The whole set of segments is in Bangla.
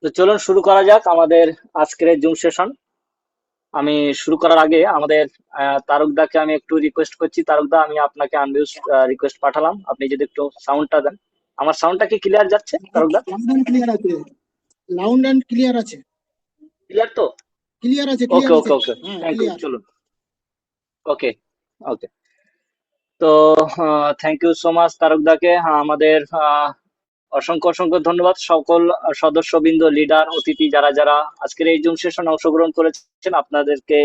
তো চলুন শুরু করা যাক আমাদের আজকের জুম সেশন। আমি শুরু করার আগে আমাদের তারকদাকে আমি একটু রিকোয়েস্ট করছি। তারকদা, আমি আপনাকে আনমিউট রিকোয়েস্ট পাঠালাম, আপনি যদি একটু সাউন্ডটা দেন। আমার সাউন্ডটা কি ক্লিয়ার যাচ্ছে তারকদা? লাউড অ্যান্ড ক্লিয়ার আছে। লাউড অ্যান্ড ক্লিয়ার আছে। ক্লিয়ার তো? ক্লিয়ার আছে, ওকে ক্লিয়ার আছে। ওকে ওকে, হ্যাঁ, থ্যাংক ইউ। ক্লিয়ার। চলুন। ওকে ওকে। তো থ্যাংক ইউ সো মাচ তারকদাকে। আমাদের অসংখ্য অসংখ্য ধন্যবাদ সকল সদস্যবৃন্দ, লিডার, অতিথি যারা যারা আজকের এই জুম সেশনে অংশগ্রহণ করেছেন, আপনাদেরকে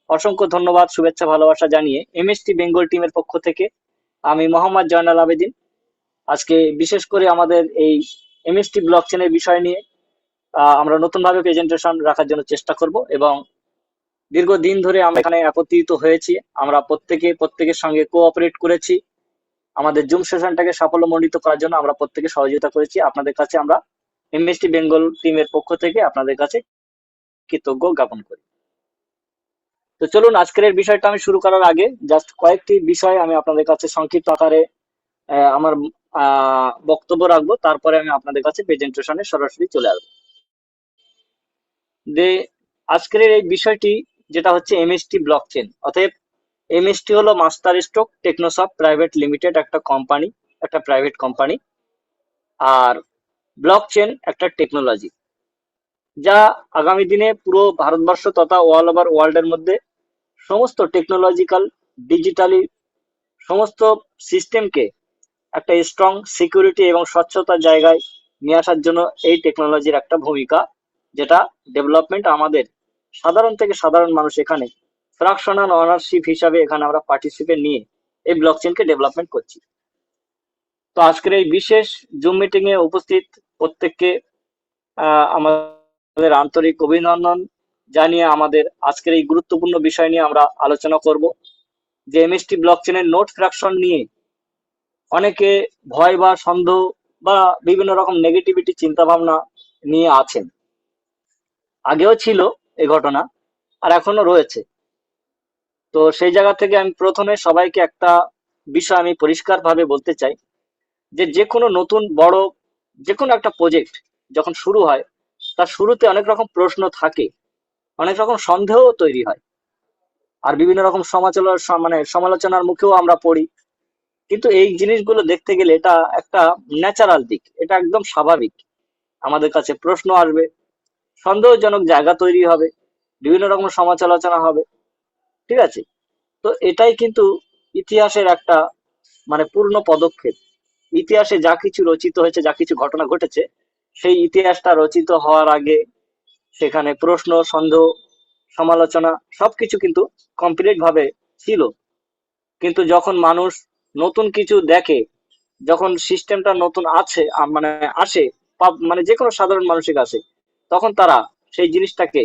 অসংখ্য ধন্যবাদ, শুভেচ্ছা, ভালোবাসা জানিয়ে এমএসটি বেঙ্গল টিমের পক্ষ থেকে আমি মোহাম্মদ জয়নাল আবেদিন আজকে বিশেষ করে আমাদের এই এমএসটি ব্লক চেনের বিষয় নিয়ে আমরা নতুনভাবে প্রেজেন্টেশন রাখার জন্য চেষ্টা করব। এবং দীর্ঘদিন ধরে আমরা এখানে একত্রিত হয়েছি, আমরা প্রত্যেকের সঙ্গে কোঅপারেট করেছি, আমাদের জুম সেশনটাকে সাফল্যমণ্ডিত করার জন্য আমরা প্রত্যেকে সহযোগিতা করেছি। আপনাদের কাছে আমরা এমএসটি বেঙ্গল টিমের পক্ষ থেকে আপনাদের কাছে কৃতজ্ঞ জ্ঞাপন করি। তো চলুন আজকের এই বিষয়টা আমি শুরু করার আগে জাস্ট কয়েকটি বিষয় আমি আপনাদের কাছে সংক্ষিপ্ত আকারে আমার বক্তব্য রাখবো, তারপরে আমি আপনাদের কাছে প্রেজেন্টেশনে সরাসরি চলে আসবো। যে আজকের এই বিষয়টি যেটা হচ্ছে এমএসটি ব্লকচেন, অতএব এমএসটি হলো master Stroke Technosoft Private limited, একটা কোম্পানি, একটা প্রাইভেট কোম্পানি। আর ব্লকচেন একটা টেকনোলজি যা আগামী দিনে পুরো ভারতবর্ষ তথা অল ওভার ওয়ার্ল্ডের মধ্যে সমস্ত টেকনোলজিক্যাল, ডিজিটালি সমস্ত সিস্টেমকে একটা স্ট্রং সিকিউরিটি এবং স্বচ্ছতার জায়গায় নিয়ে আসার জন্য এই টেকনোলজির একটা ভূমিকা, যেটা ডেভেলপমেন্ট আমাদের সাধারণ থেকে সাধারণ মানুষ এখানে ফ্র্যাকশনাল অনারশিপ হিসাবে এখানে আমরা পার্টিসিপেট নিয়ে এই ব্লকচেনকে ডেভেলপমেন্ট করছি। তো আজকের এই বিশেষ জুম মিটিং এ উপস্থিত প্রত্যেককে আমাদের আন্তরিক অভিনন্দন জানিয়ে আমাদের আজকের এই গুরুত্বপূর্ণ বিষয় নিয়ে আমরা আলোচনা করব, যে এমএসটি ব্লকচেনের নোট ফ্র্যাকশন নিয়ে অনেকে ভয় বা সন্দেহ বা বিভিন্ন রকম নেগেটিভিটি চিন্তা ভাবনা নিয়ে আছেন। আগেও ছিল এই ঘটনা, আর এখনো রয়েছে। তো সেই জায়গা থেকে আমি প্রথমে সবাইকে একটা বিষয় আমি পরিষ্কার ভাবে বলতে চাই, যে যে কোনো নতুন বড় যে কোনো একটা প্রজেক্ট যখন শুরু হয়, তার শুরুতে অনেক রকম প্রশ্ন থাকে, অনেক রকম সন্দেহ তৈরি হয়, আর বিভিন্ন রকম সমালোচনার মুখেও আমরা পড়ি। কিন্তু এই জিনিসগুলো দেখতে গেলে এটা একটা ন্যাচারাল দিক, এটা একদম স্বাভাবিক। আমাদের কাছে প্রশ্ন আসবে, সন্দেহজনক জায়গা তৈরি হবে, বিভিন্ন রকম সমালোচনা হবে, ঠিক আছে? তো এটাই কিন্তু ইতিহাসের একটা পূর্ণ পদক্ষেপ। ইতিহাসে যা কিছু রচিত হয়েছে, যা কিছু ঘটনা ঘটেছে, সেই ইতিহাসটা রচিত হওয়ার আগে সেখানে প্রশ্ন, সন্দেহ, সমালোচনা সবকিছু কিন্তু কমপ্লিট ভাবে ছিল। কিন্তু যখন মানুষ নতুন কিছু দেখে, যখন সিস্টেমটা নতুন আছে আসে, যে কোনো সাধারণ মানুষের কাছে, তখন তারা সেই জিনিসটাকে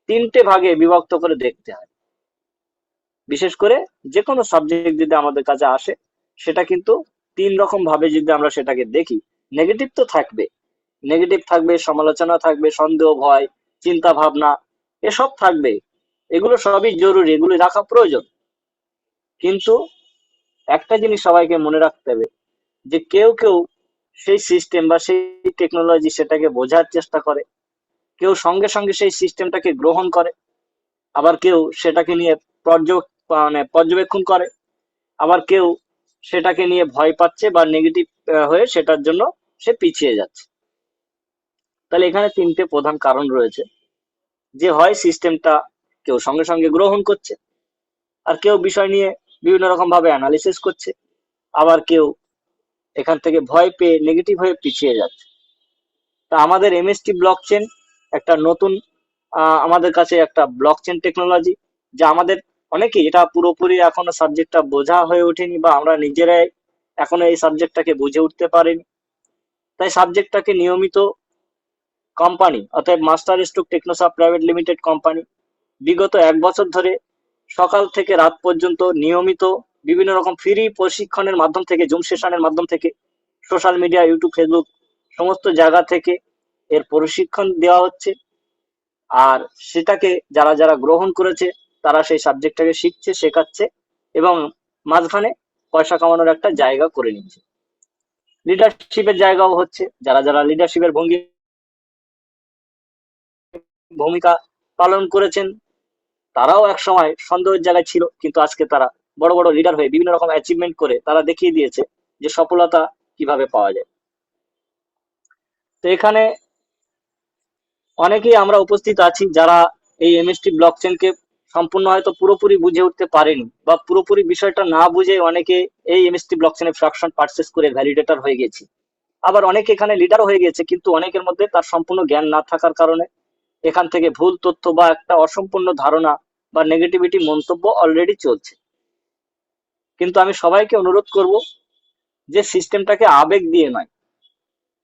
তিনটে ভাগে বিভক্ত করে দেখতে হয়। বিশেষ করে যে কোনো সাবজেক্ট যদি আমাদের কাছে আসে, সেটা কিন্তু তিন রকম ভাবে যদি আমরা সেটাকে দেখি। নেগেটিভ তো থাকবে, নেগেটিভ থাকবে, সমালোচনা থাকবে, সন্দেহ, ভয়, চিন্তা ভাবনা, এসব থাকবে। এগুলো সবই জরুরি, এগুলো রাখা প্রয়োজন। কিন্তু একটা জিনিস সবাইকে মনে রাখতে হবে, যে কেউ কেউ সেই সিস্টেম বা সেই টেকনোলজি সেটাকে বোঝার চেষ্টা করে, কেউ সঙ্গে সঙ্গে সেই সিস্টেমটাকে গ্রহণ করে, আবার কেউ সেটাকে নিয়ে পর্যবেক্ষণ করে, আবার কেউ সেটাকে নিয়ে ভয় পাচ্ছে বা নেগেটিভ হয়ে সেটার জন্য সে পিছিয়ে যাচ্ছে। তাহলে এখানে তিনটে প্রধান কারণ রয়েছে, যে হয় সিস্টেমটা কেউ সঙ্গে সঙ্গে গ্রহণ করছে, আর কেউ বিষয় নিয়ে বিভিন্ন রকম ভাবে অ্যানালিসিস করছে, আবার কেউ এখান থেকে ভয় পেয়ে নেগেটিভ হয়ে পিছিয়ে যাচ্ছে। তা আমাদের এমএসটি ব্লকচেন একটা নতুন আমাদের কাছে একটা ব্লকচেন টেকনোলজি, যা আমাদের অনেকেই এটা পুরোপুরি এখনো সাবজেক্টটা বোঝা হয়ে ওঠেনি, বা আমরা নিজেরাই এখনো এই সাবজেক্টটাকে বুঝে উঠতে পারিনি। তাই সাবজেক্টটাকে নিয়মিত কোম্পানি, অর্থাৎ Master Stroke Technosoft Private Limited company বিগত 1 বছর ধরে সকাল থেকে রাত পর্যন্ত নিয়মিত বিভিন্ন রকম ফ্রি প্রশিক্ষণের মাধ্যম থেকে, জুম সেশনের মাধ্যম থেকে, সোশ্যাল মিডিয়া, ইউটিউব, ফেসবুক সমস্ত জায়গা থেকে এর প্রশিক্ষণ দেওয়া হচ্ছে। আর সেটাকে যারা যারা গ্রহণ করেছে, তারা সেই সাবজেক্টটাকে শিখছে, শেখাচ্ছে, এবং মাঝখানে পয়সা কামানোর একটা জায়গা করে নিচ্ছে। লিডারশিপের জায়গাও হচ্ছে, যারা যারা লিডারশিপের ভঙ্গি ভূমিকা পালন করেছেন, তারাও একসময় সন্দেহের জায়গায় ছিল, কিন্তু আজকে তারা বড় বড় লিডার হয়ে বিভিন্ন রকম অ্যাচিভমেন্ট করে তারা দেখিয়ে দিয়েছে যে সফলতা কিভাবে পাওয়া যায়। তো এখানে অনেকেই আমরা উপস্থিত আছি যারা এই এমএসটি ব্লকচেনকে সম্পূর্ণ হয়তো পুরোপুরি বুঝে উঠতে পারেনি, বা পুরোপুরি বিষয়টা না বুঝে অনেকে এই এমএসটি ব্লকচেনের ফ্র্যাকশন পারচেস করে ভ্যালিডেটর হয়ে গেছে। আবার অনেকে এখানে লিডার হয়ে গেছে, কিন্তু অনেকের মধ্যে তার সম্পূর্ণ জ্ঞান না থাকার কারণে এখান থেকে ভুল তথ্য বা একটা অসম্পূর্ণ ধারণা বা নেগেটিভিটি মন্তব্য অলরেডি চলছে। কিন্তু আমি সবাইকে অনুরোধ করব যে সিস্টেমটাকে আবেগ দিয়ে নয়,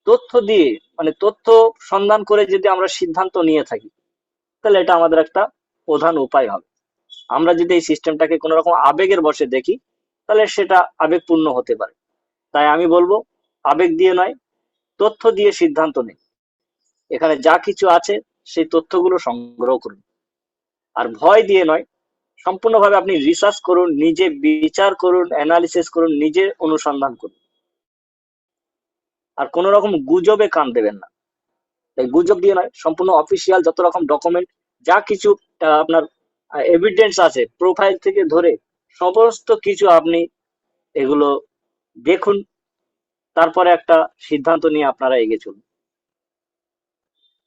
তথ্য দিয়ে, মানে তথ্য সন্ধান করে যদি আমরা সিদ্ধান্ত নিয়ে থাকি, তাহলে এটা আমাদের একটা প্রধান উপায় হবে। আমরা যদি এই সিস্টেমটাকে কোনো রকম আবেগের বশে দেখি, তাহলে সেটা আবেগপূর্ণ হতে পারে। তাই আমি বলবো, আবেগ দিয়ে নয়, তথ্য দিয়ে সিদ্ধান্ত নিন। এখানে যা কিছু আছে সেই তথ্যগুলো সংগ্রহ করুন। আর ভয় দিয়ে নয়, সম্পূর্ণভাবে আপনি রিসার্চ করুন, নিজে বিচার করুন, অ্যানালিসিস করুন, নিজে অনুসন্ধান করুন। আর কোন রকম গুজবে কান দেবেন না। তাই গুজব দিয়ে নয়, সম্পূর্ণ অফিসিয়াল যত রকম ডকুমেন্ট, যা কিছু আপনার এভিডেন্স আছে, প্রোফাইল থেকে ধরে সমস্ত কিছু আপনি এগুলো দেখুন, তারপরে একটা সিদ্ধান্ত নিয়ে আপনারা এগিয়ে চলুন।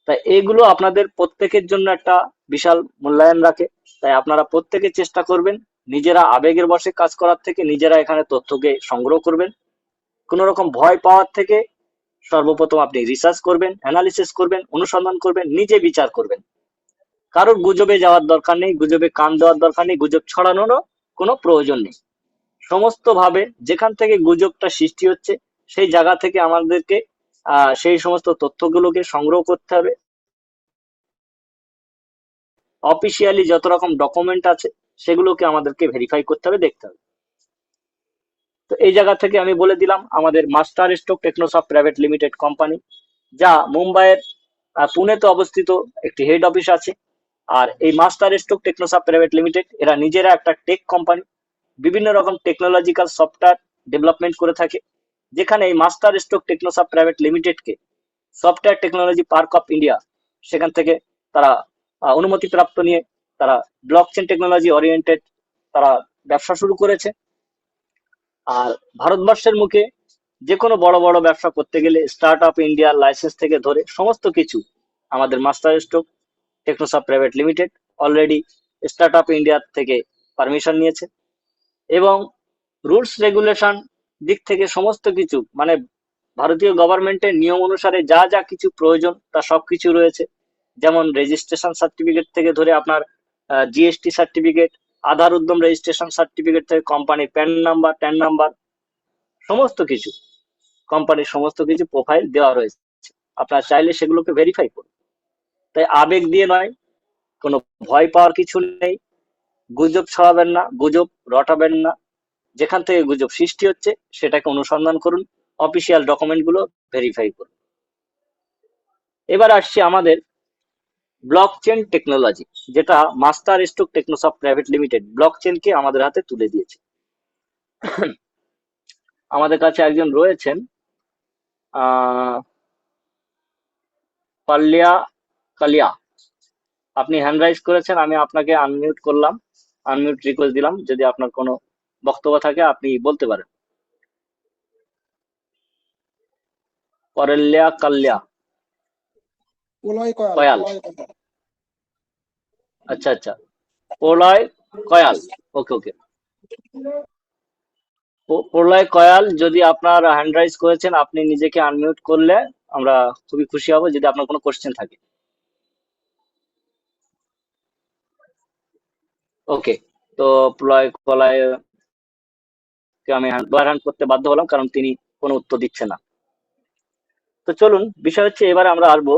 তাই এগুলো আপনাদের প্রত্যেকের জন্য একটা বিশাল মূল্যায়ন রাখে। তাই আপনারা প্রত্যেকে চেষ্টা করবেন নিজেরা আবেগের বশে কাজ করার থেকে নিজেরা এখানে তথ্যকে সংগ্রহ করবেন। কোন রকম ভয় পাওয়ার থেকে সর্বপ্রথম আপনি রিসার্চ করবেন, অ্যানালিসিস করবেন, অনুসন্ধান করবেন, নিজে বিচার করবেন। কারোর গুজবে যাওয়ার দরকার নেই, গুজবে কান দেওয়ার দরকার নেই, গুজব ছড়ানোরও কোনো প্রয়োজন নেই। সমস্ত ভাবে যেখান থেকে গুজবটা সৃষ্টি হচ্ছে সেই জায়গা থেকে আমাদেরকে সেই সমস্ত তথ্যগুলোকে সংগ্রহ করতে হবে। অফিসিয়ালি যত রকম ডকুমেন্ট আছে সেগুলোকে আমাদেরকে ভেরিফাই করতে হবে, দেখতে হবে। তো এই জায়গা থেকে আমি বলে দিলাম, আমাদের Master Stroke Technosoft Private Limited company, যা মুম্বাইয়ের পুনেতে অবস্থিত, একটি হেড অফিস আছে। আর এই Master Stroke Technosoft Private limited এরা নিজেরা একটা টেক কোম্পানি, বিভিন্ন রকম টেকনোলজিক্যাল সফটওয়্যার ডেভেলপমেন্ট করে থাকে। যেখানে এই মাস্টার স্ট্রোক টেকনোসফট প্রাইভেট লিমিটেডকে Software Technology Park of India, সেখান থেকে তারা অনুমতি প্রাপ্ত নিয়ে তারা ব্লকচেন টেকনোলজি ওরিয়েন্টেড তারা ব্যবসা শুরু করেছে। আর ভারতবর্ষের মুখে যে কোনো বড় বড় ব্যবসা করতে গেলে স্টার্ট আপ ইন্ডিয়ার লাইসেন্স থেকে ধরে সমস্ত কিছু আমাদের Master Stroke Technosoft Private Limited already Startup India থেকে পারমিশন নিয়েছে। এবং রুলস রেগুলেশন দিক থেকে সমস্ত কিছু, মানে ভারতীয় গভর্নমেন্টের নিয়ম অনুসারে যা যা কিছু প্রয়োজন তা সবকিছু রয়েছে। যেমন রেজিস্ট্রেশন সার্টিফিকেট থেকে ধরে আপনার জিএসটি সার্টিফিকেট, আধার উদ্যম রেজিস্ট্রেশন সার্টিফিকেট থেকে কোম্পানির প্যান নাম্বার, ট্যান নাম্বার, সমস্ত কিছু কোম্পানির সমস্ত কিছু প্রোফাইল দেওয়া রয়েছে। আপনারা চাইলে সেগুলোকে ভেরিফাই করুন। তাই আবেগ দিয়ে নয়, কোনো ভয় পাওয়ার কিছু নেই, গুজব ছড়াবেন না, গুজব রটাবেন না। যেখান থেকে গুজব সৃষ্টি হচ্ছে সেটাকে অনুসন্ধান করুন, অফিসিয়াল ডকুমেন্ট গুলো ভেরিফাই করুন। এবার আসছি আমাদের ব্লকচেন টেকনোলজি, যেটা master Stroke Technosoft Private limited ব্লকচেনকে আমাদের হাতে তুলে দিয়েছে। আমাদের কাছে একজন রয়েছেন, পাল্লিয়া কালিয়া। আপনি হ্যান্ড রাইজ করেছেন, আমি আপনাকে আনমিউট করলাম, আনমিউট রিকোয়েস্ট দিলাম। যদি আপনার কোনো বক্তব্য থাকে আপনি বলতে পারেন। পরেল্লিয়া কাল্লিয়া প্রলয় কয়াল, কয়াল, প্রলয় কয়াল। আচ্ছা আচ্ছা, প্রলয় কয়াল, ওকে ওকে। প্রলয় কয়াল, যদি আপনার হ্যান্ড রাইজ করেছেন আপনি নিজেকে আনমিউট করলে আমরা খুবই খুশি হব, যদি আপনার কোনো কোশ্চেন থাকে। ওকে, তো প্রলয় কলাইকে আমি লোয়ার হ্যান্ড করতে বাধ্য হলাম, কারণ তিনি কোনো উত্তর দিচ্ছে না। তো চলুন, বিষয় হচ্ছে এবারে আমরা আসবো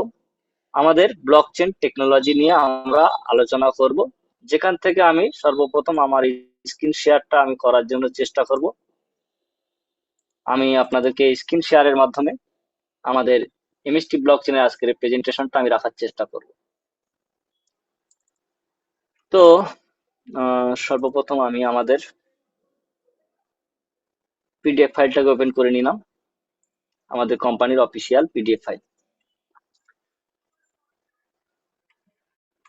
আমাদের ব্লকচেন টেকনোলজি নিয়ে আমরা আলোচনা করব। যেখান থেকে আমি সর্বপ্রথম আমার স্ক্রিন শেয়ারটা আমি করার জন্য চেষ্টা করব। আমি আপনাদেরকে স্ক্রিন শেয়ারের মাধ্যমে আমাদের এমএসটি ব্লকচেনের আজকের প্রেজেন্টেশনটা আমি রাখার চেষ্টা করব। তো সর্বপ্রথম আমি আমাদের পিডিএফ ফাইলটাকে ওপেন করে নিলাম, আমাদের কোম্পানির অফিসিয়াল পিডিএফ ফাইল।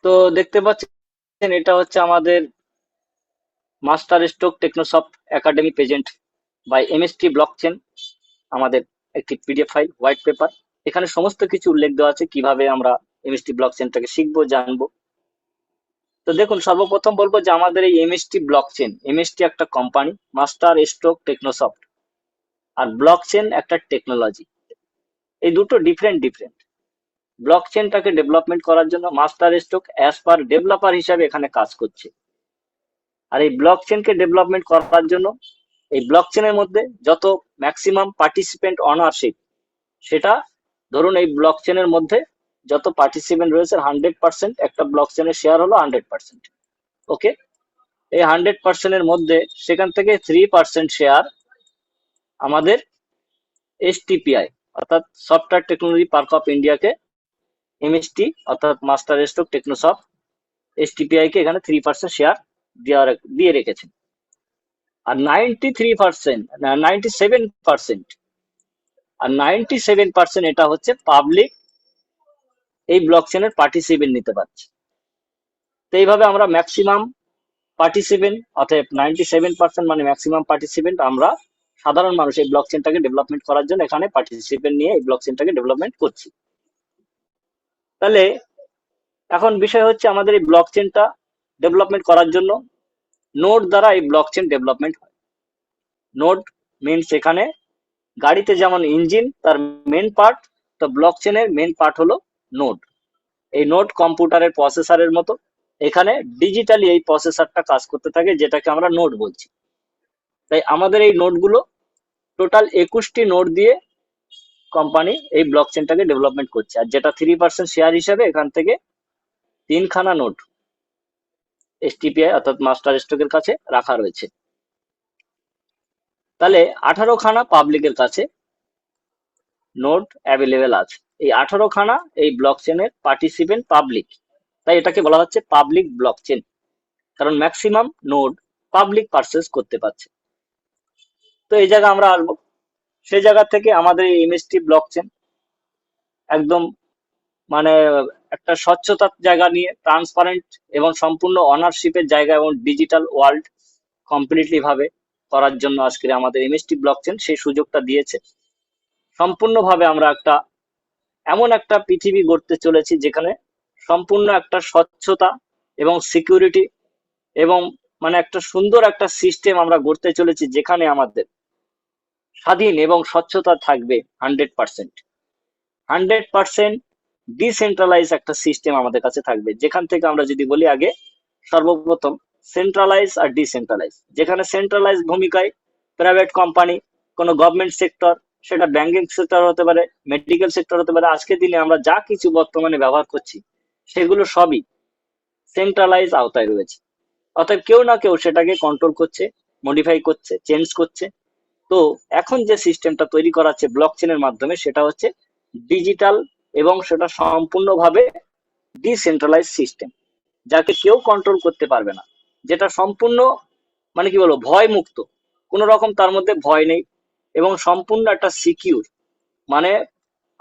তো দেখতে পাচ্ছেন এটা হচ্ছে আমাদের Master Stroke Technosoft Academy present by MST blockchain, আমাদের একটি পিডিএফ ফাইল, হোয়াইট পেপার। এখানে সমস্ত কিছু উল্লেখ দেওয়া আছে কিভাবে আমরা এমএসটি ব্লকচেনটাকে শিখবো, জানবো। তো দেখুন, সর্বপ্রথম বলবো যে আমাদের এই এমএসটি ব্লকচেন, এমএসটি একটা কোম্পানি, মাস্টার স্ট্রোক টেকনোসফট, আর ব্লকচেন একটা টেকনোলজি। এই দুটো ডিফারেন্ট ডিফারেন্ট। ব্লকচেনটাকে ডেভেলপমেন্ট করার জন্য master stroke as per developer হিসাবে এখানে কাজ করছে, আর এই ব্লকচেনকে ডেভেলপমেন্ট করার জন্য এই ব্লকচেনের মধ্যে যত ম্যাক্সিমাম পার্টিসিপেন্ট অনারশিপ, সেটা ধরুন এই ব্লকচেনের মধ্যে যত পার্টিসিপেন্ট রয়েছে 100%, একটা ব্লকচেনের শেয়ার হলো 100%। ওকে, এই 100%-এর মধ্যে সেখান থেকে 3% শেয়ার আমাদের এসটিপিআই অর্থাৎ সফটওয়্যার টেকনোলজি পার্ক অফ ইন্ডিয়াকে, এমএসটি অর্থাৎ মাস্টার স্ট্রোক টেকনোসফট এসটিপিআই কে এখানে 3% শেয়ার দিয়ে রেখেছেন। আর 93%, 97%, আর 97% এটা হচ্ছে পাবলিক এই ব্লকচেনের পার্টিসিপেন্ট নিতে পারছে। তো এইভাবে আমরা ম্যাক্সিমাম পার্টিসিপেন্ট, অর্থাৎ 97% মানে ম্যাক্সিমাম পার্টিসিপেন্ট, আমরা সাধারণ মানুষ এই ব্লকচেনটাকে ডেভেলপমেন্ট করার জন্য এখানে পার্টিসিপেন্ট নিয়ে এই ব্লকচেনটাকে ডেভেলপমেন্ট করছি। তাহলে এখন বিষয় হচ্ছে আমাদের এই ব্লকচেনটা ডেভেলপমেন্ট করার জন্য নোড দ্বারা এই ব্লকচেন ডেভেলপমেন্ট হয়। নোড মিনস এখানে গাড়িতে যেমন ইঞ্জিন তার মেন পার্ট, তো ব্লকচেনের মেন পার্ট হলো নোড। এই নোড কম্পিউটারের প্রসেসরের মতো, এখানে ডিজিটালি এই প্রসেসরটা কাজ করতে থাকে, যেটাকে আমরা নোড বলছি। তাই আমাদের এই নোডগুলো টোটাল 21টি নোড দিয়ে কোম্পানি এই ব্লকচেনটাকে ডেভেলপমেন্ট করছে, আর যেটা 3% শেয়ার হিসাবে এখান থেকে 3খানা নোড এসটিপিআই অর্থাৎ মাস্টার স্ট্রোকের কাছে রাখা রয়েছে। তাহলে 18খানা পাবলিকের কাছে নোড অ্যাভেলেবেল আছে। এই 18খানা এই ব্লকচেনের পার্টিসিপেন্ট পাবলিক, তাই এটাকে বলা হচ্ছে পাবলিক ব্লকচেন, কারণ ম্যাক্সিমাম নোড পাবলিক পারচেস করতে পারছে। তো এই জায়গা আমরা আসবো, সেই জায়গা থেকে আমাদের এই এমএসটি ব্লকচেন একদম মানে একটা স্বচ্ছতার জায়গা নিয়ে, ট্রান্সপারেন্ট এবং সম্পূর্ণ অনারশিপের জায়গা এবং ডিজিটাল ওয়ার্ল্ড কমপ্লিটলি ভাবে করার জন্য আজকে আমাদের এমএসটি ব্লকচেন সেই সুযোগটা দিয়েছে। সম্পূর্ণভাবে আমরা একটা এমন একটা পৃথিবী গড়তে চলেছি যেখানে সম্পূর্ণ একটা স্বচ্ছতা এবং সিকিউরিটি এবং মানে একটা সুন্দর একটা সিস্টেম আমরা গড়তে চলেছি, যেখানে আমাদের স্বাধীন এবং স্বচ্ছতা থাকবে 100%। 100% ডিসেন্ট্রালাইজ একটা সিস্টেম আমাদের কাছে থাকবে, যেখান থেকে আমরা যদি বলি আগে সর্বপ্রথম সেন্ট্রালাইজ আর ডিসেন্ট্রালাইজ। যেখানে সেন্ট্রালাইজ ভূমিকায় প্রাইভেট কোম্পানি, কোনো গভর্নমেন্ট সেক্টর, সেটা ব্যাংকিং সেক্টর হতে পারে, মেডিকেল সেক্টর হতে পারে, আজকের দিনে আমরা যা কিছু বর্তমানে ব্যবহার করছি সেগুলো সবই সেন্ট্রালাইজ আওতায় রয়েছে। অর্থাৎ কেউ না কেউ সেটাকে কন্ট্রোল করছে, মডিফাই করছে, চেঞ্জ করছে। তো এখন যে সিস্টেমটা তৈরি করা হচ্ছে ব্লকচেনের মাধ্যমে, সেটা হচ্ছে ডিজিটাল এবং সেটা সম্পূর্ণভাবে ডিসেন্ট্রালাইজ সিস্টেম, যাকে কেউ কন্ট্রোল করতে পারবে না, যেটা সম্পূর্ণ মানে কি বলবো ভয় মুক্ত, কোনো রকম তার মধ্যে ভয় নেই, এবং সম্পূর্ণ একটা সিকিউর, মানে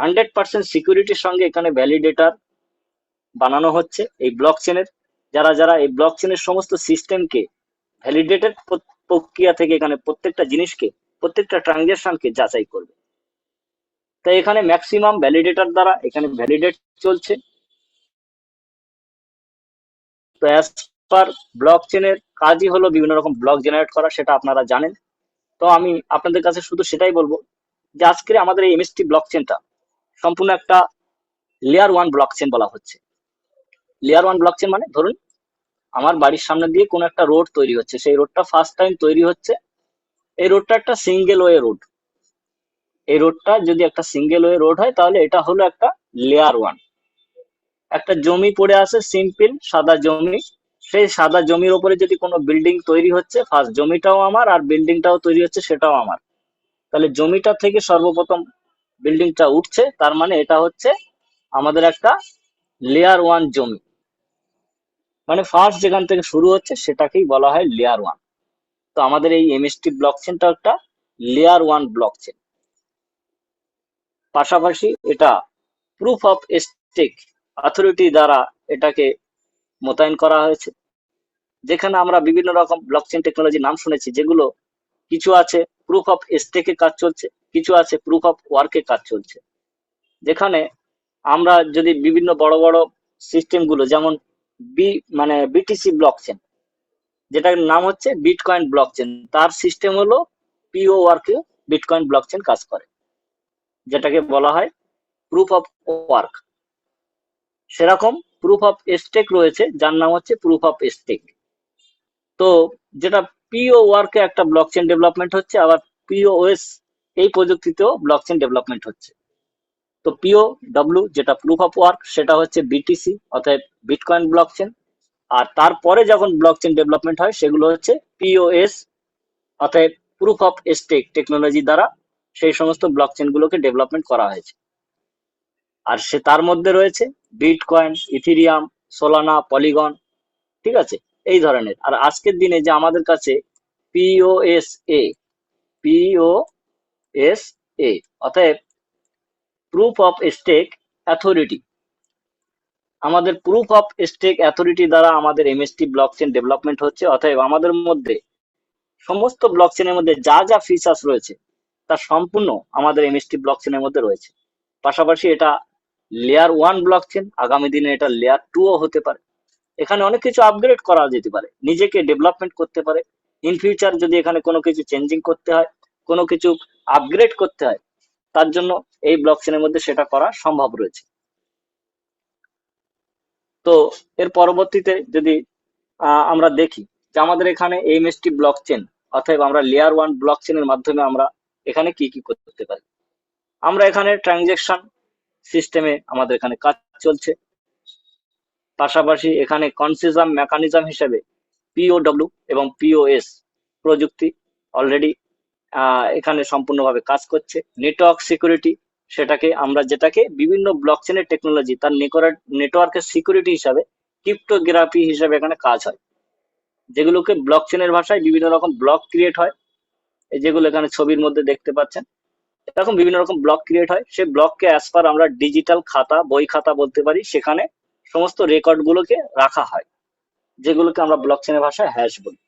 100% সিকিউরিটির সঙ্গে এখানে ভ্যালিডেটর বানানো হচ্ছে এই ব্লকচেনের, যারা যারা এই ব্লকচেনের সমস্ত সিস্টেমকে ভ্যালিডেটেড প্রক্রিয়া থেকে এখানে প্রত্যেকটা জিনিসকে, প্রত্যেকটা ট্রানজাকশনকে যাচাই করবে। তাই এখানে ম্যাক্সিমাম ভ্যালিডেটর দ্বারা এখানে ভ্যালিডেট চলছে। তো অ্যাজ পার ব্লকচেনের কাজই হলো বিভিন্ন রকম ব্লক জেনারেট করা, সেটা আপনারা জানেন। তো আমি আপনাদের কাছে শুধু সেটাই বলবো যে আজকে আমাদের এই এমএসটি ব্লকচেনটা সম্পূর্ণ একটা লেয়ার 1 ব্লকচেন বলা হচ্ছে। লেয়ার 1 ব্লকচেন মানে ধরুন আমার বাড়ির সামনে দিয়ে কোনো একটা রোড তৈরি হচ্ছে, সেই রোডটা ফার্স্ট টাইম তৈরি হচ্ছে, এই রোডটা একটা সিঙ্গেল ওয়ে রোড। এই রোডটা যদি একটা সিঙ্গেল ওয়ে রোড হয় তাহলে এটা হলো একটা লেয়ার 1। একটা জমি পড়ে আছে, সিম্পল সাদা জমি, সেই সাদা জমির উপরে যদি কোনো বিল্ডিং তৈরি হচ্ছে, ফার্স্ট জমিটাও আমার আর বিল্ডিংটাও তৈরি হচ্ছে সেটাও আমার, তাহলে জমিটা থেকে সর্বপ্রথম বিল্ডিংটা উঠছে, তার মানে এটা হচ্ছে আমাদের একটা লেয়ার 1 জমি, মানে ফার্স্ট যেখান থেকে শুরু হচ্ছে সেটাকেই বলা হয় লেয়ার 1। তো আমাদের এই এমএসটি ব্লকচেনটা একটা লেয়ার 1 ব্লকচেন। পাশাপাশি এটা প্রুফ অফ স্টেক অথরিটি দ্বারা এটাকে মোতায়েন করা হয়েছে, যেখানে আমরা বিভিন্ন রকম ব্লকচেন টেকনোলজি নাম শুনেছি, যেগুলো কিছু আছে প্রুফ অফ স্টেকে কাজ চলছে, কিছু আছে প্রুফ অফ ওয়ার্কে কাজ চলছে। যেখানে আমরা যদি বিভিন্ন বড় বড় সিস্টেম গুলো যেমন বিটিসি ব্লকচেন, যেটার নাম হচ্ছে বিটকয়েন ব্লকচেন, তার সিস্টেম হলো পিও ওয়ার্কে বিটকয়েন ব্লকচেন কাজ করে, যেটাকে বলা হয় প্রুফ অফ ওয়ার্ক। সেরকম প্রুফ অফ স্টেক রয়েছে, যার নাম হচ্ছে প্রুফ অফ স্টেক। তো যেটা পিও ওয়ার্কে একটা ব্লকচেন ডেভেলপমেন্ট হচ্ছে, আবার পিওএস এই প্রযুক্তিতেও ব্লকচেন ডেভেলপমেন্ট হচ্ছে। তো পিও ডব্লিউ যেটা প্রুফ অফ ওয়ার্ক, সেটা হচ্ছে বিটিসি অর্থাৎ বিটকয়েন ব্লকচেন। আর তারপরে যখন ব্লকচেন ডেভেলপমেন্ট হয়, সেগুলো হচ্ছে পিওএস অর্থাৎ প্রুফ অফ স্টেক টেকনোলজি দ্বারা সেই সমস্ত ব্লকচেন গুলোকে ডেভেলপমেন্ট করা হয়েছে। আর সে তার মধ্যে রয়েছে বিটকয়েন, ইথিরিয়াম, সোলানা, পলিগন, ঠিক আছে, এই ধরনের। আর আজকের দিনে যে আমাদের কাছে পিওএস এ পিওএস এ অর্থাৎ প্রুফ অফ স্টেক অথরিটি, আমাদের প্রুফ অফ স্টেক অথরিটি দ্বারা আমাদের এমএসটি ব্লকচেন ডেভেলপমেন্ট হচ্ছে। অতএব আমাদের মধ্যে সমস্ত ব্লকচেনের মধ্যে যা যা ফিচার্স রয়েছে তা সম্পূর্ণ আমাদের এমএসটি ব্লকচেনের মধ্যে রয়েছে। পাশাপাশি এটা লেয়ার 1 ব্লকচেন, আগামী দিনে এটা লেয়ার 2ও হতে পারে। এখানে অনেক কিছু আপগ্রেড করা যেতে পারে, নিজেকে ডেভেলপমেন্ট করতে পারে। ইন ফিউচার যদি এখানে কোনো কিছু চেঞ্জিং করতে হয়, কোনো কিছু আপগ্রেড করতে হয়, তার জন্য এই ব্লকচেনের মধ্যে সেটা করা সম্ভব রয়েছে। তো এর পরবর্তীতে যদি আমরা দেখি যে আমাদের এখানে এমএসটি ব্লকচেন অর্থাৎ আমরা লেয়ার 1 ব্লকচেনের মাধ্যমে আমরা এখানে কি কি করতে পারি। আমরা এখানে ট্রানজেকশন সিস্টেমে আমাদের এখানে কাজ চলছে। পাশাপাশি এখানে কনসেশন মেকানিজম হিসেবে পিওডব্লিউ এবং পিওএস প্রযুক্তি অলরেডি এখানে সম্পূর্ণভাবে কাজ করছে। নেটওয়ার্ক সিকিউরিটি, সেটাকে আমরা যেটাকে বিভিন্ন ব্লকচেনের টেকনোলজি তার নেটওয়ার্কের সিকিউরিটি হিসাবে ক্রিপ্টোগ্রাফি হিসাবে এখানে কাজ হয়, যেগুলোকে ব্লকচেনের ভাষায় বিভিন্ন রকম ব্লক ক্রিয়েট হয়, এই যেগুলো এখানে ছবির মধ্যে দেখতে পাচ্ছেন। এরকম বিভিন্ন রকম ব্লক ক্রিয়েট হয়, সেই ব্লককে অ্যাজ পার আমরা ডিজিটাল খাতা, বই খাতা বলতে পারি, সেখানে সমস্ত রেকর্ড গুলোকে রাখা হয়, যেগুলোকে আমরা ব্লকচেনের ভাষায় হ্যাশ বলি।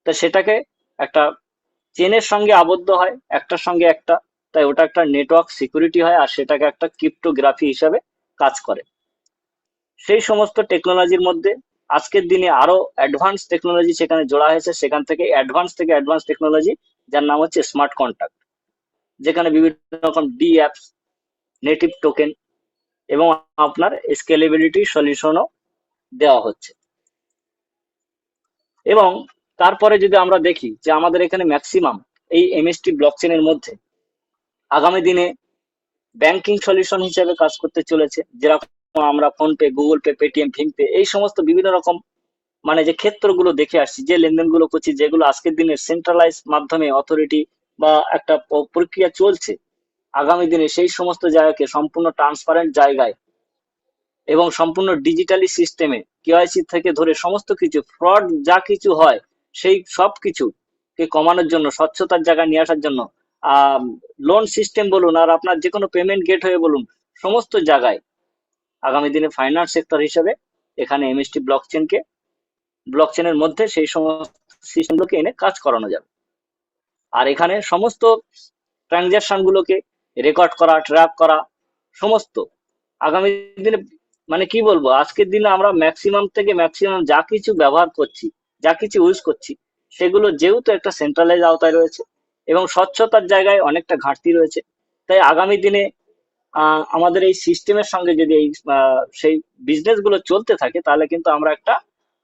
তা সেটাকে একটা চেনের সঙ্গে আবদ্ধ হয়, একটার সঙ্গে একটা, তাই ওটা একটা নেটওয়ার্ক সিকিউরিটি হয়, আর সেটাকে একটা ক্রিপ্টোগ্রাফি হিসাবে কাজ করে। সেই সমস্ত টেকনোলজির মধ্যে আজকের দিনে আরো অ্যাডভান্স টেকনোলজি সেখানে জোড়া হয়েছে, সেখান থেকে অ্যাডভান্স টেকনোলজি, যার নাম হচ্ছে স্মার্ট কন্ট্রাক্ট, যেখানে বিভিন্ন রকম ডি অ্যাপস, নেটিভ টোকেন এবং আপনার স্কেলেবিলিটি সলিউশনও দেওয়া হচ্ছে। এবং তারপরে যদি আমরা দেখি যে আমাদের এখানে ম্যাক্সিমাম এই এমএসটি ব্লকচেনের মধ্যে আগামী দিনে ব্যাংকিং সলিউশন হিসেবে কাজ করতে চলেছে, যেরকম আমরা ফোনপে, গুগল পে, পেটিএম, ভীম পে, এই সমস্ত বিভিন্ন রকম যে ক্ষেত্রগুলো দেখে আসছি, যে লেনদেনগুলো করছি, যেগুলো আজকের দিনে সেন্ট্রালাইজ মাধ্যমে অথরিটি বা একটা প্রক্রিয়া চলছে, আগামী দিনে সেই সমস্ত জায়গাকে সম্পূর্ণ ট্রান্সপারেন্ট জায়গায় এবং সম্পূর্ণ ডিজিটালি সিস্টেমে কেওয়াইসি থেকে ধরে সমস্ত কিছু ফ্রড যা কিছু হয়, সেই সব কিছুকে কমানোর জন্য, স্বচ্ছতার জায়গায় নিয়ে আসার জন্য লোন সিস্টেম বলুন আর আপনার যে কোনো পেমেন্ট গেট হয়ে বলুন, সমস্ত জায়গায় আগামী দিনে ফাইন্যান্স সেক্টর হিসেবে এখানে এমএসটি ব্লকচেনের মধ্যে সেই সমস্ত সিস্টেমগুলোকে এনে কাজ করানো যাবে। আর এখানে সমস্ত ট্রানজাকশন গুলোকে রেকর্ড করা, ট্র্যাক করা, সমস্ত আগামী দিনে কি বলবো, আজকের দিনে আমরা ম্যাক্সিমাম থেকে ম্যাক্সিমাম যা কিছু ব্যবহার করছি, যা কিছু ইউজ করছি, সেগুলো যেহেতু একটা সেন্ট্রালাইজ আওতায় রয়েছে এবং স্বচ্ছতার জায়গায় অনেকটা ঘাটতি রয়েছে, তাই আগামী দিনে আমাদের এই সিস্টেমের সঙ্গে যদি এই সেই বিজনেস গুলো চলতে থাকে, তাহলে কিন্তু আমরা একটা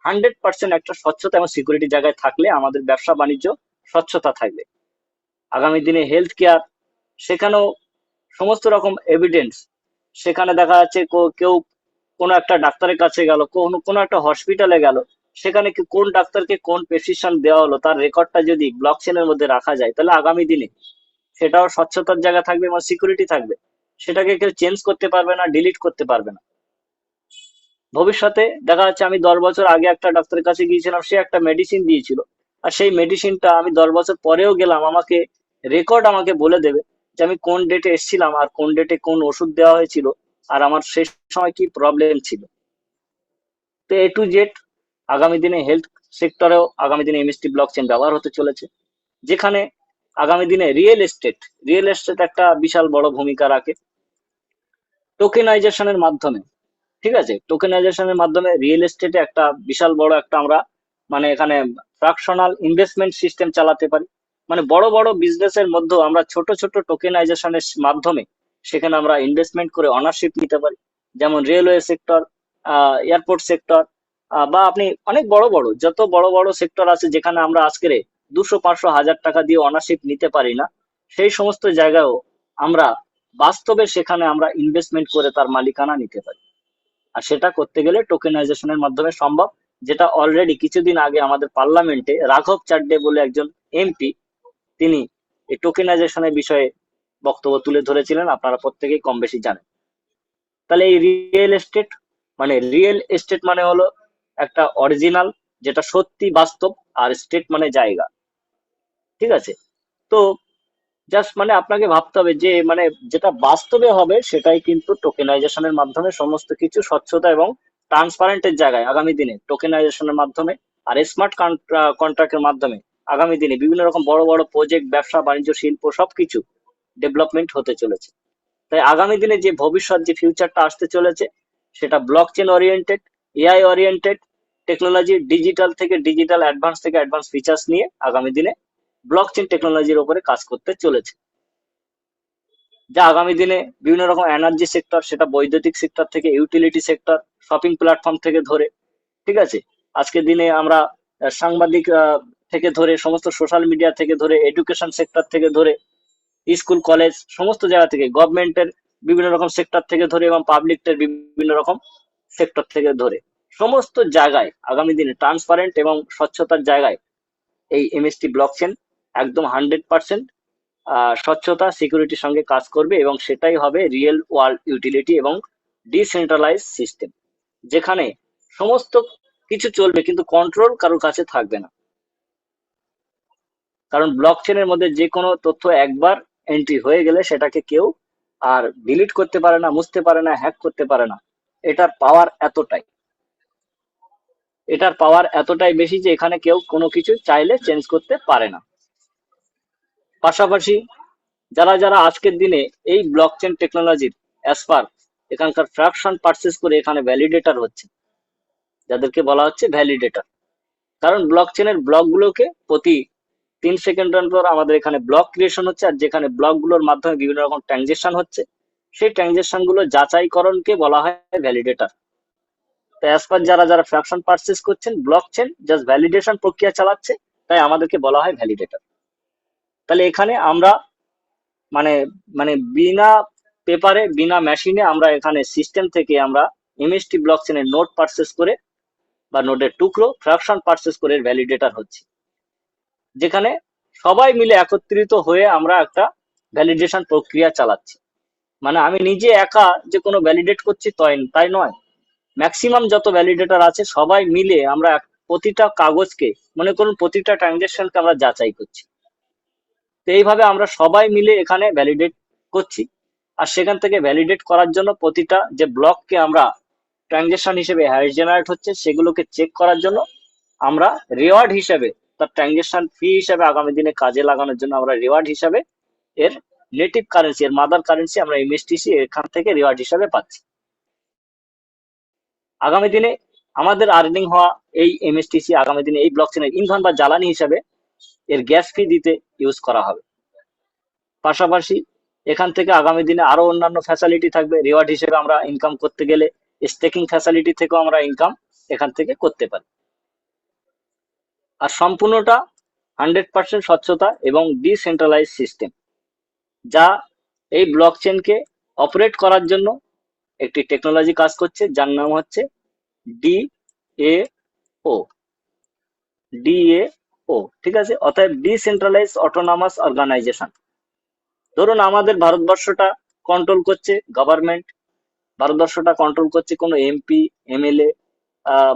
100% একটা স্বচ্ছতা এবং সিকিউরিটি জায়গায় থাকলে আমাদের ব্যবসা বাণিজ্য স্বচ্ছতা থাকবে। আগামী দিনে হেলথ কেয়ার, সেখানেও সমস্ত রকম এভিডেন্স, সেখানে দেখা যাচ্ছে কেউ কোনো একটা ডাক্তারের কাছে গেল, কোনো একটা হসপিটালে গেল, সেখানে কোন ডাক্তারকে কোন প্রেসক্রিপশন দেওয়া হলো, তার রেকর্ডটা যদি ব্লকচেনের মধ্যে রাখা যায়, তাহলে আগামী দিনে সেটাও স্বচ্ছতার জায়গা থাকবে এবং সিকিউরিটি থাকবে, সেটাকে কেউ চেঞ্জ করতে পারবে না, ডিলিট করতে পারবে না। ভবিষ্যতে দেখা যাচ্ছে আমি 10 বছর আগে একটা ডাক্তারের কাছে গিয়েছিলাম, সে একটা মেডিসিন দিয়েছিল, আর সেই মেডিসিনটা আমি 10 বছর পরেও গেলাম, আমাকে রেকর্ড আমাকে বলে দেবে যে আমি কোন ডেটে এসেছিলাম আর কোন ডেটে কোন ওষুধ দেওয়া হয়েছিল আর আমার সেই সময় কি প্রবলেম ছিল। তো এ টু জেড আগামী দিনে হেলথ সেক্টরেও আগামী দিনে এমএসটি ব্লক চেন ব্যবহার হতে চলেছে, যেখানে আগামী দিনে রিয়েল এস্টেট একটা বিশাল বড় ভূমিকা রাখে টোকেনাইজেশনের মাধ্যমে। ঠিক আছে, টোকেনাইজেশনের মাধ্যমে রিয়েল এস্টেটে একটা বিশাল বড় একটা আমরা মানে এখানে ফ্র্যাকশনাল ইনভেস্টমেন্ট সিস্টেম চালাতে পারি। মানে বড় বড় বিজনেসের মধ্যেও আমরা ছোট ছোট টোকেনাইজেশনের মাধ্যমে সেখানে আমরা ইনভেস্টমেন্ট করে অনারশিপ নিতে পারি। যেমন রেলওয়ে সেক্টর, এয়ারপোর্ট সেক্টর, বা আপনি অনেক বড় বড় যত বড় বড় সেক্টর আছে যেখানে আমরা আজকের 200 500 1000 টাকা দিয়ে অনারশিপ নিতে পারি না, সেই সমস্ত জায়গায়ও আমরা বাস্তবে সেখানে আমরা ইনভেস্টমেন্ট করে তার মালিকানা নিতে পারি। আর সেটা করতে গেলে টোকেনাইজেশনের মাধ্যমে সম্ভব, যেটা অলরেডি কিছুদিন আগে আমাদের পার্লামেন্টে রাঘব চাড্ডে বলে একজন এমপি, তিনি এই টোকেনাইজেশনের বিষয়ে বক্তব্য তুলে ধরেছিলেন, আপনারা প্রত্যেকেই কম বেশি জানেন। তাহলে এই রিয়েল এস্টেট মানে হলো একটা অরিজিনাল, যেটা সত্যি বাস্তব, আর স্টেট মানে জায়গা। ঠিক আছে, তো জাস্ট মানে আপনাকে ভাবতে হবে যে মানে যেটা বাস্তবে হবে সেটাই কিন্তু টোকেনাইজেশনের মাধ্যমে সমস্ত কিছু স্বচ্ছতা এবং ট্রান্সপারেন্টের জায়গায় আগামী দিনে টোকেনাইজেশনের মাধ্যমে আর স্মার্ট কন্ট্রাক্টের মাধ্যমে আগামী দিনে বিভিন্ন রকম বড় বড় প্রজেক্ট, ব্যবসা বাণিজ্য, শিল্প সবকিছু ডেভেলপমেন্ট হতে চলেছে। তাই আগামী দিনে যে ভবিষ্যৎ, যে ফিউচারটা আসতে চলেছে, সেটা block chain oriented, AI oriented technology, advance থেকে অ্যাডভান্স ফিচার্স নিয়ে আগামী দিনে ব্লক চেন টেকনোলজির উপরে কাজ করতে চলেছে, যা আগামী দিনে বিভিন্ন রকম এনার্জি সেক্টর, সেটা বৈদ্যুতিক সেক্টর থেকে ইউটিলিটি সেক্টর, শপিং প্ল্যাটফর্ম থেকে ধরে, ঠিক আছে, আজকের দিনে আমরা সাংবাদিক থেকে ধরে সমস্ত সোশ্যাল মিডিয়া থেকে ধরে এডুকেশন সেক্টর থেকে ধরে স্কুল কলেজ সমস্ত জায়গা থেকে, গভর্নমেন্টের বিভিন্ন রকম সেক্টর থেকে ধরে এবং পাবলিকের বিভিন্ন রকম সেক্টর থেকে ধরে সমস্ত জায়গায় আগামী দিনে ট্রান্সপারেন্ট এবং স্বচ্ছতার জায়গায় এই এমএসটি ব্লকচেন একদম 100% স্বচ্ছতা সিকিউরিটির সঙ্গে কাজ করবে, এবং সেটাই হবে রিয়েল ওয়ার্ল্ড ইউটিলিটি এবং ডিসেন্ট্রালাইজ সিস্টেম, যেখানে সমস্ত কিছু চলবে কিন্তু কন্ট্রোল কারোর কাছে থাকবে না। কারণ ব্লক চেনের মধ্যে যে কোনো তথ্য একবার এন্ট্রি হয়ে গেলে সেটাকে কেউ আর ডিলিট করতে পারে না, মুছতে পারে না, হ্যাক করতে পারে না। এটার পাওয়ার এতটাই এটার পাওয়ার এতটাই বেশি যে এখানে কেউ কোনো কিছু চাইলে চেঞ্জ করতে পারে না। পাশাপাশি যারা যারা আজকের দিনে এই ব্লকচেন টেকনোলজির অ্যাসপার এখানকার ফ্র্যাকশন পারচেস করে এখানে ভ্যালিডেটর হচ্ছে, যাদেরকে বলা হচ্ছে ভ্যালিডেটর। কারণ ব্লকচেনের ব্লকগুলোকে প্রতি 3 সেকেন্ড পর আমাদের এখানে ব্লক ক্রিয়েশন হচ্ছে, আর যেখানে ব্লকগুলোর মাধ্যমে বিভিন্ন রকম ট্রানজেকশন হচ্ছে, সেই ট্রানজেকশন গুলো যাচাইকরণকে বলা হয় ভ্যালিডেটর। তো অ্যাজ পার যারা যারা ফ্র্যাকশন পারচেস করছেন, ব্লকচেন জাস্ট ভ্যালিডেশন প্রক্রিয়া চালাচ্ছে, তাই আমাদেরকে বলা হয় ভ্যালিডেটর। তাহলে এখানে আমরা মানে মানে বিনা পেপারে, বিনা মেশিনে আমরা এখানে সিস্টেম থেকে আমরা এমএসটি ব্লকচেনের নোট পারচেস করে বা নোটের টুকরো ফ্র্যাকশন পারচেস করে ভ্যালিডেটর হচ্ছে, যেখানে সবাই মিলে একত্রিত হয়ে আমরা একটা ভ্যালিডেশন প্রক্রিয়া চালাচ্ছি। মানে আমি নিজে একা যে কোনো ভ্যালিডেট করছি তাই নয়, ম্যাক্সিমাম যত ভ্যালিডেটর আছে সবাই মিলে আমরা প্রতিটা কাগজকে, মনে করুন প্রতিটা ট্রানজেকশনকে আমরা যাচাই করছি। তো এইভাবে আমরা সবাই মিলে এখানে ভ্যালিডেট করছি, আর সেখান থেকে ভ্যালিডেট করার জন্য প্রতিটা যে ব্লককে আমরা ট্রানজেকশন হিসেবে হ্যাশ জেনারেট হচ্ছে সেগুলোকে চেক করার জন্য আমরা রিওয়ার্ড হিসেবে, তার ট্রানজেকশন ফি হিসেবে আগামী দিনে কাজে লাগানোর জন্য আমরা রিওয়ার্ড হিসাবে এর নেটিভ কারেন্সি, এর মাদার কারেন্সি আমরা এমএসটিসি এখান থেকে রিওয়ার্ড হিসাবে পাচ্ছি। আগামী দিনে আমাদের আর্নিং হওয়া এই এমএসটিসি আগামী দিনে এই ব্লকচেনের ইন্ধন বা জ্বালানি হিসাবে এর গ্যাস ফি দিতে ইউজ করা হবে। পাশাপাশি এখান থেকে আগামী দিনে আরো অন্যান্য ফ্যাসিলিটি থাকবে, রিওয়ার্ড হিসেবে আমরা ইনকাম করতে গেলে স্টেকিং ফ্যাসিলিটি থেকেও আমরা ইনকাম এখান থেকে করতে পারি। আর সম্পূর্ণটা 100% স্বচ্ছতা এবং ডিসেন্ট্রালাইজ সিস্টেম, যা এই ব্লকচেনকে অপারেট করার জন্য একটি টেকনোলজি কাজ করছে, যার নাম হচ্ছে ডিএও। ডিএও, ঠিক আছে, অর্থাৎ ডিসেন্ট্রালাইজ অটোনমাস অর্গানাইজেশন। ধরুন আমাদের ভারতবর্ষটা কন্ট্রোল করছে গভর্নমেন্ট, ভারতবর্ষটা কন্ট্রোল করছে কোনো এমপি, এমএলএ,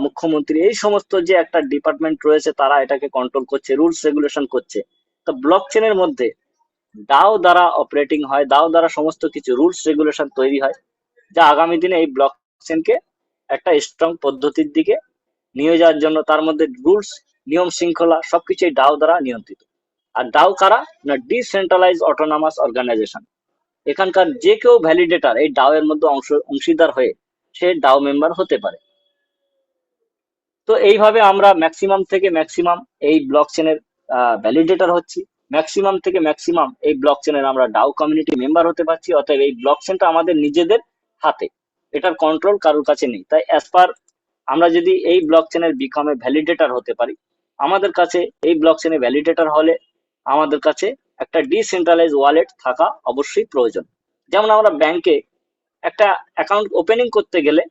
মুখ্যমন্ত্রী, এই সমস্ত যে একটা ডিপার্টমেন্ট রয়েছে তারা এটাকে কন্ট্রোল করছে, রুলস রেগুলেশন করছে। তো ব্লক চেনের মধ্যে দাও দ্বারা অপারেটিং হয়, দাও দ্বারা সমস্ত কিছু রুলস রেগুলেশন তৈরি হয়, যা আগামী দিনে এই ব্লক চেনকে একটা স্ট্রং পদ্ধতির দিকে নিয়ে যাওয়ার জন্য তার মধ্যে রুলস, নিয়ম শৃঙ্খলা সবকিছু এই ডাও দ্বারা নিয়ন্ত্রিত। আর ডাও কারা না ডিসেন্ট্রালাইজ অটোনমাস অর্গানাইজেশন। এখানকার যে কেউ ভ্যালিডেটর এই ডাও এর মধ্যে অংশীদার হয়ে সে ডাও মেম্বার হতে পারে। তো এইভাবে আমরা ম্যাক্সিমাম থেকে ম্যাক্সিমাম এই ব্লক চেনের ভ্যালিডেটর হচ্ছি, ম্যাক্সিমাম থেকে ম্যাক্সিমাম এই ব্লক চেনের আমরা ডাও কমিউনিটি মেম্বার হতে পারছি। অতএব এই ব্লক চেনটা আমাদের নিজেদের হাতে, এটার কন্ট্রোল কারোর কাছে নেই। তাই অ্যাজ পার আমরা যদি এই ব্লক চেনের বিকমে ভ্যালিডেটর হতে পারি, আমাদের কাছে এই ব্লক চেনে ভ্যালিডেটর হলে আমাদের কাছে একটা ডিসেন্ট্রালাইজ ওয়ালেট থাকা অবশ্যই প্রয়োজন। যেমন আমরা ব্যাংকে একটা অ্যাকাউন্ট ওপেনিং করতে গেলে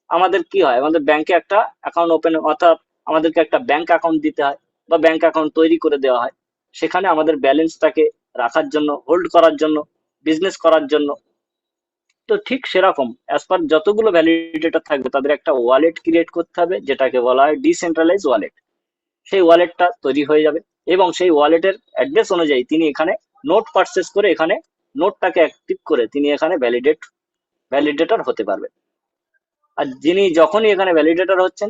আমাদের কি হয়, আমাদের ব্যাংকে একটা অ্যাকাউন্ট ওপেন অর্থাৎ আমাদেরকে একটা ব্যাংক অ্যাকাউন্ট দিতে হয় বা ব্যাংক অ্যাকাউন্ট তৈরি করে দেওয়া হয়। সেখানে আমাদের ব্যালেন্সটাকে রাখার জন্য, হোল্ড করার জন্য, বিজনেস করার জন্য। তো ঠিক সেরকম অ্যাজ পার যতগুলো ভ্যালিডেটর থাকবে তাদের একটা ওয়ালেট ক্রিয়েট করতে হবে, যেটাকে বলা হয় ডিসেন্ট্রালাইজ ওয়ালেট। সেই ওয়ালেটটা তৈরি হয়ে যাবে এবং সেই ওয়ালেটের অ্যাড্রেস অনুযায়ী তিনি এখানে নোট পারচেস করে এখানে নোটটাকে অ্যাক্টিভ করে তিনি এখানে ভ্যালিডেটর হতে পারবেন। আর যিনি যখনই এখানে ভ্যালিডেটর হচ্ছেন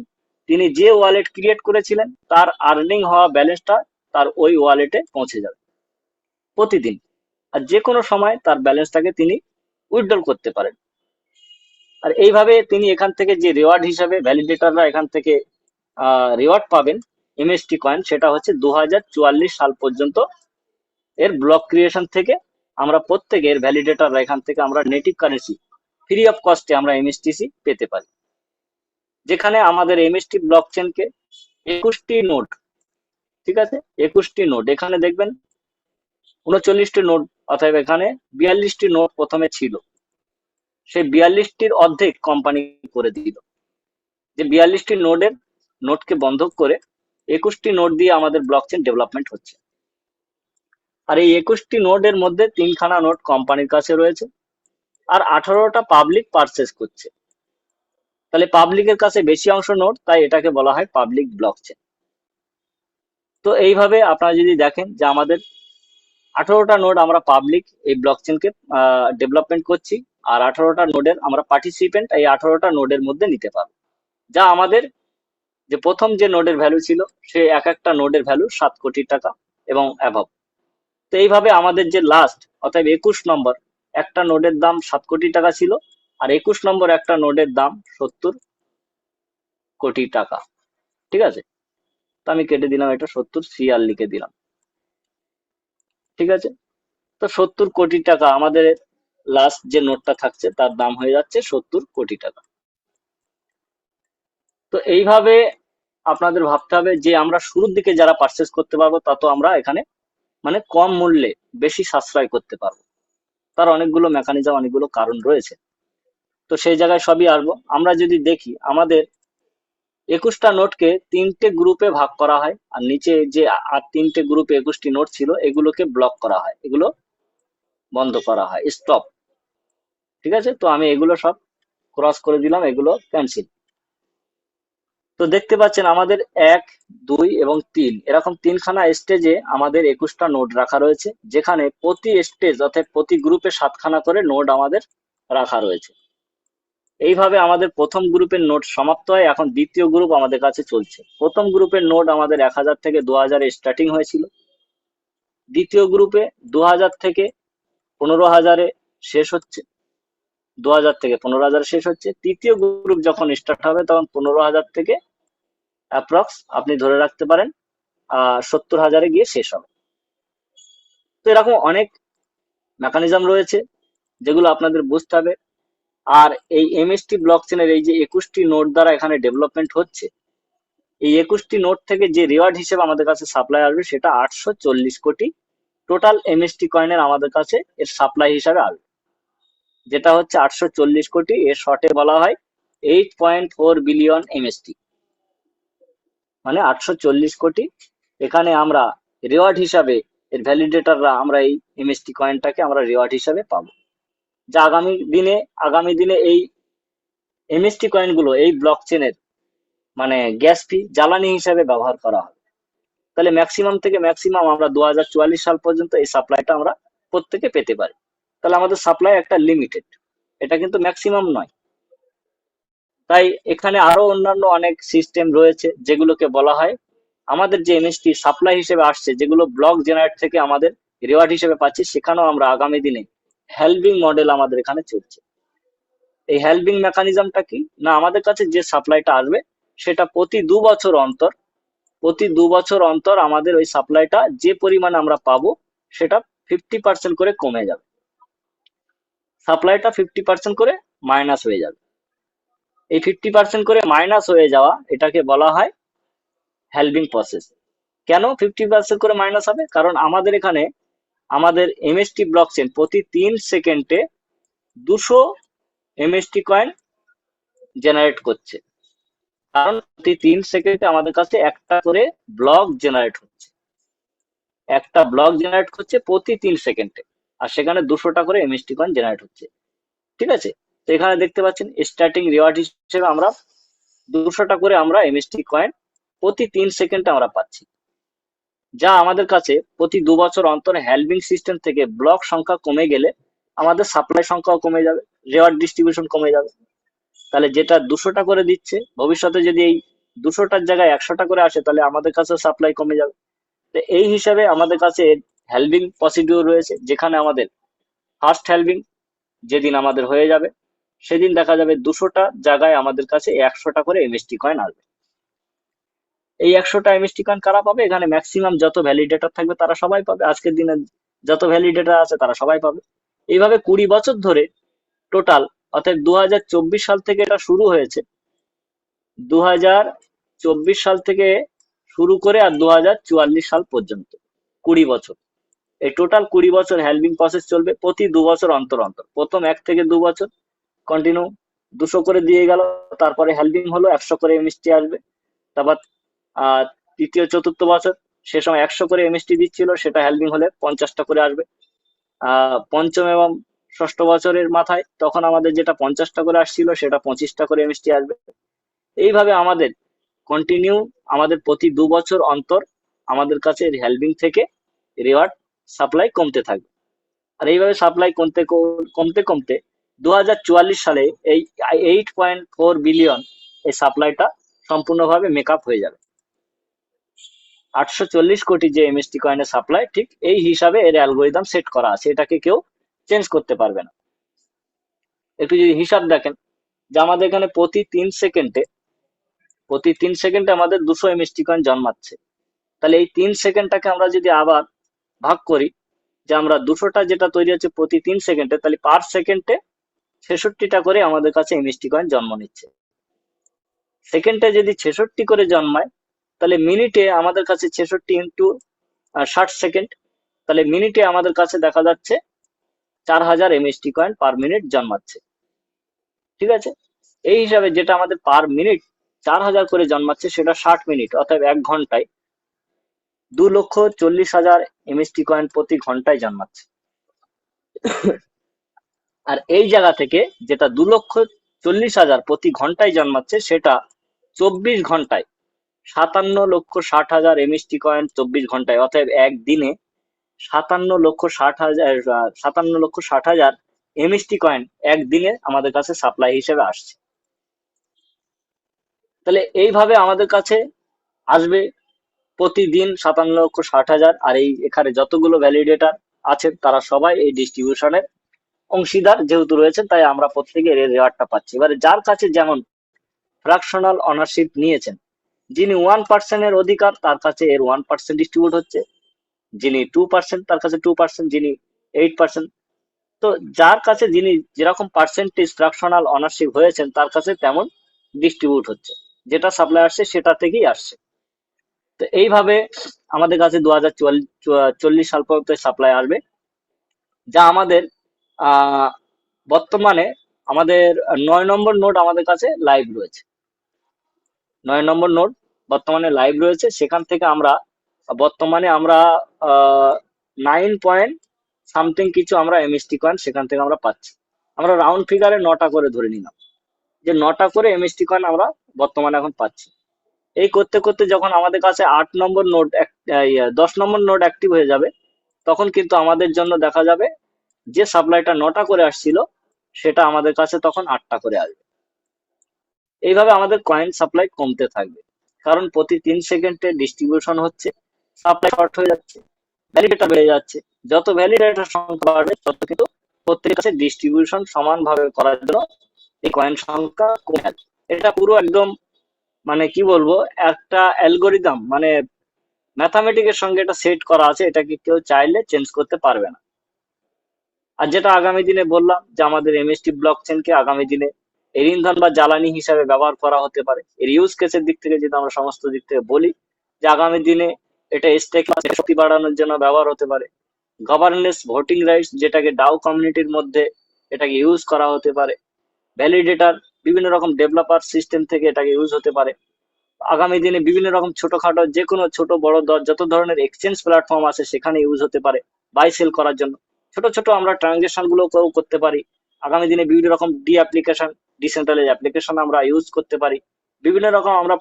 তিনি যে ওয়ালেট ক্রিয়েট করেছিলেন তার আর্নিং হওয়া ব্যালেন্সটা তার ওই ওয়ালেটে পৌঁছে যাবে প্রতিদিন। আর যে কোনো সময় তার ব্যালেন্সটাকে তিনি উইথড্রল করতে পারেন। আর এইভাবে তিনি এখান থেকে যে রিওয়ার্ড হিসাবে ভ্যালিডেটররা এখান থেকে রিওয়ার্ড পাবেন এমএসটি কয়েন, সেটা হচ্ছে 2044 সাল পর্যন্ত এর ব্লক ক্রিয়েশন থেকে আমরা প্রত্যেকে এর ভ্যালিডেটররা এখান থেকে আমরা নেটিভ কারেন্সি ফ্রি অফ কস্টে আমরা এমএসটিসি পেতে পারি। যেখানে আমাদের এমএসটি ব্লক চেনকে 21টি নোড, ঠিক আছে, 21টি নোড, এখানে দেখবেন 39টি নোড, অতএব এখানে 42টি নোড প্রথমে ছিল, সেই 42টির অর্ধেক কোম্পানি করে দিল। যে 42টি নোটকে বন্ধক করে 21টি নোড দিয়ে আমাদের ব্লক চেন ডেভেলপমেন্ট হচ্ছে। আর এই 21টি নোডের মধ্যে 3খানা নোট কোম্পানির কাছে রয়েছে আর 18টা পাবলিক পারচেস করছে। তাহলে পাবলিকের কাছে বেশি অংশ নোট, তাই এটাকে বলা হয় পাবলিক ব্লক চেন। তো এইভাবে আপনারা যদি দেখেন যে আমাদের 18টা নোড আমরা পাবলিক এই ব্লক চেনকে ডেভেলপমেন্ট করছি আর 18টা নোডের আমরা পার্টিসিপেন্ট এই 18টা নোডের মধ্যে নিতে পারবো। যা আমাদের যে প্রথম যে নোডের ভ্যালু ছিল সে এক একটা নোডের ভ্যালু 7 কোটি টাকা এবং অ্যাভাব। তো এইভাবে আমাদের যে লাস্ট অর্থাৎ 21 নম্বর একটা নোডের দাম 7 কোটি টাকা ছিল আর 21 নম্বর একটা নোডের দাম 70 কোটি টাকা। ঠিক আছে, তো আমি কেটে দিলাম, এটা 70 সিআর লিখে দিলাম। ঠিক আছে, তো 70 কোটি টাকা আমাদের লাস্ট যে নোটটা থাকছে তার দাম হয়ে যাচ্ছে 70 কোটি টাকা। তো এইভাবে আপনাদের ভাবতে হবে যে আমরা শুরুর দিকে যারা পারচেস করতে পারবো তা তো আমরা এখানে মানে কম মূল্যে বেশি সাশ্রয় করতে পারবো। তার অনেকগুলো মেকানিজম, অনেকগুলো কারণ রয়েছে। তো সেই জায়গায় সবই আসবো। আমরা যদি দেখি আমাদের 21টা নোটকে 3টে গ্রুপে ভাগ করা হয় আর নিচে যে আর 3টে গ্রুপে 21টি নোট ছিল এগুলোকে ব্লক করা হয়, এগুলো বন্ধ করা হয়, স্টপ। ঠিক আছে, তো আমি এগুলো সব ক্রস করে দিলাম, এগুলো ক্যান্সেল। তো দেখতে পাচ্ছেন আমাদের 1, 2 এবং 3 এরকম 3খানা স্টেজে আমাদের 21টা নোড রাখা রয়েছে, যেখানে প্রতি স্টেজ অর্থাৎ প্রতি গ্রুপে 7খানা করে নোড আমাদের রাখা রয়েছে। এইভাবে আমাদের প্রথম গ্রুপের নোড সমাপ্ত হয়, এখন দ্বিতীয় গ্রুপ আমাদের কাছে চলছে। প্রথম গ্রুপের নোড আমাদের 1000 থেকে 2000 স্টার্টিং হয়েছিল, দ্বিতীয় গ্রুপে 2000 থেকে 15,000 শেষ হচ্ছে, 2000 থেকে 15,000 শেষ হচ্ছে। তৃতীয় গ্রুপ যখন স্টার্ট হবে তখন 15,000 থেকে অ্যাপ্রক্স আপনি ধরে রাখতে পারেন 70,000 গিয়ে শেষ হবে। তো এরকম অনেক মেকানিজম রয়েছে যেগুলো আপনাদের বুঝতে হবে। আর এই এমএসটি ব্লক চেনের এই যে 21টি নোড দ্বারা এখানে ডেভেলপমেন্ট হচ্ছে, এই 21টি নোড থেকে যে রিওয়ার্ড হিসেবে আমাদের কাছে সাপ্লাই আসবে সেটা 840 কোটি টোটাল এমএসটি কয়েনের আমাদের কাছে এর সাপ্লাই হিসাবে আসবে, যেটা হচ্ছে 840 কোটি। এর শর্টে বলা হয় 8.4 বিলিয়ন এমএসটি, মানে 840 কোটি এখানে আমরা রিওয়ার্ড হিসাবে এর ভ্যালিডেটররা আমরা এই এমএসটি কয়েনটাকে আমরা রিওয়ার্ড হিসাবে পাবো, যা আগামী দিনে এই এমএসটি কয়েনগুলো এই ব্লক চেনের মানে গ্যাস ফি জ্বালানি হিসাবে ব্যবহার করা হবে। তাহলে ম্যাক্সিমাম থেকে ম্যাক্সিমাম আমরা 2044 সাল পর্যন্ত এই সাপ্লাইটা আমরা প্রত্যেকে পেতে পারি। তাহলে আমাদের সাপ্লাই একটা লিমিটেড, এটা কিন্তু ম্যাক্সিমাম নয়। তাই এখানে আরো অন্যান্য অনেক সিস্টেম রয়েছে যেগুলোকে বলা হয় আমাদের যে এমএসটি সাপ্লাই হিসেবে আসছে, যেগুলো ব্লক জেনারেট থেকে আমাদের রিওয়ার্ড হিসেবে পাচ্ছি, সেখানেও আমরা আগামী দিনে হেল্পিং মডেল আমাদের এখানে চলছে। এই হেল্পিং মেকানিজমটা কি না, আমাদের কাছে যে সাপ্লাইটা আসবে সেটা প্রতি দু বছর অন্তর আমাদের ওই সাপ্লাইটা যে পরিমাণে আমরা পাবো সেটা 50% করে কমে যাবে, সাপ্লাইটা 50% করে মাইনাস হয়ে যাবে। এই 50% করে মাইনাস হয়ে যাওয়া এটাকে বলা হয় হেল্পিং প্রসেস। কেন 50% করে মাইনাস হবে? কারণ আমাদের এখানে আমাদের এমএসটি ব্লকচেন প্রতি 3 সেকেন্ডে 200 এমএসটি কয়েন জেনারেট করছে। কারণ প্রতি 3 সেকেন্ডে আমাদের কাছে একটা করে ব্লক জেনারেট হচ্ছে, একটা ব্লক জেনারেট করছে প্রতি 3 সেকেন্ডে, আর সেখানে 200টা করে এমএসটি কয়েন জেনারেট হচ্ছে। ঠিক আছে, তো এখানে দেখতে পাচ্ছেন স্টার্টিং রিওয়ার্ড হিসেবে আমরা 200টা করে আমরা এমএসটি কয়েন প্রতি 3 সেকেন্ডে আমরা পাচ্ছি, যা আমাদের কাছে প্রতি 2 বছর অন্তর হেল্পিং সিস্টেম থেকে ব্লক সংখ্যা কমে গেলে আমাদের সাপ্লাই সংখ্যাও কমে যাবে, রিওয়ার্ড ডিস্ট্রিবিউশন কমে যাবে। তাহলে যেটা 200টা করে দিচ্ছে, ভবিষ্যতে যদি এই 200টার জায়গায় 100টা করে আসে তাহলে আমাদের কাছে সাপ্লাই কমে যাবে। তো এই হিসাবে আমাদের কাছে হেল্পিং প্রসিডিউর রয়েছে, যেখানে আমাদের ফার্স্ট হেল্পিং যেদিন আমাদের হয়ে যাবে সেদিন দেখা যাবে 200টা জায়গায় আমাদের কাছে 100টা করে এমএসটি কয়েন আসবে। এই 100টা এমএসটি কয়েন কারা পাবে? এখানে ম্যাক্সিমাম যত ভ্যালিডেটর থাকবে তারা সবাই পাবে, আজকের দিনে যত ভ্যালিডেটর আছে তারা সবাই পাবে। এইভাবে 20 বছর ধরে টোটাল, অর্থাৎ 2024 সাল থেকে এটা শুরু হয়েছে, 2024 সাল থেকে শুরু করে আর 2044 সাল পর্যন্ত 20 বছর, এই টোটাল 20 বছর হেল্পিং প্রসেস চলবে প্রতি 2 বছর অন্তর অন্তর। প্রথম 1 থেকে 2 বছর কন্টিনিউ 200 করে দিয়ে গেল, তারপরে হেল্পিং হলো 100 করে এমএসটি আসবে। তারপর আহ তৃতীয় চতুর্থ বছর সে সময় 100 করে এমএসটি দিচ্ছিল, সেটা হেল্পিং হলে 50টা করে আসবে। পঞ্চম এবং ষষ্ঠ বছরের মাথায় তখন আমাদের যেটা 50টা করে আসছিল সেটা 25টা করে এমএসটি আসবে। এইভাবে আমাদের কন্টিনিউ আমাদের প্রতি 2 বছর অন্তর আমাদের কাছে হেল্পিং থেকে রিওয়ার্ড সাপ্লাই কমতে থাকবে। আর এইভাবে সাপ্লাই কমতে কমতে কমতে 2044 সালে এই 8.4 বিলিয়ন এই সাপ্লাইটা সম্পূর্ণভাবে মেকআপ হয়ে যাবে। 840 কোটি যে এমএসটি কয়েনের সাপ্লাই, ঠিক এই হিসাবে এর অ্যালগোরিদম সেট করা আছে, এটাকে কেউ চেঞ্জ করতে পারবে না। একটু যদি হিসাব দেখেন যে আমাদের এখানে প্রতি তিন সেকেন্ডে আমাদের 200 এমএসটি কয়েন জন্মাচ্ছে, তাহলে এই 3 সেকেন্ডটাকে আমরা যদি আবার ভাগ করি, যে আমরা 200টা যেটা তৈরি হচ্ছে প্রতি 3 সেকেন্ডে, তাহলে পার সেকেন্ডে 66টা করে আমাদের কাছে এমএসটি কয়েন জন্ম নিচ্ছে। সেকেন্ডে যদি 66 করে জন্মায় তাহলে মিনিটে আমাদের কাছে 66 ইন্টু 60 সেকেন্ড, তাহলে মিনিটে আমাদের কাছে দেখা যাচ্ছে 4000 এমএসটি কয়েন পার মিনিট জন্মাচ্ছে। ঠিক আছে, এই হিসাবে যেটা আমাদের পার মিনিট 4000 করে জন্মাচ্ছে সেটা 60 মিনিট, অর্থাৎ 1 ঘন্টায় 2,40,000 এমএসটি কয়েন প্রতি ঘন্টায় জন্মাচ্ছে। আর এই জায়গা থেকে যেটা 2,40,000 প্রতি ঘন্টায় জন্মাচ্ছে সেটা 24 ঘন্টায় 57,60,000 এমএসটি কয়েন 24 ঘন্টায়, অর্থাৎ একদিনে 57,60,000 এমএসটি কয়েন একদিনে আমাদের কাছে সাপ্লাই হিসেবে আসছে। তাহলে এইভাবে আমাদের কাছে আসবে প্রতিদিন 57,60,000, আর এই এখানে যতগুলো ভ্যালিডেটর আছেন তারা সবাই এই ডিস্ট্রিবিউশনের অংশীদার যেহেতু রয়েছেন, তাই আমরা প্রত্যেকে এর রেওয়ার্ডটা পাচ্ছি। এবারে যার কাছে যেমন ফ্র্যাকশনাল অনারশিপ নিয়েছেন, যিনি 1% অধিকার তার কাছে এর 1% ডিস্ট্রিবিউট হচ্ছে, যিনি 2% তার কাছে 2%, যিনি 8%, তো যার কাছে যিনি যেরকম পার্সেন্টেজ ফ্র্যাকশনাল অনারশিপ হয়েছেন তার কাছে তেমন ডিস্ট্রিবিউট হচ্ছে, যেটা সাপ্লাই আসছে সেটা থেকেই আসছে। তো এইভাবে আমাদের কাছে 2040 সাল পর্যন্ত সাপ্লাই আসবে, যা আমাদের আহ বর্তমানে আমাদের 9 নম্বর নোড আমাদের কাছে লাইভ রয়েছে। 9 নম্বর নোড বর্তমানে লাইভ রয়েছে, সেখান থেকে আমরা বর্তমানে আমরা 9 পয়েন্ট সামথিং কিছু আমরা এমএসটি কয়েন সেখান থেকে আমরা পাচ্ছি। আমরা রাউন্ড ফিগারে 9টা করে ধরে নিলাম যে 9টা করে এমএসটি কয়েন আমরা বর্তমানে এখন পাচ্ছি। এই করতে করতে যখন আমাদের কাছে 8 নম্বর নোড 10 নম্বর নোড অ্যাক্টিভ হয়ে যাবে, তখন কিন্তু আমাদের জন্য দেখা যাবে যে সাপ্লাইটা 9টা করে আসছিল সেটা আমাদের কাছে তখন 8টা করে আসবে। এইভাবে আমাদের কয়েন সাপ্লাই কমতে থাকবে, কারণ প্রতি 3 সেকেন্ডে ডিস্ট্রিবিউশন হচ্ছে, সাপ্লাই শর্ট হয়ে যাচ্ছে, ভ্যালিডেটর বেড়ে যাচ্ছে। যত ভ্যালিডেটর সংখ্যা বাড়বে তত কিন্তু প্রত্যেকের কাছে ডিস্ট্রিবিউশন সমানভাবে করার জন্য এই কয়েন সংখ্যা কমে যাচ্ছে। এটা পুরো একদম মানে কি বলবো, একটা অ্যালগোরিদম মানে ম্যাথামেটিকের সঙ্গে এটা সেট করা আছে, এটাকে কেউ চাইলে চেঞ্জ করতে পারবে না। আর যেটা আগামী দিনে বললাম যে আমাদের এমএসটি ব্লক চেনকে আগামী দিনে এর ইন্ধন বা জ্বালানি হিসাবে ব্যবহার করা হতে পারে। এর ইউজ কেসের দিক থেকে যদি আমরা সমস্ত দিক থেকে বলি, যে আগামী দিনে এটা স্টেক শক্তি বাড়ানোর জন্য ব্যবহার হতে পারে। গভর্নেন্স ভোটিং রাইটস, যেটাকে ডাও কমিউনিটির মধ্যে এটাকে ইউজ করা হতে পারে। ভ্যালিডেটর, বিভিন্ন রকম ডেভেলপার সিস্টেম থেকে এটাকে ইউজ হতে পারে। আগামী দিনে বিভিন্ন রকম ছোটখাটো যে কোনো ছোট বড় যত ধরনের এক্সচেঞ্জ প্ল্যাটফর্ম আছে সেখানে ইউজ হতে পারে বাই সেল করার জন্য। ছোট ছোট আমরা ট্রানজেকশন গুলো করতে পারি। আগামী দিনে বিভিন্ন রকম অ্যাপ্লিকেশন, ডিসেন্ট্রালাইজ অ্যাপ্লিকেশন আমরা ইউজ করতে পারি। বিভিন্ন রকম আমরা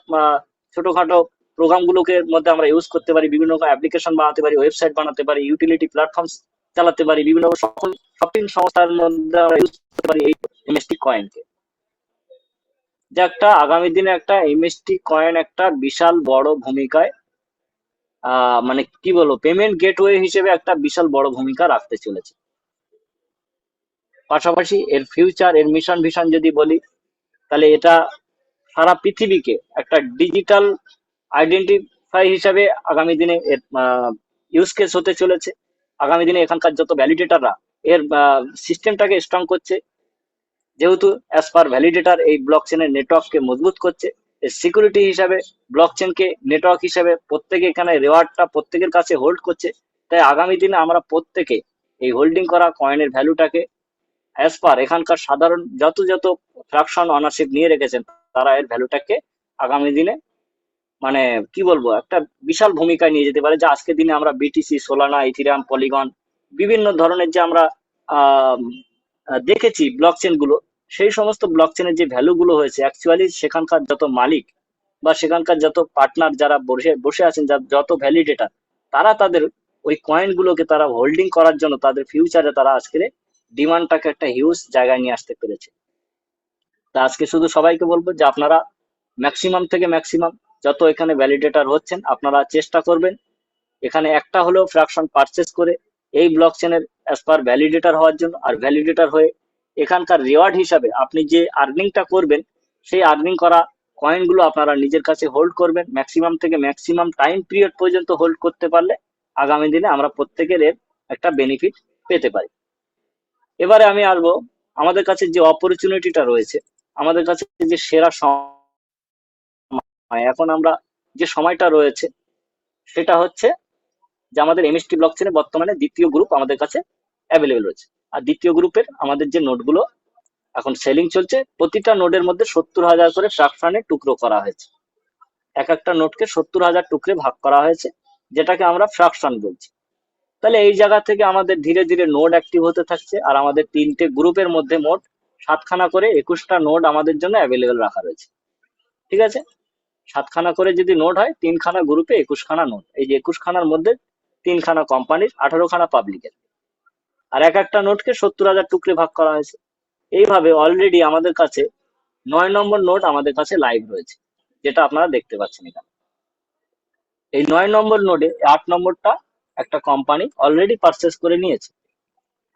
ছোটখাটো প্রোগ্রাম গুলোকে মধ্যে আমরা ইউজ করতে পারি, বিভিন্ন রকম অ্যাপ্লিকেশন বানাতে পারি, ওয়েবসাইট বানাতে পারি, ইউটিলিটি প্ল্যাটফর্ম চালাতে পারি, বিভিন্ন সকল শপিং সংস্থার মধ্যে আমরা ইউজ করতে পারি এই এমএসটি কয়েনকে। যে একটা আগামী দিনে একটা এমএসটি কয়েন একটা বিশাল বড় ভূমিকায় মানে কি বলবো, পেমেন্ট গেটওয়ে হিসেবে একটা বিশাল বড় ভূমিকা রাখতে চলেছে। পাশাপাশি এর ফিউচার, এর মিশন ভিশন যদি বলি, তাহলে এটা সারা পৃথিবীকে একটা ডিজিটাল আইডেন্টিফাই হিসাবে আগামী দিনে এর ইউজ কেস হতে চলেছে। আগামী দিনে এখানকার যত ভ্যালিডেটররা এর সিস্টেমটাকে স্ট্রং করছে, যেহেতু অ্যাজ পার ভ্যালিডেটর এই ব্লক চেনের নেটওয়ার্ককে মজবুত করছে, সিকিউরিটি হিসাবে ব্লক চেনকে নেটওয়ার্ক হিসাবে প্রত্যেকে এখানে রেওয়ার্ডটা প্রত্যেকের কাছে হোল্ড করছে। তাই আগামী দিনে আমরা প্রত্যেকে এই হোল্ডিং করা কয়েনের ভ্যালুটাকে অ্যাজ পার এখানকার সাধারণ যত যত ফ্র্যাকশন অনারশিপ নিয়ে রেখেছেন, তারা এর ভ্যালুটাকে আগামী দিনে মানে কি বলবো একটা বিশাল ভূমিকায় নিয়ে যেতে পারে। যে আজকের দিনে আমরা বিটিসি, সোলানা, ইথিরিয়াম, পলিগন বিভিন্ন ধরনের যে আমরা আহ দেখেছি ব্লক চেন গুলো, সেই সমস্ত ব্লক চেনের যে ভ্যালু গুলো হয়েছে অ্যাকচুয়ালি সেখানকার যত মালিক বা সেখানকার যত পার্টনার যারা বসে বসে আছেন, যত ভ্যালিডেটার, তারা তাদের ওই কয়েন গুলোকে তারা হোল্ডিং করার জন্য তাদের ফিউচারে তারা আজকের ডিমান্ডটাকে একটা হিউজ জায়গায় নিয়ে আসতে পেরেছে। তা আজকে শুধু সবাইকে বলবো যে আপনারা ম্যাক্সিমাম থেকে ম্যাক্সিমাম যত এখানে ভ্যালিডেটর হচ্ছেন আপনারা চেষ্টা করবেন এখানে একটা হলেও ফ্র্যাকশন পারচেস করে এই ব্লক চেনের অ্যাজ পার ভ্যালিডেটর হওয়ার জন্য। আর ভ্যালিডেটর হয়ে এখানকার রিওয়ার্ড হিসাবে আপনি যে আর্নিংটা করবেন, সেই আর্নিং করা কয়েনগুলো আপনারা নিজের কাছে হোল্ড করবেন। ম্যাক্সিমাম থেকে ম্যাক্সিমাম টাইম পিরিয়ড পর্যন্ত হোল্ড করতে পারলে আগামী দিনে আমরা প্রত্যেকের এর একটা বেনিফিট পেতে পারি। এবারে আমি আসবো আমাদের কাছে যে অপরচুনিটিটা রয়েছে, আমাদের কাছে যে সেরা সময় এখন আমরা যে সময়টা রয়েছে সেটা হচ্ছে যে আমাদের এমএসটি ব্লক চেনে বর্তমানে দ্বিতীয় গ্রুপ আমাদের কাছে অ্যাভেলেবেল রয়েছে। আর দ্বিতীয় গ্রুপের আমাদের যে নোটগুলো এখন সেলিং চলছে, প্রতিটা নোটের মধ্যে 70,000 করে ফ্র্যাকশনে টুকরো করা হয়েছে। এক একটা নোটকে 70,000 টুকরে ভাগ করা হয়েছে, যেটাকে আমরা ফ্র্যাকশন বলছি। তাহলে এই জায়গা থেকে আমাদের ধীরে ধীরে নোড অ্যাক্টিভ হতে থাকছে। আর আমাদের 3টে গ্রুপের মধ্যে মোট 7খানা করে 21টা নোড আমাদের জন্য অ্যাভেলেবেল রাখা রয়েছে। ঠিক আছে, 7খানা করে যদি নোড হয়, 3খানা গ্রুপে 21খানা নোড। এই যে 21খানার মধ্যে 3খানা কোম্পানির, 18খানা পাবলিকের। আর এক একটা নোটকে 70,000 টুকরে ভাগ করা হয়েছে। এইভাবে অলরেডি আমাদের কাছে 9 নম্বর নোট আমাদের কাছে লাইভ রয়েছে, যেটা আপনারা দেখতে পাচ্ছেন এখানে। এই 9 নম্বর নোডে 8 নম্বরটা একটা কোম্পানি অলরেডি পারচেস করে নিয়েছে।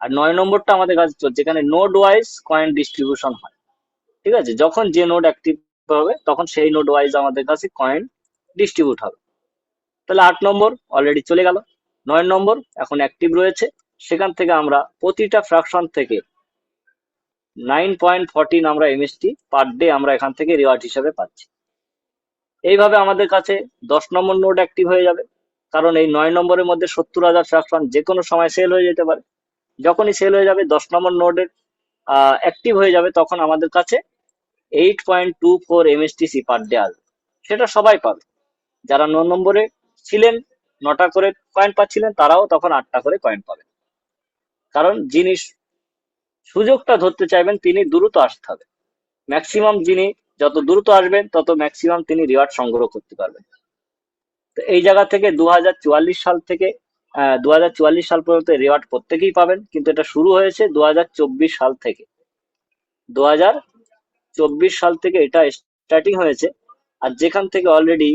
আর 9 নম্বরটা আমাদের কাছে চলছে, এখানে নোড ওয়াইজ কয়েন ডিস্ট্রিবিউশন হয়। ঠিক আছে, যখন যে নোড অ্যাক্টিভ হবে তখন সেই নোড ওয়াইজ আমাদের কাছে কয়েন ডিস্ট্রিবিউট হবে। তাহলে 8 নম্বর অলরেডি চলে গেল, 9 নম্বর এখন অ্যাক্টিভ রয়েছে। সেখান থেকে আমরা প্রতিটা ফ্র্যাকশন থেকে 9.14 আমরা এমএসটি পার ডে আমরা এখান থেকে রিওয়ার্ড হিসাবে পাচ্ছি। এইভাবে আমাদের কাছে 10 নম্বর নোড অ্যাক্টিভ হয়ে যাবে, কারণ এই 9 নম্বরের মধ্যে 70,000 ফ্র্যাকশন যে কোনো সময় সেল হয়ে যেতে পারে। যখনই সেল হয়ে যাবে 10 নম্বর নোডের অ্যাক্টিভ হয়ে যাবে, তখন আমাদের কাছে 8.24 এমএসটিসি পার ডে আসবে। সেটা সবাই পাবে। যারা 9 নম্বরে ছিলেন, 9টা করে কয়েন পাচ্ছিলেন, তারাও তখন 8টা করে কয়েন পাবেন। কারণ যিনি সুযোগটা ধরতে চাইবেন তিনি দ্রুত আসতে হবে। ম্যাক্সিমাম যিনি যত দ্রুত আসবেন তত ম্যাক্সিমাম তিনি রিওয়ার্ড সংগ্রহ করতে পারবেন। তো এই জায়গা থেকে 2044 সাল থেকে 2044 সাল পর্যন্ত রিওয়ার্ড প্রত্যেকেই পাবেন, কিন্তু এটা শুরু হয়েছে 2024 সাল থেকে। 2024 সাল থেকে এটা স্টার্টিং হয়েছে, আর যেখান থেকে অলরেডি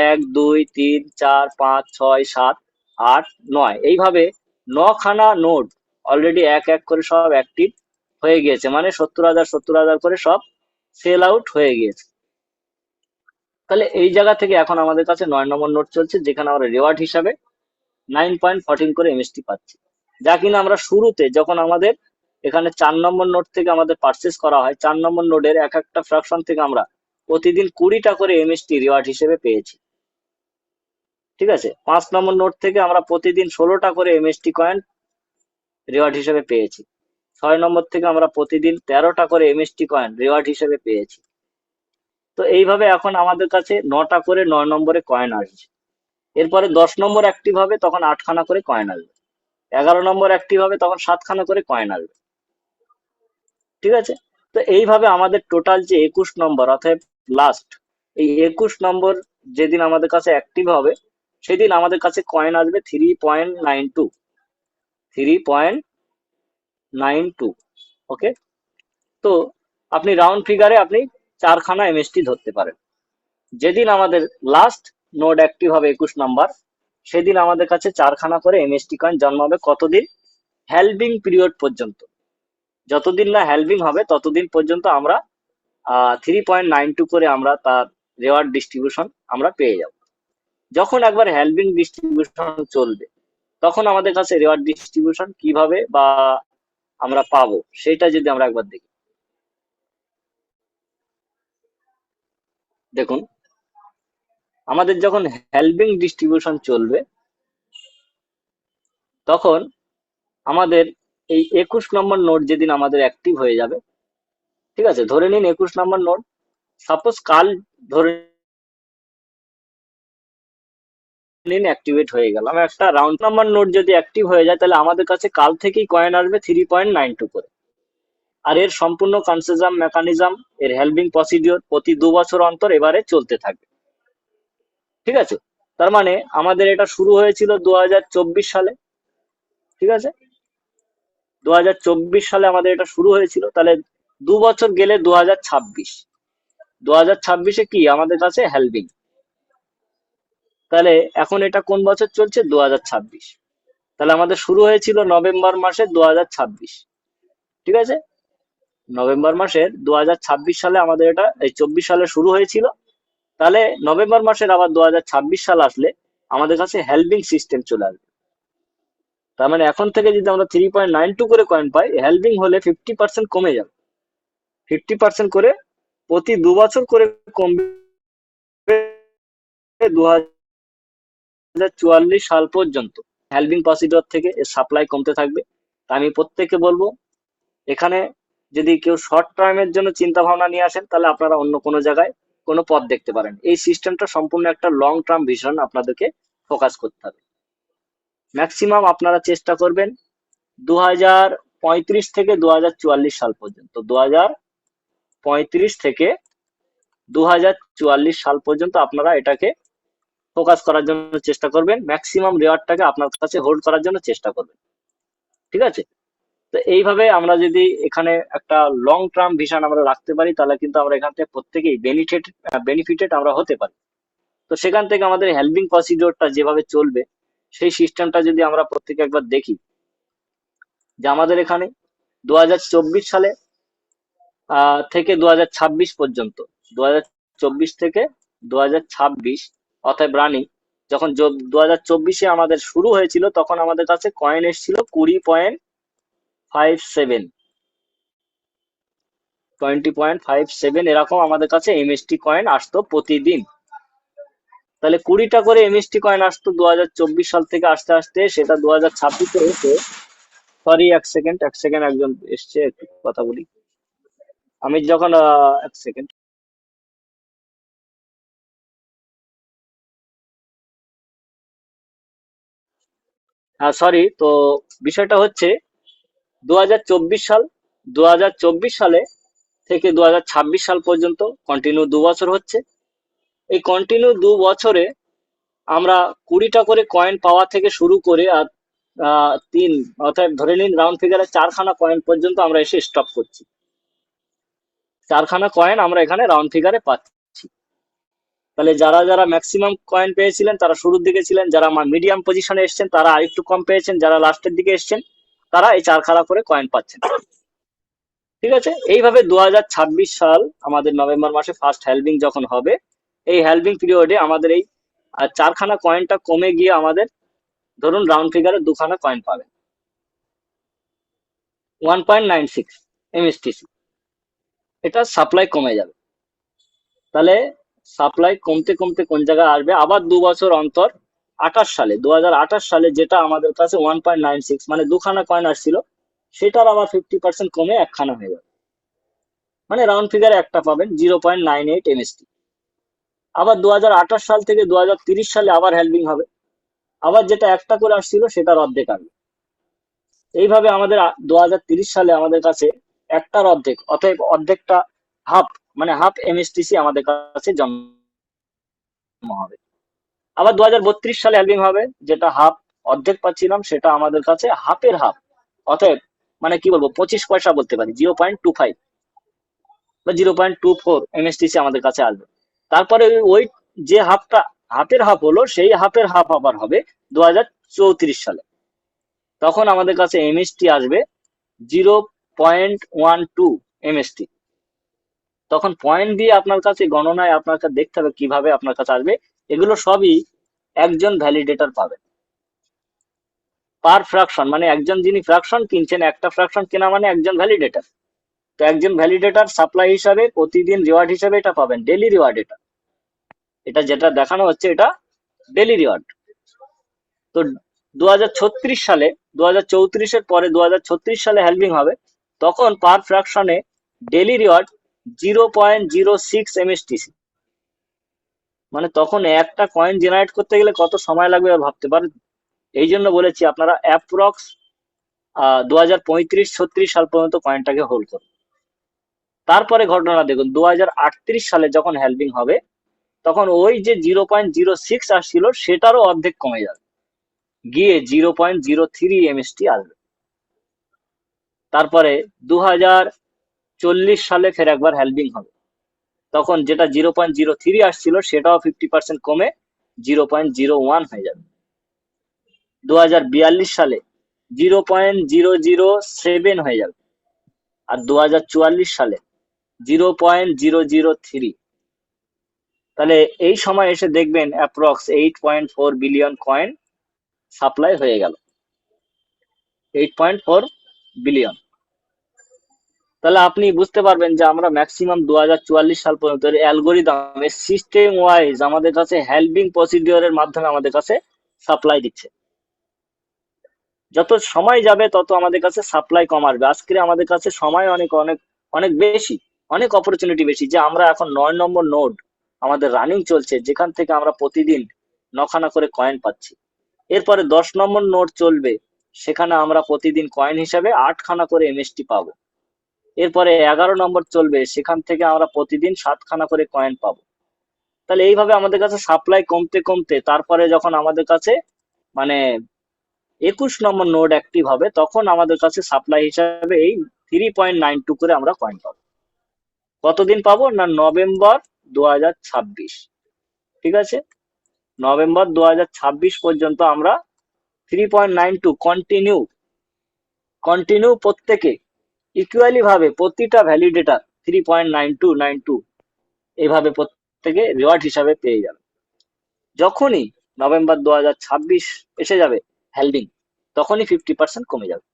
1 2 3 4 5 6 7 8 9 এইভাবে 9খানা নোড অলরেডি এক এক করে সব অ্যাক্টিভ হয়ে গিয়েছে, মানে 70,000 করে সব সেল আউট হয়ে গিয়েছে। তাহলে এই জায়গা থেকে এখন আমাদের কাছে 9 নম্বর নোট চলছে, যেখানে আমরা রিওয়ার্ড হিসাবে 9.14 করে এমএসটি পাচ্ছি, যা কিনা আমরা শুরুতে যখন আমাদের এখানে 4 নম্বর নোট থেকে আমাদের পারচেস করা হয়, 4 নম্বর নোডের এক একটা ফ্র্যাকশন থেকে আমরা প্রতিদিন 20টা করে এমএসটি রিওয়ার্ড হিসেবে পেয়েছি। ঠিক আছে, 5 নম্বর নোট থেকে আমরা প্রতিদিন 16টা করে এমএসটি কয়েন রিওয়ার্ড হিসেবে পেয়েছি। 6 নম্বর থেকে আমরা প্রতিদিন 13টা করে এমএসটি কয়েন রিওয়ার্ড হিসেবে পেয়েছি। তো এইভাবে এখন আমাদের কাছে 9টা করে 9 নম্বরে কয়েন আসছে। এরপরে 10 নম্বর অ্যাক্টিভ হবে, তখন 8খানা করে কয়েন আসবে। 11 নম্বর অ্যাক্টিভ হবে, তখন 7খানা করে কয়েন আসবে। ঠিক আছে, তো এইভাবে আমাদের টোটাল যে 21 নম্বর অর্থাৎ লাস্ট, এই 21 নম্বর যেদিন আমাদের কাছে অ্যাক্টিভ হবে, সেদিন আমাদের কাছে কয়েন আসবে 3.92। 3.92। ওকে, তো আপনি রাউন্ড ফিগারে আপনি 4খানা এমএসটি ধরতে পারেন। যেদিন আমাদের লাস্ট নোড অ্যাক্টিভ হবে 21 নম্বর, সেদিন আমাদের কাছে 4খানা করে এমএসটি কয়েন জন্মাবে। কতদিন? হ্যালভিং পিরিয়ড পর্যন্ত। যতদিন না হ্যালভিং হবে ততদিন পর্যন্ত আমরা 3.92 করে আমরা তার রেওয়ার্ড ডিস্ট্রিবিউশন আমরা পেয়ে যাব। যখন একবার হ্যালভিং ডিস্ট্রিবিউশন চলবে, তখন আমাদের কাছে রেওয়ার্ড ডিস্ট্রিবিউশন কিভাবে বা আমরা পাবো, সেটা যদি আমরা একবার দেখি। দেখুন, আমাদের যখন হ্যালভিং ডিস্ট্রিবিউশন চলবে, তখন আমাদের এই 21 নম্বর নোড যেদিন আমাদের অ্যাক্টিভ হয়ে যাবে, ঠিক আছে, ধরে নিন 21 নম্বর নোড, সাপোজ কাল ধরে নিন অ্যাক্টিভেট হয়ে গেল। আমার একটা রাউন্ড নাম্বার নোড যদি অ্যাক্টিভ হয়ে যায়, তাহলে আমাদের কাছে কাল থেকেই কয়েন আসবে 3.92 করে। আর এর সম্পূর্ণ কনসেশন মেকানিজম, এর হেল্পিং প্রসিডিওর প্রতি 2 বছর অন্তর এবারে চলতে থাকবে। ঠিক আছে, তার মানে আমাদের এটা শুরু হয়েছিল 2024 সালে। ঠিক আছে, 2024 সালে আমাদের এটা শুরু হয়েছিল, তাহলে 2 বছর গেলে 2026। 2026-এ কি আমাদের কাছে হেল্পিং, তাহলে এখন এটা কোন বছর চলছে? 2026। তাহলে আমাদের শুরু হয়েছিল নভেম্বর মাসে 2026। ঠিক আছে, নভেম্বর মাসের 2026 সালে আমাদের এটা, এই 24 সালে শুরু হয়েছিল। তাহলে নভেম্বর মাসের আবার 2026 সাল আসলে আমাদের কাছে হেল্পিং সিস্টেম চলে আসবে। তার মানে এখন থেকে যদি আমরা 3.92 করে কয়েন পাই, হেল্পিং হলে 50% কমে যাবে। 50% করে প্রতি 2 বছর করে কমবে। 2044 সাল পর্যন্ত হেল্পিং প্রসিডিওর থেকে এর সাপ্লাই কমতে থাকবে। তা আমি প্রত্যেককে বলবো, এখানে যদি কেউ শর্ট টার্মের জন্য চিন্তা ভাবনা নিয়ে আসেন, তাহলে আপনারা অন্য কোনো জায়গায় কোনো পথ দেখতে পারেন। এই সিস্টেমটা সম্পূর্ণ একটা লং টার্ম ভিশন আপনাদেরকে ফোকাস করতে হবে। ম্যাক্সিমাম আপনারা চেষ্টা করবেন 2035 থেকে 2044 সাল পর্যন্ত, 2035 থেকে 2044 সাল পর্যন্ত আপনারা এটাকে ফোকাস করার জন্য চেষ্টা করবেন। ম্যাক্সিমাম রেওয়ার্ডটাকে আপনার কাছে হোল্ড করার জন্য চেষ্টা করবেন। ঠিক আছে, তো এইভাবে আমরা যদি এখানে একটা লং টার্ম ভিশন আমরা রাখতে পারি, তাহলে কিন্তু আমরা এখান থেকে প্রত্যেকেই বেনিফিটেড আমরা হতে পারি। তো সেখান থেকে আমাদের হেল্পিং প্রসিডিওরটা যেভাবে চলবে, সেই সিস্টেমটা যদি আমরা প্রত্যেকে একবার দেখি, যে আমাদের এখানে 2024 সালে থেকে 2026 পর্যন্ত, 2024 থেকে 2026 অর্থাৎ রানিং, যখন 2024-এ আমাদের শুরু হয়েছিল, তখন আমাদের কাছে কয়েন এসেছিল 20.57, 20.57 এরকম আমাদের কাছে এমএসটি কয়েন আসতো প্রতিদিন। তাহলে 20টা করে এমএসটি কয়েন আসতো 2024 সাল থেকে, আস্তে আস্তে সেটা 2026-এ এসে, সরি এক সেকেন্ড একজন এসছে, একটু কথা বলি। আমি যখন এক সেকেন্ড, হ্যাঁ সরি, তো বিষয়টা হচ্ছে 2024 সাল, 2024 সালে থেকে 2026 সাল পর্যন্ত কন্টিনিউ 2 বছর হচ্ছে। এই কন্টিনিউ 2 বছরে আমরা 20টা করে কয়েন পাওয়া থেকে শুরু করে আর তিন, অর্থাৎ ধরে নিন রাউন্ড ফিগারে 4খানা কয়েন পর্যন্ত আমরা এসে স্টপ করছি। 4খানা কয়েন আমরা এখানে রাউন্ড ফিগারে পাচ্ছি। তাহলে যারা যারা ম্যাক্সিমাম কয়েন পেয়েছিলেন তারা শুরুর দিকে ছিলেন, যারা মিডিয়াম পজিশনে এসেছেন তারা আরেকটু কম পেয়েছেন, যারা লাস্টের দিকে এসেছেন তারা এই 4 খানা করে কয়েন পাচ্ছেন। ঠিক আছে, এইভাবে 2026 সাল আমাদের নভেম্বর মাসে ফার্স্ট হ্যালভিং যখন হবে, এই হ্যালভিং পিরিয়ডে আমাদের এই 4 খানা কয়েনটা কমে গিয়ে আমাদের ধরুন রাউন্ড ফিগারে 2 খানা কয়েন পাবেন, 1.96 এমএসটিসি। এটা সাপ্লাই কমে যাবে। তাহলে সাপ্লাই কমতে কমতে কোন জায়গায় আসবে, আবার 2 বছর অন্তর 2028 সালে 2028 সালে যেটা আমাদের কাছে 1.96 মানে 2 খানা কয়েন আসছিল, সেটার আবার 50% কমে 1 খানা হয়ে যাবে, মানে রাউন্ড ফিগারে একটা পাবেন 0.98 এমএসটি। আবার 2028 সাল থেকে 2030 সালে আবার হ্যালভিং হবে, আবার যেটা একটা করে আসছিল সেটার অর্ধেক আসবে। এইভাবে আমাদের 2030 সালে আমাদের কাছে একটার অর্ধেক, অতএব অর্ধেকটা হাফ, মানে হাফ এমএসটিসি আমাদের কাছে জন্ম হবে। আবার 2032 সালে হ্যালভিং হবে, যেটা হাফ অর্ধেক পাচ্ছিলাম সেটা আমাদের কাছে হাফের হাফ, অতএব মানে কি বলবো 25 পয়সা বলতে পারি, 0.25 বা 0.24 এমএসটিসি আমাদের কাছে আসবে। তারপরে ওই যে হাফটা হাফের হাফ হলো, সেই হাফের হাফ আবার হবে 2034 সালে, তখন আমাদের কাছে এমএসটি আসবে 0.12 এমএসটি। তখন পয়েন্ট দিয়ে আপনার কাছে গণনায় আপনার কাছে দেখতে হবে কিভাবে আপনার কাছে আসবে। এগুলো সবই একজন ভ্যালিডেটর পাবে পার ফ্র্যাকশন, মানে একজন যিনি ফ্র্যাকশন কিনছেন, একটা ফ্র্যাকশন কেনা মানে একজন ভ্যালিডেটর। তো একজন ভ্যালিডেটর সাপ্লাই হিসাবে প্রতিদিন রিওয়ার্ড হিসাবে এটা পাবেন, ডেলি রিওয়ার্ড। এটা এটা যেটা দেখানো হচ্ছে এটা ডেলি রিওয়ার্ড। তো 2036 সালে 2034-এর পরে 2036 সালে হ্যালভিং হবে, তখন পার ফ্র্যাকশনে ডেলি রিওয়ার্ড 0.06 এমএসটিসি। মানে তখন একটা কয়েন জেনারেট করতে গেলে কত সময় লাগবে ভাবতে পারেন। এই জন্য বলেছি আপনারা অ্যাপ্রক্স 2035-36 সাল পর্যন্ত কয়েনটাকে হোল্ড করুন। তারপরে ঘটনা দেখুন, 2038 সালে যখন হ্যালভিং হবে, তখন ওই যে 0.06 আসছিল সেটারও অর্ধেক কমে যাবে, গিয়ে 0.03 এমএসটি আসবে। তারপরে 2040 সালে ফের একবার হ্যালভিং হবে, তখন যেটা 0.03 আসছিল সেটাও 50% কমে 0.01 হয়ে যাবে। 2042 সালে 0.007 হয়ে যাবে, আর 2044 সালে 0.003। তাহলে এই সময় এসে দেখবেন অ্যাপ্রক্স 8.4 বিলিয়ন কয়েন সাপ্লাই হয়ে গেল, 8.4 বিলিয়ন। তাহলে আপনি বুঝতে পারবেন যে আমরা ম্যাক্সিমাম 2044 সাল পর্যন্ত অ্যালগোরিদম সিস্টেম ওয়াইজ আমাদের কাছে হ্যালভিং প্রসিডিওরের মাধ্যমে আমাদের কাছে সাপ্লাই দিচ্ছে। যত সময় যাবে তত আমাদের কাছে সাপ্লাই কম আসবে। আজকে আমাদের কাছে সময় অনেক অনেক অনেক বেশি, অনেক অপরচুনিটি বেশি, যে আমরা এখন 9 নম্বর নোড আমাদের রানিং চলছে, যেখান থেকে আমরা প্রতিদিন 9 খানা করে কয়েন পাচ্ছি। এরপরে 10 নম্বর নোড চলবে, সেখানে আমরা প্রতিদিন কয়েন হিসাবে 8 খানা করে এমএসটি পাবো। এরপরে 11 নম্বর চলবে, সেখান থেকে আমরা প্রতিদিন 7 খানা করে কয়েন পাবো। তাহলে এইভাবে আমাদের কাছে সাপ্লাই কমতে কমতে তারপরে যখন আমাদের কাছে মানে 21 নম্বর নোড অ্যাক্টিভ হবে, তখন আমাদের কাছে সাপ্লাই হিসাবে এই 3.92 করে আমরা কয়েন পাবো। কতদিন পাবো না, নভেম্বর 2026। ঠিক আছে, নভেম্বর 2026 পর্যন্ত আমরা 3.92 কন্টিনিউ কন্টিনিউ প্রত্যেকে ইকুয়ালি ভাবে প্রতিটা ভ্যালিডেটার 3.9292 এইভাবে প্রত্যেকে রিওয়ার্ড হিসাবে পেয়ে যাবে। যখনই নভেম্বর 2026 এসে যাবে হ্যালভিং, তখনই 50% কমে যাবে।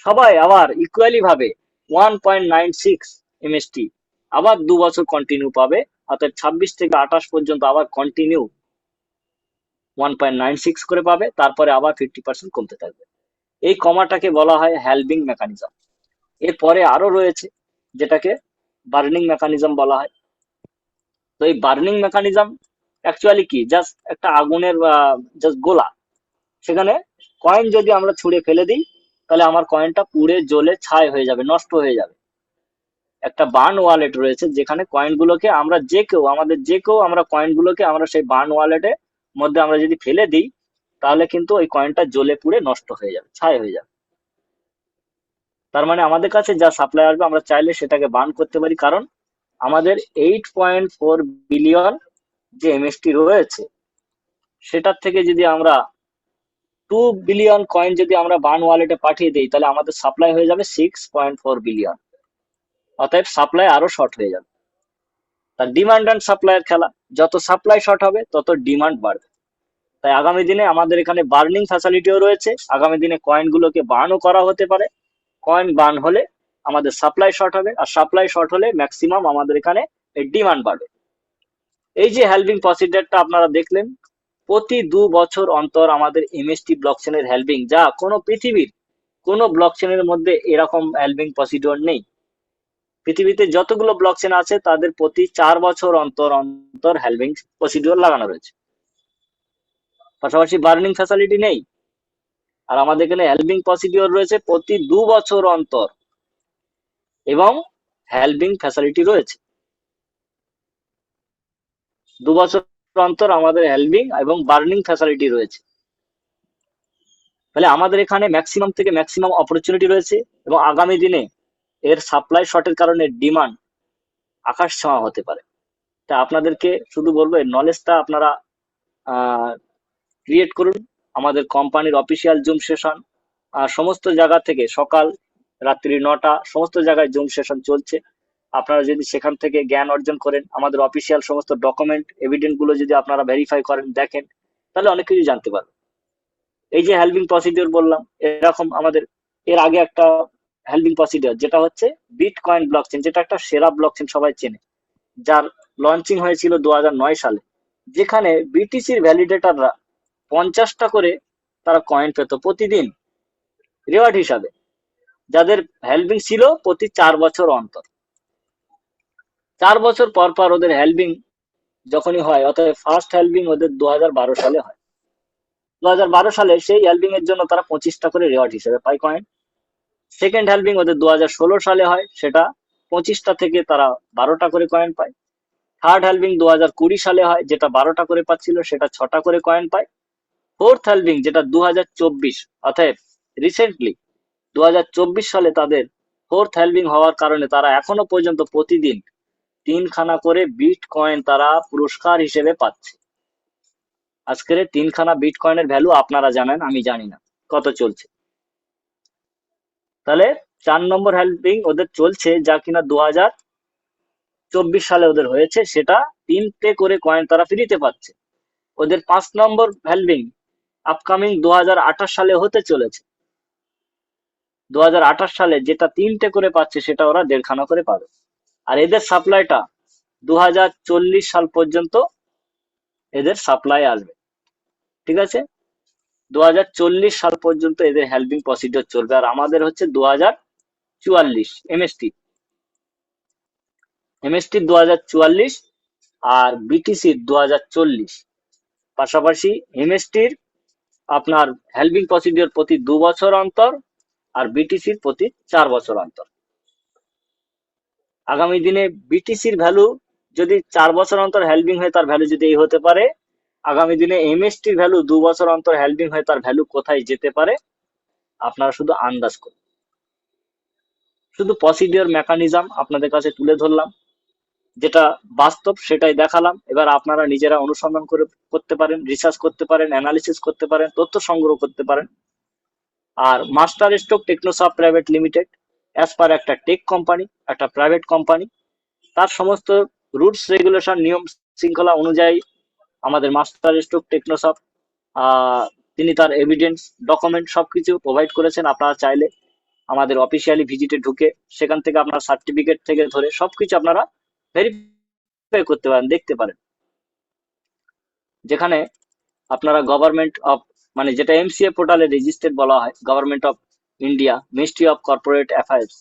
সবাই আবার ইকুয়ালি ভাবে 1.96 এমএসটি আবার 2 বছর কন্টিনিউ পাবে, অর্থাৎ 26 থেকে 28 পর্যন্ত আবার কন্টিনিউ 1.96 করে পাবে, তারপরে আবার 50% কমতে থাকবে। এই কমাটাকে বলা হয় হ্যালভিং মেকানিজম। এরপরে আরো রয়েছে যেটাকে বার্নিং মেকানিজম বলা হয়। তো এই বার্নিং মেকানিজম অ্যাকচুয়ালি কি, জাস্ট একটা আগুনের জাস্ট গোলা, সেখানে কয়েন যদি আমরা ছুঁড়ে ফেলে দিই তাহলে আমার কয়েনটা পুড়ে জ্বলে ছাই হয়ে যাবে, নষ্ট হয়ে যাবে। একটা বার্ন ওয়ালেট রয়েছে, যেখানে কয়েনগুলোকে আমরা যে কেউ আমরা কয়েনগুলোকে আমরা সেই বার্ন ওয়ালেটে মধ্যে আমরা যদি ফেলে দিই, তাহলে কিন্তু ওই কয়েনটা জ্বলে পুড়ে নষ্ট হয়ে যাবে, ছাই হয়ে যাবে। তার মানে আমাদের কাছে যা সাপ্লাই আসবে আমরা চাইলে সেটাকে বার্ন করতে পারি, কারণ আমাদের 8.4 বিলিয়ন যে এমএসটি রয়েছে সেটার থেকে যদি আমরা 2 বিলিয়ন কয়েন যদি আমরা বার্ন ওয়ালেটে পাঠিয়ে দিই, তাহলে আমাদের সাপ্লাই হয়ে যাবে 6.4 বিলিয়ন। অতএব সাপ্লাই আরো শর্ট হয়ে যাবে। তার ডিমান্ড অ্যান্ড সাপ্লাইয়ের খেলা, যত সাপ্লাই শর্ট হবে তত ডিমান্ড বাড়বে। তাই আগামী দিনে আমাদের এখানে বার্নিং ফ্যাসিলিটিও রয়েছে, আগামী দিনে কয়েনগুলোকে বার্নও করা হতে পারে। কয়েন বার্ন হলে আমাদের সাপ্লাই শর্ট হবে, আর সাপ্লাই শর্ট হলে ম্যাক্সিমাম আমাদের এখানে ডিমান্ড বাড়বে। এই যে হ্যালভিং প্রসিডিউরটা আপনারা দেখলেন, প্রতি 2 বছর অন্তর আমাদের এমএসটি ব্লকচেনের হ্যালভিং, যা কোনো পৃথিবীর কোনো ব্লকচেনের মধ্যে এরকম হ্যালভিং প্রসিডিউর নেই। পৃথিবীতে যতগুলো ব্লকচেন আছে তাদের প্রতি 4 বছর অন্তর অন্তর হ্যালভিং প্রসিডিউর লাগানো রয়েছে, পাশাপাশি বার্নিং ফ্যাসিলিটি নেই। আর আমাদের এখানে হ্যালভিং প্রসিডিউর রয়েছে প্রতি 2 বছর অন্তর, এবং হ্যালভিং ফ্যাসিলিটি রয়েছে 2 বছর অন্তর আমাদের হ্যালভিং এবং বার্নিং ফ্যাসিলিটি রয়েছে। তাহলে আমাদের এখানে ম্যাক্সিমাম থেকে ম্যাক্সিমাম অপরচুনিটি রয়েছে, এবং আগামী দিনে এর সাপ্লাই শর্টের কারণে ডিমান্ড আকাশ ছোঁয়া হতে পারে। তা আপনাদেরকে শুধু বলবো এই নলেজটা আপনারা ক্রিয়েট করুন। আমাদের কোম্পানির অফিসিয়াল জুম সেশন সমস্ত জায়গা থেকে সকাল রাত্রি 9টা সমস্ত জায়গায় জুম সেশন চলছে। আপনারা যদি সেখান থেকে জ্ঞান অর্জন করেন, আমাদের অফিসিয়াল সমস্ত ডকুমেন্ট এভিডেন্ট গুলো যদি আপনারা ভেরিফাই করেন, দেখেন, তাহলে অনেক কিছু জানতে পারবেন। এই যে হ্যালভিং প্রসিডিওর বললাম, এরকম আমাদের এর আগে একটা হ্যালভিং প্রসিডিওর যেটা হচ্ছে বিটকয়েন ব্লকচেন, যেটা একটা সেরা ব্লকচেন সবাই চেনে, যার লঞ্চিং হয়েছিল 2009 সালে, যেখানে বিটিসির ভ্যালিডেটররা 50টা করে তারা কয়েন পেত প্রতিদিন রিওয়ার্ড হিসাবে, যাদের হ্যালভিং ছিল প্রতি 4 বছর অন্তর। 4 বছর পর পর ওদের হ্যালভিং যখনই হয়, অর্থাৎ ফার্স্ট হ্যালভিং ওদের 2012 সালে হয়। 2012 সালে সেই হ্যালভিং এর জন্য তারা 25টা করে রিওয়ার্ড হিসেবে পায় কয়েন। সেকেন্ড হ্যালভিং ওদের 2016 সালে হয়, সেটা 25টা থেকে তারা 12টা করে কয়েন পায়। থার্ড হ্যালভিং 2020 সালে হয়, যেটা 12টা করে পাচ্ছিল, সেটা 6টা করে কয়েন পায়। ফোর্থ হ্যালভিং যেটা 2024, অর্থাৎ রিসেন্টলি 2024 সালে তাদের ফোর্থ হ্যালভিং হওয়ার কারণে তারা এখনো পর্যন্ত প্রতিদিন 3খানা করে বিট কয়েন তারা পুরস্কার হিসেবে পাচ্ছে। আজকের 3খানা বিট কয়েনের ভ্যালু আপনারা জানেন, আমি জানি না কত চলছে। তাহলে 4 নম্বর হ্যালভিং ওদের চলছে, যা কিনা 2024 সালে ওদের হয়েছে, সেটা 3টে করে কয়েন তারা ফ্রিতে পাচ্ছে। ওদের 5 নম্বর হ্যালভিং আপকামিং 2028 সালে হতে চলেছে। 2028 সালে যেটা 3টে করে পাচ্ছে, সেটা ওরা 1.5খানা করে পাবে। আর এদের সাপ্লাইটা 2040 সাল পর্যন্ত এদের সাপ্লাই আসবে। ঠিক আছে, 2040 সাল পর্যন্ত এদের হ্যালভিং প্রসিডিওর চলবে। আর আমাদের হচ্ছে 2044 এমএসটি 2044, আর বিটিসির 2040। পাশাপাশি এমএসটির আপনার হ্যালভিং প্রসিডিওর প্রতি 2 বছর অন্তর, আর বিটিসির প্রতি 4 বছর অন্তর। আগামী দিনে বিটিসির ভ্যালু যদি 4 বছর অন্তর হ্যালভিং হয়, তার ভ্যালু যদি এই হতে পারে, আগামী দিনে এমএসটির ভ্যালু 2 বছর অন্তর হ্যালভিং হয়, তার ভ্যালু কোথায় যেতে পারে আপনারা শুধু আন্দাজ করুন। শুধু প্রসিডিওর মেকানিজম আপনাদের কাছে তুলে ধরলাম, যেটা বাস্তব সেটাই দেখালাম। এবার আপনারা নিজেরা অনুসন্ধান করে করতে পারেন, রিসার্চ করতে পারেন, অ্যানালিসিস করতে পারেন, তথ্য সংগ্রহ করতে পারেন। আর Master Stroke Technosoft Private Limited as per একটা টেক কোম্পানি, একটা প্রাইভেট কোম্পানি, তার সমস্ত রুলস রেগুলেশন নিয়ম শৃঙ্খলা অনুযায়ী আমাদের মাস্টার স্ট্রোক টেকনোসফট তিনি তার এভিডেন্স ডকুমেন্ট সবকিছু প্রোভাইড করেছেন। আপনারা চাইলে আমাদের অফিসিয়ালি ভিজিটে ঢুকে সেখান থেকে আপনার সার্টিফিকেট থেকে ধরে সবকিছু আপনারা ভেরিফাই করতে পারেন, দেখতে পারেন। যেখানে আপনারা গভর্নমেন্ট অফ, মানে যেটা এমসিএ পোর্টালে রেজিস্টার্ড বলা হয়, government of India, ministry of corporate affairs,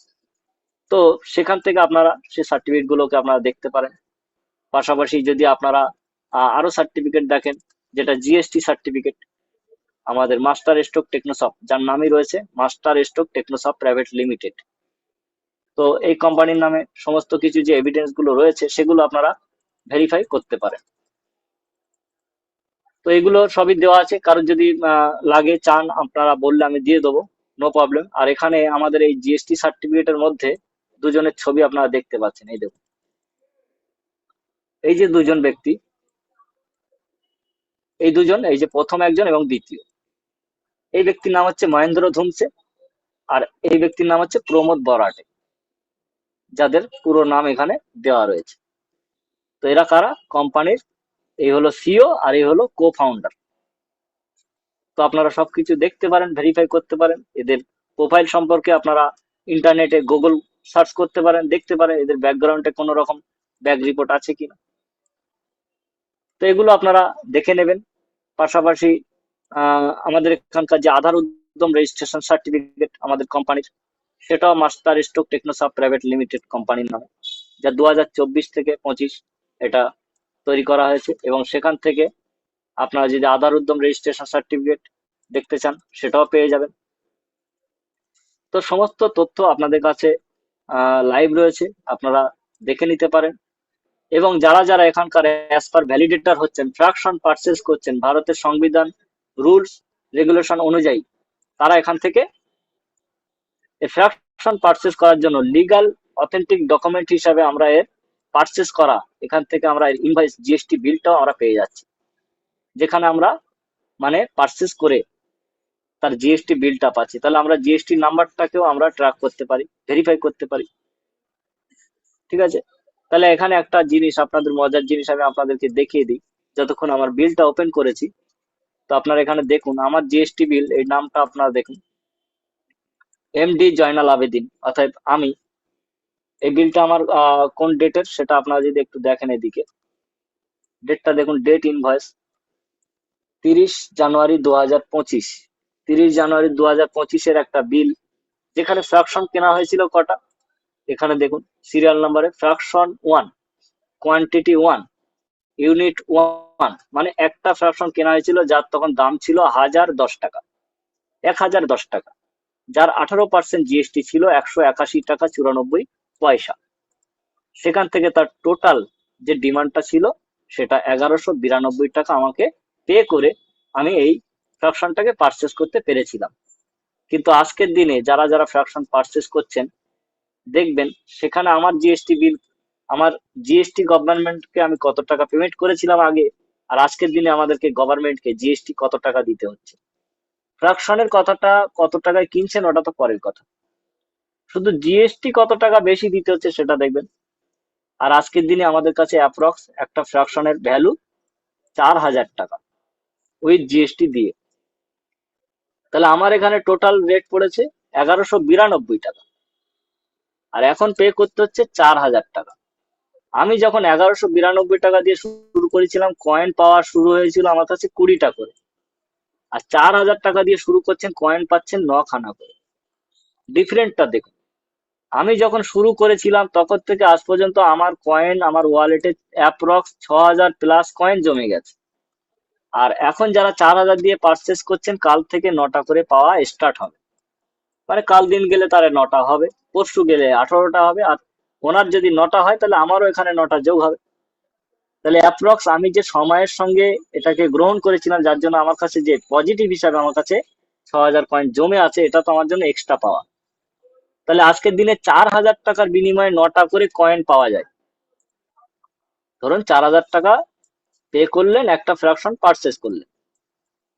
তো সেখান থেকে আপনারা সেই সার্টিফিকেট গুলোকে আপনারা দেখতে পারেন। পাশাপাশি যদি আপনারা আরো সার্টিফিকেট দেখেন, যেটা জিএসটি সার্টিফিকেট, আমাদের মাস্টার স্ট্রোক টেকনোসফট, যার নামই রয়েছে master Stroke Technosoft Private limited. তো এই কোম্পানির নামে সমস্ত কিছু যে এভিডেন্স গুলো রয়েছে, সেগুলো আপনারা ভেরিফাই করতে পারেন। তো এগুলো সবই দেওয়া আছে, কারোর যদি লাগে চান আপনারা বললে আমি দিয়ে দেবো, নো প্রবলেম। আর এখানে আমাদের এই জিএসটি সার্টিফিকেটের মধ্যে দুজনের ছবি আপনারা দেখতে পাচ্ছেন, এই দেখুন, এই যে দুজন ব্যক্তি, এই দুজন, এই যে প্রথম একজন এবং দ্বিতীয়, এই ব্যক্তির নাম হচ্ছে মহেন্দ্র ধুমসে, আর এই ব্যক্তির নাম হচ্ছে প্রমোদ বরাটে, যাদের পুরো নাম এখানে দেওয়া রয়েছে। তো এরা কারা? কোম্পানির, এই হলো সিও আর এই হলো কো ফাউন্ডার। তো আপনারা সবকিছু দেখতে পারেন, ভেরিফাই করতে পারেন, এদের প্রোফাইল সম্পর্কে আপনারা ইন্টারনেটে গুগল সার্চ করতে পারেন, দেখতে পারেন এদের ব্যাকগ্রাউন্ডে কোনো রকম ব্যাক রিপোর্ট আছে কিনা। তো এগুলো আপনারা দেখে নেবেন। পাশাপাশি আমাদের এখানকার যে আধার উদ্যম রেজিস্ট্রেশন সার্টিফিকেট আমাদের কোম্পানির, সেটাও মাস্টার স্ট্রোক টেকনোসাপ প্রাইভেট লিমিটেড কোম্পানির নামে, যা 2024 থেকে 25 এটা তৈরি করা হয়েছে। এবং সেখান থেকে আপনারা যদি আধার উদ্যম রেজিস্ট্রেশন সার্টিফিকেট দেখতে চান, সেটাও পেয়ে যাবেন। তো সমস্ত তথ্য আপনাদের কাছে লাইভ রয়েছে, আপনারা দেখে নিতে পারেন। এবং যারা যারা এখানকার অ্যাজ পার ভ্যালিডেটর হচ্ছেন, ফ্র্যাকশন পারচেজ করছেন ভারতের সংবিধান রুলস রেগুলেশন অনুযায়ী, তারা এখান থেকে এই ফ্র্যাকশন পারচেজ করার জন্য লিগাল অথেন্টিক ডকুমেন্ট হিসাবে আমরা এর পারচেজ করা, এখান থেকে আমরা এর ইনভয়েস জিএসটি বিলটাও আমরা পেয়ে যাচ্ছি, যেখানে আমরা মানে পারচেজ করে তার জিএসটি বিলটা পাচ্ছি। তাহলে আমরা জিএসটি নাম্বারটাকেও আমরা ট্র্যাক করতে পারি, ভেরিফাই করতে পারি। ঠিক আছে? তাহলে এখানে একটা জিনিস, আপনাদের মজার জিনিস আমি আপনাদেরকে দেখিয়ে দিই। যতক্ষণ আমার বিলটা ওপেন করেছি, তো আপনারা এখানে দেখুন আমার জিএসটি বিল, এই নামটা আপনারা দেখুন, এমডি জয়নাল আবেদিন, অর্থাৎ আমি। এই বিলটা আমার কোন ডেটের সেটা আপনারা যদি একটু দেখেন, এদিকে ডেটটা দেখুন, ডেট ইনভয়েস 30 জানুয়ারি 2025। 30 জানুয়ারি 2025-এর একটা বিল, যেখানে ফ্র্যাকশন কেনা হয়েছিল কটা, এখানে দেখুন সিরিয়াল নাম্বারে ফ্র্যাকশন 1, কোয়ান্টিটি 1, ইউনিট 1, মানে একটা ফ্র্যাকশন কেনা হয়েছিল যার তখন দাম ছিল 1010 টাকা, 1010 টাকা, যার 18% জিএসটি ছিল 181 টাকা 94 পয়সা। সেখান থেকে তার টোটাল যে ডিমান্ডটা ছিল সেটা 1192 টাকা আমাকে পে করে আমি এই ফ্র্যাকশনটাকে পারচেস করতে পেরেছিলাম। কিন্তু আজকের দিনে যারা যারা ফ্র্যাকশন পারচেস করছেন, দেখবেন সেখানে আমার জিএসটি বিল, আমার জিএসটি গভর্নমেন্টকে আমি কত টাকা পেমেন্ট করেছিলাম আগে, আর আজকের দিনে আমাদেরকে গভর্নমেন্টকে জিএসটি কত টাকা দিতে হচ্ছে। ফ্র্যাকশনের কথাটা, কত টাকায় কিনছেন ওটা তো পরের কথা, শুধু জিএসটি কত টাকা বেশি দিতে হচ্ছে সেটা দেখবেন। আর আজকের দিনে আমাদের কাছে অ্যাপ্রক্স একটা ফ্র্যাকশনের ভ্যালু 4000 টাকা উইথ জিএসটি দিয়ে। তাহলে আমার এখানে টোটাল রেট পড়েছে 1192 টাকা, আর এখন পে করতে হচ্ছে 4000 টাকা। আমি যখন 1192 টাকা দিয়ে শুরু করেছিলাম, কয়েন পাওয়া শুরু হয়েছিল আমার কাছে 20টা করে, আর 4000 টাকা দিয়ে শুরু করছেন, কয়েন পাচ্ছেন 9খানা করে। ডিফারেন্টটা দেখুন। আমি যখন শুরু করেছিলাম তখন থেকে আজ পর্যন্ত আমার কয়েন, আমার ওয়ালেটে অ্যাপ্রক্স 6000+ কয়েন জমে গেছে। আর এখন যারা 4000 দিয়ে পারচেস করছেন, কাল থেকে 9টা করে পাওয়া স্টার্ট হবে। মানে কাল দিন গেলে তার 9টা হবে, পরশু গেলে 18টা হবে, আর ওনার যদি 9টা হয় তাহলে আমারও এখানে 9টা যোগ হবে। তাহলে অ্যাপ্রক্স আমি যে সময়ের সঙ্গে এটাকে গ্রহণ করেছিলাম, যার জন্য আমার কাছে যে পজিটিভ হিসাবে আমার কাছে 6000 কয়েন জমে আছে, এটা তো আমার জন্য এক্সট্রা পাওয়া। তাহলে আজকের দিনে 4000 টাকার বিনিময়ে 9টা করে কয়েন পাওয়া যায়। ধরুন 4000 টাকা পে করলেন, একটা ফ্র্যাকশন পারচেস করলেন,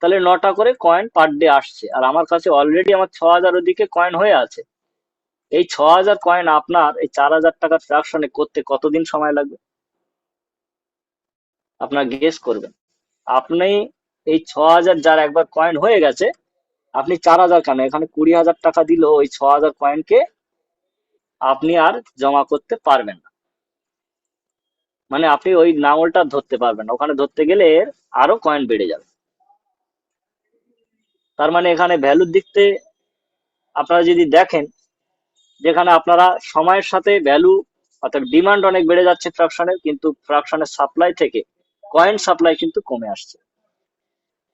তাহলে 9টা করে কয়েন পার ডে আসছে, আর আমার কাছে অলরেডি আমার 6000 ওদিকে কয়েন হয়ে আছে। এই 6000 কয়েন আপনার এই 4000 টাকার ফ্র্যাকশনে করতে কতদিন সময় লাগবে আপনার গেস করবেন। আপনি এই 6000, যার একবার কয়েন হয়ে গেছে, আপনি 4000 কেন, এখানে 20,000 টাকা দিলেও ওই 6000 কয়েনকে আপনি আর জমা করতে পারবেন না। মানে আপনি ওই নাঙলটা ধরতে পারবেন না, ওখানে ধরতে গেলে এর আরো কয়েন বেড়ে যাবে। তার মানে এখানে ভ্যালুর দিক থেকে আপনারা যদি দেখেন, যেখানে আপনারা সময়ের সাথে ভ্যালু, অর্থাৎ ডিমান্ড অনেক বেড়ে যাচ্ছে ফ্র্যাকশনের, কিন্তু ফ্র্যাকশনের সাপ্লাই থেকে কয়েন সাপ্লাই কিন্তু কমে আসছে।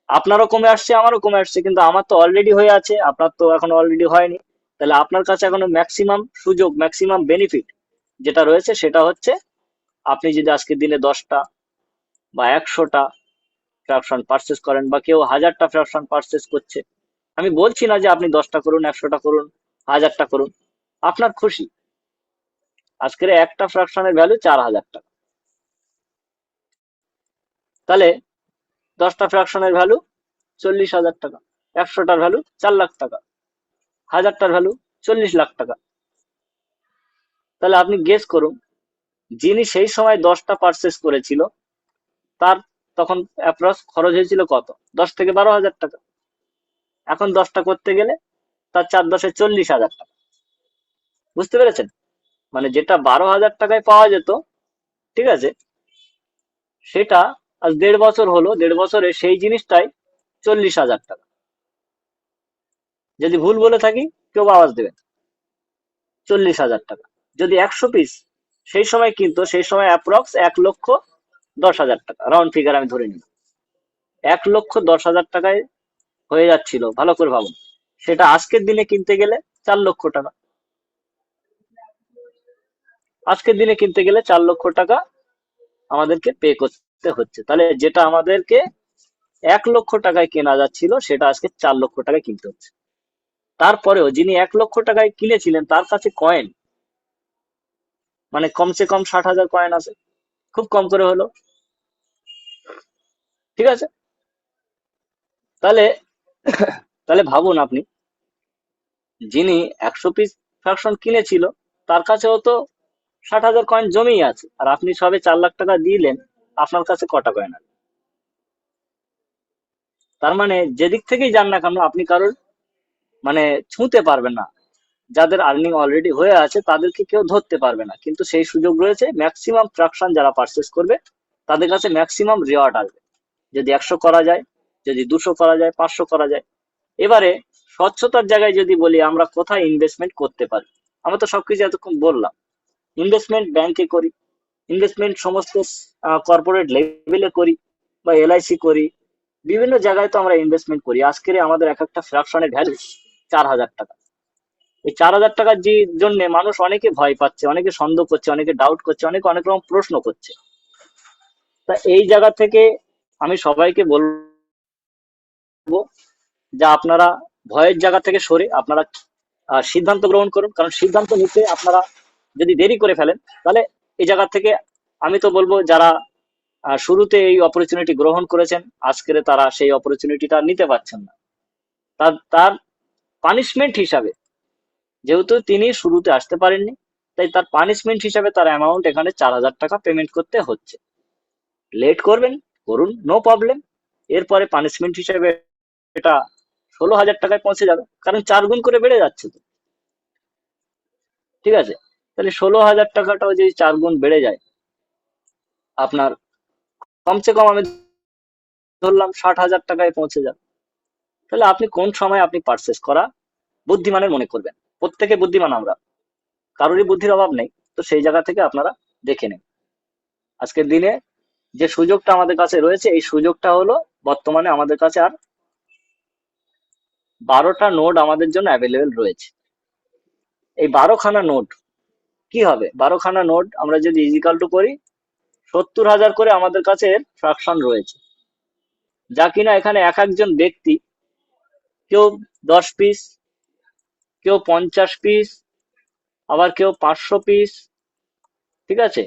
আপনারও কমে আসছে, আমারও কমে আসছে, কিন্তু আমার তো অলরেডি হয়ে আছে, আপনার তো এখন অলরেডি হয়নি। তাহলে আপনার কাছে এখনো ম্যাক্সিমাম সুযোগ, ম্যাক্সিমাম বেনিফিট যেটা রয়েছে সেটা হচ্ছে, আপনি যদি আজকের দিনে 10টা বা 100টা ফ্র্যাকশন পারচেস করেন, বা কেউ 1000টা ফ্র্যাকশন পারচেস করছে, আমি বলছি না যে আপনি 10টা করুন, 100টা করুন, 1000টা করুন, আপনার খুশি। আজকের একটা ফ্র্যাকশনের ভ্যালু 4000 টাকা। তাহলে 10টা ফ্র্যাকশনের ভ্যালু 40,000 টাকা, 100টার ভ্যালু 4 লাখ টাকা, 1000টার ভ্যালু 40 লাখ টাকা। তাহলে আপনি গেস করুন, যিনি সেই সময় 10টা পারচেস করেছিল তার তখন অ্যাপ্রক্স খরচ হয়েছিল কত? 10 থেকে 12,000 টাকা। এখন 10টা করতে গেলে তার 4×10 = 40,000 টাকা। বুঝতে পেরেছেন? মানে যেটা 12,000 টাকায় পাওয়া যেত, ঠিক আছে, সেটা আজ 1.5 বছর হলো, 1.5 বছরে সেই জিনিসটাই 40,000 টাকা। যদি ভুল বলে থাকি কেউ আওয়াজ দেবেন। 40,000 টাকা যদি 100 পিস সেই সময় কিনতো, সেই সময় অ্যাপ্রক্স 1,10,000 টাকা, রাউন্ড ফিগার আমি ধরে নিই, 1,10,000 টাকায় হয়ে যাচ্ছিল। ভালো করে ভাবুন, সেটা আজকের দিনে কিনতে গেলে 4 লক্ষ টাকা। আজকের দিনে কিনতে গেলে 4 লক্ষ টাকা আমাদেরকে পে করতে হচ্ছে। তাহলে যেটা আমাদেরকে 1 লক্ষ টাকায় কেনা যাচ্ছিল সেটা আজকে 4 লক্ষ টাকায় কিনতে হচ্ছে। তারপরেও যিনি 1 লক্ষ টাকায় কিনেছিলেন তার কাছে কয়েন মানে কমসে কম 60,000 কয়েন আছে, খুব কম করে হলো, ঠিক আছে। তাহলে তাহলে ভাবুন আপনি, যিনি 100 পিস ফ্র্যাকশন কিনেছিল তার কাছেও তো 60,000 কয়েন জমেই আছে, আর আপনি সবে 4 লাখ টাকা দিলেন, আপনার কাছে কটা কয়েন আছে? তার মানে যেদিক থেকেই যান না কেন আপনি কারোর মানে ছুঁতে পারবেন না। যাদের আর্নিং অলরেডি হয়ে আছে তাদেরকে কেউ ধরতে পারবে না, কিন্তু সেই সুযোগ রয়েছে ম্যাক্সিমাম ফ্র্যাকশন যারা পারচেস করবে তাদের কাছে ম্যাক্সিমাম রিওয়ার্ড আসবে। যদি 100 করা যায়, যদি 200 করা যায়, 500 করা যায়। এবারে স্বচ্ছতার জায়গায় যদি বলি আমরা কোথায় ইনভেস্টমেন্ট করতে পারি, আমরা তো সবকিছু এতক্ষণ বললাম। ইনভেস্টমেন্ট ব্যাংকে করি, ইনভেস্টমেন্ট সমস্ত কর্পোরেট লেভেলে করি, বা এলআইসি করি, বিভিন্ন জায়গায় তো আমরা ইনভেস্টমেন্ট করি। আজকের আমাদের এক একটা ফ্র্যাকশনের ভ্যালু 4,000 টাকা। এই 4,000 টাকার জন্য মানুষ অনেকে ভয় পাচ্ছে, অনেকে সন্দেহ করছে, অনেকে ডাউট করছে, অনেকে অনেক রকম প্রশ্ন করছে। তা এই জায়গা থেকে আমি সবাইকে বলবো যে আপনারা ভয়ের জায়গা থেকে সরে আপনারা সিদ্ধান্ত গ্রহণ করুন। কারণ সিদ্ধান্ত নিতে আপনারা যদি দেরি করে ফেলেন তাহলে এই জায়গা থেকে আমি তো বলবো যারা শুরুতে এই অপরচুনিটি গ্রহণ করেছেন আজকের তারা সেই অপরচুনিটিটা নিতে পারছেন না। তার তার পানিশমেন্ট হিসাবে, যেহেতু তিনি শুরুতে আসতে পারেননি, তাই তার পানিশমেন্ট হিসাবে তার অ্যামাউন্ট এখানে 4,000 টাকা পেমেন্ট করতে হচ্ছে। লেট করবেন, করুন, নো প্রবলেম। এরপরে পানিশমেন্ট হিসেবে এটা 16,000 টাকায় পৌঁছে যাবে, কারণ 4 গুণ করে বেড়ে যাচ্ছে তো, ঠিক আছে। তাহলে 16,000 টাকাটাও যদি 4 গুণ বেড়ে যায়, আপনার কমসে কম আমি ধরলাম 60,000 টাকায় পৌঁছে যাবে। তাহলে আপনি কোন সময় আপনি পারচেস করা বুদ্ধিমানের মনে করবেন? প্রত্যেকে বুদ্ধিমান আমরা, কারোরই বুদ্ধির অভাব নেই। তো সেই জায়গা থেকে আপনারা দেখে নিন আজকের দিনে যে সুযোগটা আমাদের কাছে রয়েছে, এই সুযোগটা হলো বর্তমানে আমাদের কাছে আর 12টা নোড আমাদের জন্য অ্যাভেলেবেল রয়েছে। এই 12খানা নোড কি হবে? 12খানা নোড আমরা যদি ইজিক্যাল টু করি, 70,000 করে আমাদের কাছে ফ্র্যাকশন রয়েছে, যা কিনা এখানে এক একজন ব্যক্তি কেউ 10 পিস, কেউ 50 পিস, আবার কেউ 500 পিস, ঠিক আছে।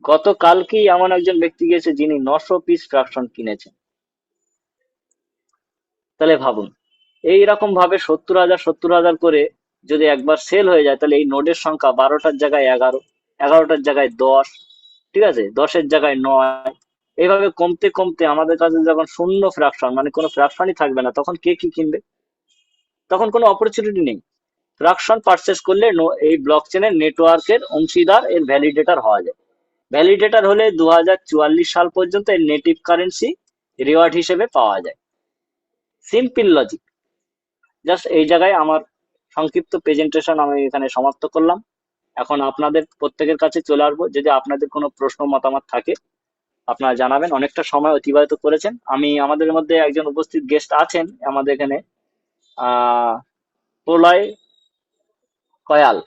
গতকালকেই এমন একজন ব্যক্তি গেছে যিনি 900 পিস ফ্র্যাকশন কিনেছেন। তাহলে ভাবুন, এইরকম ভাবে 70,000 করে যদি একবার সেল হয়ে যায়, তাহলে এই নোডের সংখ্যা 12টার জায়গায় 11, 11টার জায়গায় 10, ঠিক আছে, 10-এর জায়গায় 9, এইভাবে কমতে কমতে আমাদের কাছে যখন শূন্য ফ্র্যাকশন মানে কোনো ফ্র্যাকশনই থাকবে না, তখন কে কি কিনবে? তখন কোনো অপরচুনিটি নেই। ফ্র্যাকশন পারচেস করলে এই ব্লক চেনের নেটওয়ার্কের অংশীদার, এর ভ্যালিডেটর হওয়া যায়। ভ্যালিডেটর হলে 2044 সাল পর্যন্ত এর নেটিভ কারেন্সি রিওয়ার্ড হিসেবে পাওয়া যায়। Simple logic. জাস্ট এই জায়গায় আমার সংক্ষিপ্ত প্রেজেন্টেশন আমি এখানে সমাপ্ত করলাম। এখন আপনাদের প্রত্যেকের কাছে চলে আসবো, যদি আপনাদের কোনো প্রশ্ন মতামত থাকে আপনারা জানাবেন। অনেকটা সময় অতিবাহিত করেছেন। আমাদের মধ্যে একজন উপস্থিত গেস্ট আছেন আমাদের এখানে, আহ প্রলয় কয়াল,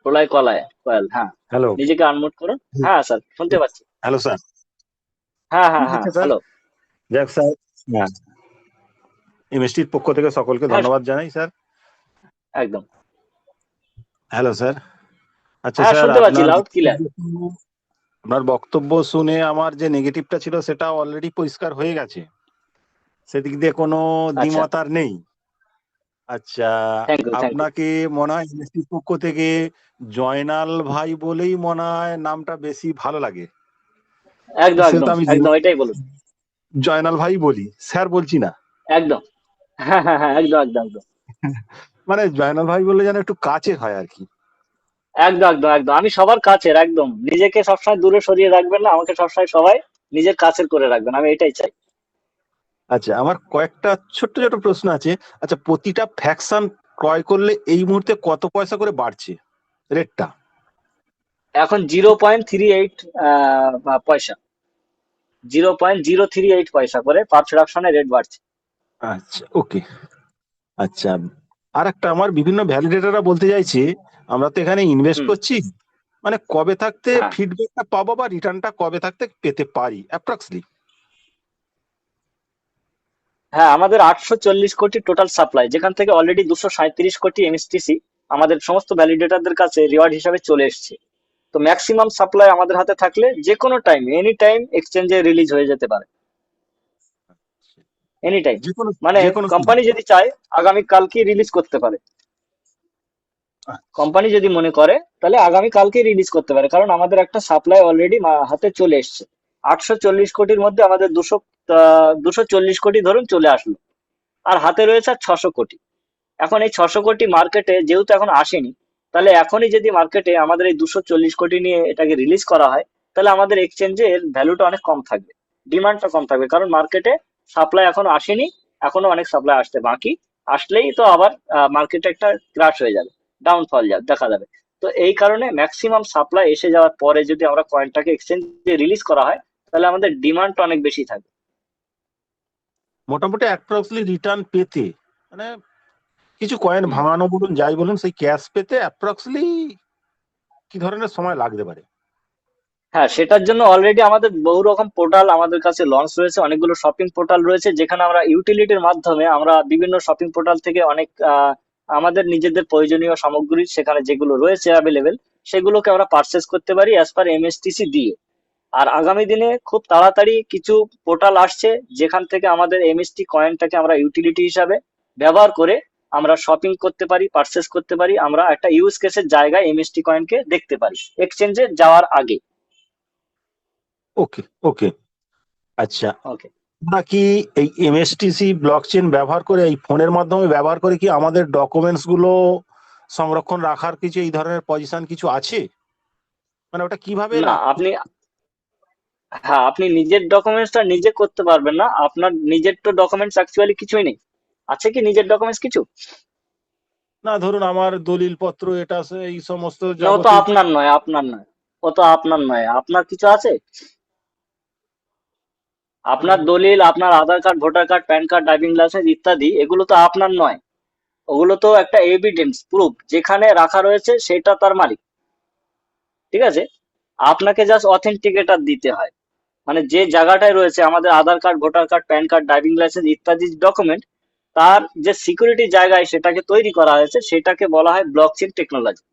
প্রলয় কলায় কয়াল, হ্যাঁ। হ্যালো। নিজেকে আনমিউট করুন। হ্যাঁ স্যার, শুনতে পাচ্ছি। Hello sir. হ্যাঁ হ্যাঁ হ্যাঁ, আচ্ছা স্যার। হ্যালো। যাক স্যার, হ্যাঁ, এমএসটির পক্ষ থেকে সকলকে হ্যাঁ ধন্যবাদ জানাই স্যার। একদম। Hello sir. আচ্ছা হ্যাঁ স্যার, শুনতে পাচ্ছি, আপনার লাউড ক্লিয়ার। আপনার বক্তব্য শুনে আমার যে নেগেটিভটা ছিল সেটা অলরেডি পরিষ্কার হয়ে গেছে, সেদিক দিয়ে কোনো আচ্ছা, দ্বিমত আর নেই। আচ্ছা, থ্যাংক ইউ, থ্যাংক ইউ। আপনাকে মনে হয় এমএসটির পক্ষ থেকে জয়নাল ভাই বলেই মনে হয় নামটা বেশি ভালো লাগে। একদম, সেহেতু একদম, আমি একদম, এটাই বলুন। জয়নাল ভাই বলি, স্যার বলছি না। একদম। হ্যাঁ, হ্যাঁ, হ্যাঁ, একদম, একদম, একদম, মানে জয়নাল ভাই বললে যেন একটু কাছে হয় আর কি। একদম, একদম, একদম। আমি সবার কাছের, একদম নিজেকে সবসময় দূরে সরিয়ে রাখবেন না, আমাকে সবসময় সবাই নিজের কাছের করে রাখবেন, আমি এটাই চাই। আচ্ছা, আমার কয়েকটা ছোট্ট ছোট প্রশ্ন আছে। আচ্ছা, প্রতিটা ফ্যাকশন ক্রয় করলে এই মুহূর্তে কত পয়সা করে বাড়ছে রেটটা? এখন 0.38 পয়সা, 0.038 পয়সা করে পার ফ্র্যাকশনে রেট বাড়ছে। আচ্ছা, ওকে। আচ্ছা, আর একটা আমার বিভিন্ন ভ্যালিডেটররা বলতে চাইছে, আমরা তো এখানে ইনভেস্ট হুম। করছি, মানে কবে থাকতে হ্যাঁ, ফিডব্যাকটা পাবো বা রিটার্নটা কবে থাকতে পেতে পারি অ্যাপ্রক্সলি? হ্যাঁ, আমাদের 840 কোটি টোটাল সাপ্লাই, যেখান থেকে অলরেডি 237 কোটি এমএসটিসি আমাদের সমস্ত ভ্যালিডেটরদের কাছে রিওয়ার্ড হিসাবে চলে এসেছে। তো ম্যাক্সিমাম সাপ্লাই আমাদের হাতে থাকলে যে কোনো টাইম, এনি টাইম এক্সচেঞ্জে রিলিজ হয়ে যেতে পারে, এনি টাইম। যে কোনো মানে যে কোনো কোম্পানি যদি চায় আগামী কালকে রিলিজ করতে পারে, আচ্ছা, কোম্পানি যদি মনে করে তাহলে আগামী কালকে রিলিজ করতে পারে, কারণ আমাদের একটা সাপ্লাই অলরেডি হাতে চলে এসছে। 840 কোটির মধ্যে আমাদের 240 কোটি ধরুন চলে আসলো, আর হাতে রয়েছে আর 600 কোটি। এখন এই 600 কোটি মার্কেটে যেহেতু এখন আসেনি, তাহলে এখনই যদি মার্কেটে আমাদের এই 240 কোটি নিয়ে এটাকে রিলিজ করা হয়, তাহলে আমাদের এক্সচেঞ্জে এর ভ্যালুটা অনেক কম থাকবে, ডিমান্ডটা কম থাকবে, কারণ মার্কেটে সাপ্লাই এখনো আসেনি, এখনো অনেক সাপ্লাই আসতে বাকি। আসলেই তো আবার মার্কেটে একটা ক্রাশ হয়ে যাবে, ডাউনফল দেখা যাবে। তো এই কারণে ম্যাক্সিমাম সাপ্লাই এসে যাওয়ার পরে যদি আমরা কয়েনটাকে এক্সচেঞ্জে রিলিজ করা হয়, তাহলে আমাদের ডিমান্ডটা অনেক বেশি থাকবে। মোটামুটি অ্যাপ্রক্সলি রিটার্ন পেতে, মানে কিছু কয়েন হুম। ভাঙানো বলুন যাই বলুন, সেই ক্যাশ পেতে অ্যাপ্রক্সলি কি ধরনের সময় লাগতে পারে? হ্যাঁ, সেটার জন্য অলরেডি আমাদের বহু রকম পোর্টাল আমাদের কাছে লঞ্চ রয়েছে, অনেকগুলো শপিং পোর্টাল রয়েছে, যেখানে আমরা ইউটিলিটির মাধ্যমে আমরা বিভিন্ন শপিং পোর্টাল থেকে অনেক আমাদের নিজেদের প্রয়োজনীয় সামগ্রী সেখানে যেগুলো রয়েছে অ্যাভেলেবেল, সেগুলোকে আমরা পারচেস করতে পারি অ্যাজ পার এমএসটিসি দিয়ে। আর আগামী দিনে খুব তাড়াতাড়ি কিছু পোর্টাল আসছে, যেখান থেকে আমাদের এমএসটি কয়েনটাকে আমরা ইউটিলিটি হিসাবে ব্যবহার করে আমরা শপিং করতে পারি, পারচেস করতে পারি, আমরা একটা ইউজ কেসের জায়গায় এমএসটি কয়েনকে দেখতে পারি এক্সচেঞ্জে যাওয়ার আগে। ওকে, ওকে। আচ্ছা, ওকে। আমরা কি এই এমএসটিসি ব্লকচেন ব্যবহার করে, এই ফোনের মাধ্যমে ব্যবহার করে কি আমাদের ডকুমেন্টস গুলো সংরক্ষণ রাখার কিছু এই ধরনের পজিশন কিছু আছে? মানে ওটা কিভাবে না, আপনি, হ্যাঁ, আপনি নিজের ডকুমেন্টসটা নিজে করতে পারবেন না, আপনার নিজের তো ডকুমেন্টস অ্যাকচুয়ালি কিছুই নেই। আছে কি নিজের ডকুমেন্টস কিছু? না, ধরুন আমার দলিল পত্র এটা এই সমস্ত না, ও তো যাবতীয় আপনার নয়, আপনার নয়, ও তো আপনার নয়, আপনার কিছু আছে? মানে আপনার দলিল, আপনার Aadhaar card, voter card, PAN card, driving licence ইত্যাদি, এগুলো তো আপনার নয়। ওগুলো তো একটা এভিডেন্স প্রুফ, যেখানে রাখা রয়েছে সেটা তার মালিক। ঠিক আছে? আপনাকে জাস্ট অথেন্টিকেটার দিতে হয়। মানে যে জায়গাটায় রয়েছে আমাদের Aadhaar card, voter card, PAN card, driving licence ইত্যাদি ডকুমেন্ট, তার যে সিকিউরিটি জায়গায় সেটাকে তৈরি করা হয়েছে সেটাকে বলা হয় ব্লকচেন টেকনোলজি।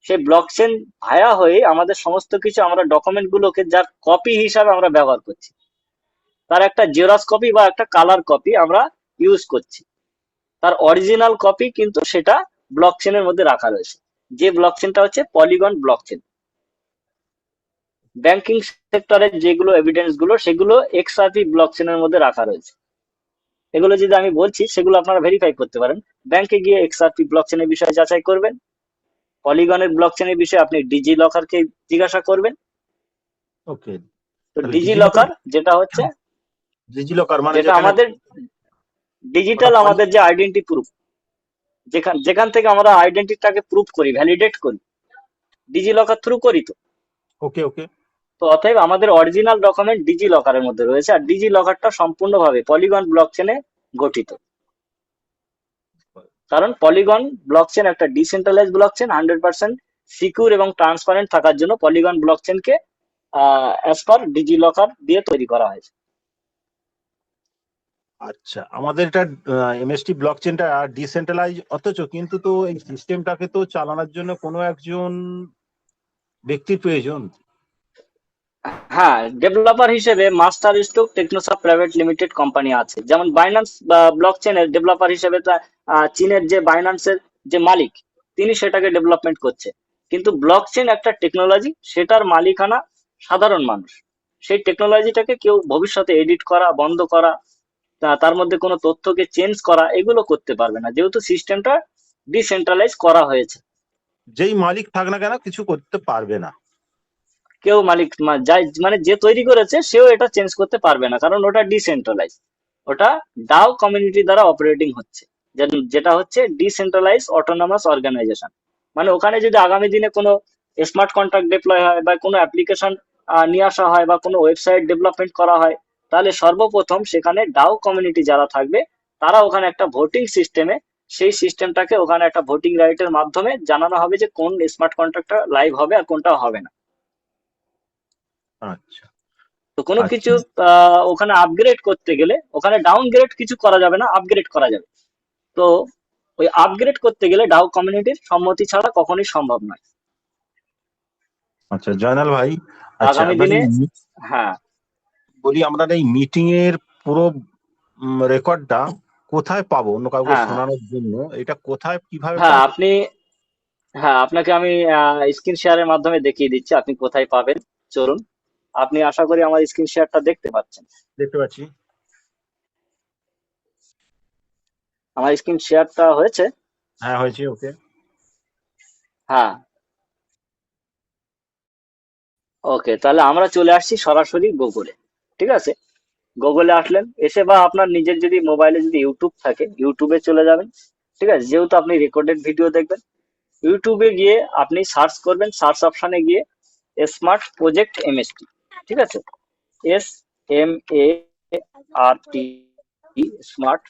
সেই ব্লকচেন ভায়া হয়ে আমাদের সমস্ত কিছু আমরা ডকুমেন্ট গুলোকে যার কপি হিসাবে আমরা ব্যবহার করছি, তার একটা জেরক্স কপি বা একটা কালার কপি আমরা ইউজ করছি, তার অরিজিনাল কপি কিন্তু সেটা ব্লকচেনের মধ্যে রাখা রয়েছে। যে ব্লকচেনটা হচ্ছে পলিগন ব্লকচেন। ব্যাংকিং সেক্টরের যেগুলো এভিডেন্স গুলো সেগুলো এক্সআরপি ব্লকচেনের মধ্যে রাখা রয়েছে। এগুলো যদি আমি বলছি সেগুলো আপনারা ভেরিফাই করতে পারেন। ব্যাংকে গিয়ে এক্সআরপি ব্লকচেনের বিষয়ে যাচাই করবেন, পলিগনের ব্লকচেনের বিষয়ে আপনি ডিজি লকারকে জিজ্ঞাসা করবেন। ওকে। তো তাহলে ডিজি লকার যেটা হচ্ছে, ডিজি লকার মানে যেটা যেখানে আমাদের ওটা ডিজিটাল আমাদের যে আইডেন্টি প্রুফ, যেখান যেখান থেকে আমরা আইডেন্টিটাকে প্রুফ করি, ভ্যালিডেট করি, ডিজি লকার থ্রু করি তো। ওকে, ওকে। তো অতএব আমাদের অরিজিনাল ডকুমেন্ট ডিজি লকারের মধ্যে রয়েছে, আর ডিজি লকারটা সম্পূর্ণভাবে পলিগন ব্লকচেনে গঠিত। কারণ পলিগন ব্লকচেন একটা ডিসেন্ট্রালাইজ ব্লকচেন, 100% সিকিউর এবং ট্রান্সপারেন্ট থাকার জন্য পলিগন ব্লকচেনকে অ্যাজ পার ডিজি লকার দিয়ে তৈরি করা হয়েছে। আচ্ছা, আমাদের এটা এমএসটি ব্লকচেনটা ডিসেন্ট্রালাইজ, অথচ কিন্তু তো এই সিস্টেমটাকে তো চালানোর জন্য কোনো একজন ব্যক্তির প্রয়োজন। হ্যাঁ, ডেভেলপার হিসেবে Master Stroke Technosoft Private Limited company আছে। যেমন বাইন্যান্স বা ব্লক চেনের ডেভেলপার হিসেবে চীনের যে বাইন্যান্সের যে মালিক, তিনি সেটাকে ডেভেলপমেন্ট করছে। কিন্তু ব্লক চেন একটা টেকনোলজি, সেটার মালিকানা সাধারণ মানুষ। সেই টেকনোলজিটাকে কেউ ভবিষ্যতে এডিট করা, বন্ধ করা, তার মধ্যে কোনো তথ্যকে চেঞ্জ করা, এগুলো করতে পারবে না, যেহেতু সিস্টেমটা ডিসেন্ট্রালাইজ করা হয়েছে। যেই মালিক থাক না কেন কিছু করতে পারবে না। কেউ মালিক যাই মানে যে তৈরি করেছে সেও এটা চেঞ্জ করতে পারবে না, কারণ ওটা ডিসেন্ট্রালাইজ। ওটা ডাও কমিউনিটি দ্বারা অপারেটিং হচ্ছে, যেটা হচ্ছে ডিসেন্ট্রালাইজ অটোনমাস অর্গানাইজেশন। মানে ওখানে যদি আগামী দিনে কোনো স্মার্ট কন্ট্রাক্ট ডিপ্লয় হয় বা কোনো অ্যাপ্লিকেশন নিয়ে আসা হয় বা কোনো ওয়েবসাইট ডেভেলপমেন্ট করা হয়, তাহলে সর্বপ্রথম সেখানে ডাও কমিউনিটি যারা থাকবে, তারা ওখানে একটা ভোটিং সিস্টেমে, সেই সিস্টেমটাকে ওখানে একটা ভোটিং রাইটের মাধ্যমে জানানো হবে যে কোন স্মার্ট কন্ট্রাক্টটা লাইভ হবে আর কোনটা হবে না। আচ্ছা তো কোনো আচ্ছা কিছু ওখানে আপগ্রেড করতে গেলে, ওখানে ডাউনগ্রেড কিছু করা যাবে না, আপগ্রেড করা যাবে। তো ওই আপগ্রেড করতে গেলে ডাউ কমিউনিটির সম্মতি ছাড়া কখনোই সম্ভব নয়। আচ্ছা জয়নাল ভাই, আচ্ছা আগামী আপনার দিনে, এই হ্যাঁ বলি আমরা এই মিটিং এর পুরো রেকর্ডটা কোথায় পাবো অন্য কাউকে হ্যাঁ হ্যাঁ শোনানোর জন্য? এটা কোথায় কিভাবে হ্যাঁ পাবো? আপনি, হ্যাঁ আপনাকে আমি স্ক্রিন শেয়ারের মাধ্যমে দেখিয়ে দিচ্ছি আপনি কোথায় পাবেন। চলুন, আপনি আশা করি আমার স্ক্রিন শেয়ারটা দেখতে পাচ্ছেন। দেখতে পাচ্ছি। আমার স্ক্রিন শেয়ারটা হয়েছে? হ্যাঁ হয়েছে, ওকে। হ্যাঁ, ওকে, তাহলে আমরা চলে আসছি সরাসরি গুগলে। ঠিক আছে, গুগলে আসলেন, এসে বা আপনার নিজের যদি মোবাইলে যদি ইউটিউব থাকে, ইউটিউবে চলে যাবেন। ঠিক আছে, যেহেতু আপনি রেকর্ডেড ভিডিও দেখবেন, ইউটিউবে গিয়ে আপনি সার্চ করবেন, সার্চ অপশনে গিয়ে স্মার্ট প্রজেক্ট এমএসটি। ঠিক আছে, SMART, স্মার্ট,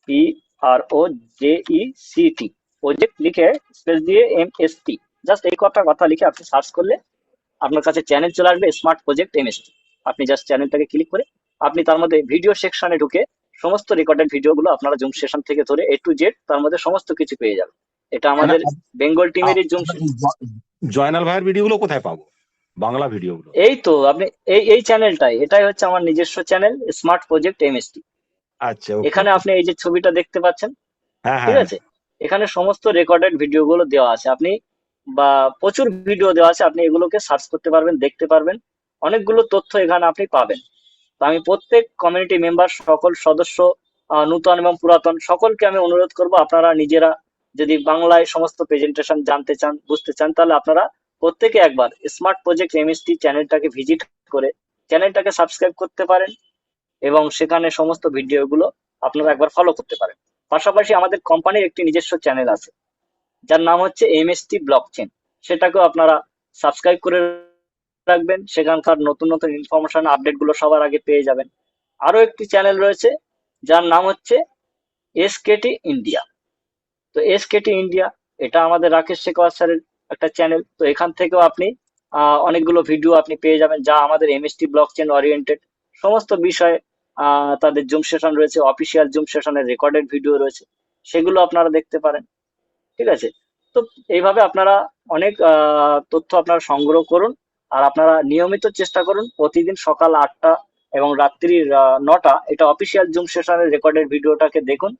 PROJECT, প্রজেক্ট লিখে স্পেস দিয়ে MST, জাস্ট এই কটা কথা লিখে আপনি সার্চ করলে আপনার কাছে চ্যানেল চলে আসবে, স্মার্ট প্রজেক্ট এমএসটি। আপনি জাস্ট চ্যানেলটাকে ক্লিক করে আপনি তার মধ্যে ভিডিও সেকশনে ঢুকে সমস্ত রেকর্ডেড ভিডিওগুলো আপনারা জুম সেশন থেকে ধরে A to Z তার মধ্যে সমস্ত কিছু পেয়ে যাবেন। এটা মানে আমাদের বেঙ্গল টিমেরই জুম। আপনার এই জয়নাল ভাইয়ের ভিডিওগুলো কোথায় পাবো, বাংলা ভিডিওগুলো? এই তো আপনি এই চ্যানেলটাই, এটাই হচ্ছে আমার নিজস্ব চ্যানেল, স্মার্ট প্রজেক্ট এমএসটি। আচ্ছা ওকে এখানে ওকে। আপনি এই যে ছবিটা দেখতে পাচ্ছেন, হ্যাঁ ঠিক হ্যাঁ। আছে, এখানে সমস্ত রেকর্ডেড ভিডিওগুলো দেওয়া আছে। আপনি বা প্রচুর ভিডিও দেওয়া আছে, আপনি এগুলোকে সার্চ করতে পারবেন, দেখতে পারবেন, অনেকগুলো তথ্য এখানে আপনি পাবেন। তো আমি প্রত্যেক কমিউনিটি মেম্বার, সকল সদস্য, নূতন এবং পুরাতন, সকলকে আমি অনুরোধ করব, আপনারা নিজেরা যদি বাংলায় সমস্ত প্রেজেন্টেশন জানতে চান, বুঝতে চান, তাহলে আপনারা প্রত্যেকে একবার স্মার্ট প্রজেক্ট এমএসটি চ্যানেলটাকে ভিজিট করে চ্যানেলটাকে সাবস্ক্রাইব করতে পারেন এবং সেখানে সমস্ত ভিডিওগুলো আপনারা একবার ফলো করতে পারেন। পাশাপাশি আমাদের কোম্পানির একটি নিজস্ব চ্যানেল আছে, যার নাম হচ্ছে এমএসটি ব্লকচেন। সেটাকেও আপনারা সাবস্ক্রাইব করে রাখবেন, সেখানকার নতুন নতুন ইনফরমেশন আপডেট গুলো সবার আগে পেয়ে যাবেন। আরো একটি চ্যানেল রয়েছে যার নাম হচ্ছে এসকেটি ইন্ডিয়া। তো এসকেটি ইন্ডিয়া, এটা আমাদের রাকেশ শেখাওয়াত স্যারের একটা চ্যানেল। তো এখান থেকেও আপনি অনেকগুলো ভিডিও আপনি পেয়ে যাবেন, যা আমাদের এমএসটি ব্লকচেন ওরিয়েন্টেড সমস্ত বিষয়ে। তাদের জুম সেশন রয়েছে, অফিসিয়াল জুম সেশনের রেকর্ডেড ভিডিও রয়েছে, সেগুলো আপনারা দেখতে পারেন। ঠিক আছে, তো এইভাবে আপনারা অনেক তথ্য আপনারা সংগ্রহ করুন। আর আপনারা নিয়মিত চেষ্টা করুন প্রতিদিন সকাল 8টা এবং রাত্রির 9টা এটা অফিসিয়াল জুম সেশনের রেকর্ডেড ভিডিওটাকে দেখুন।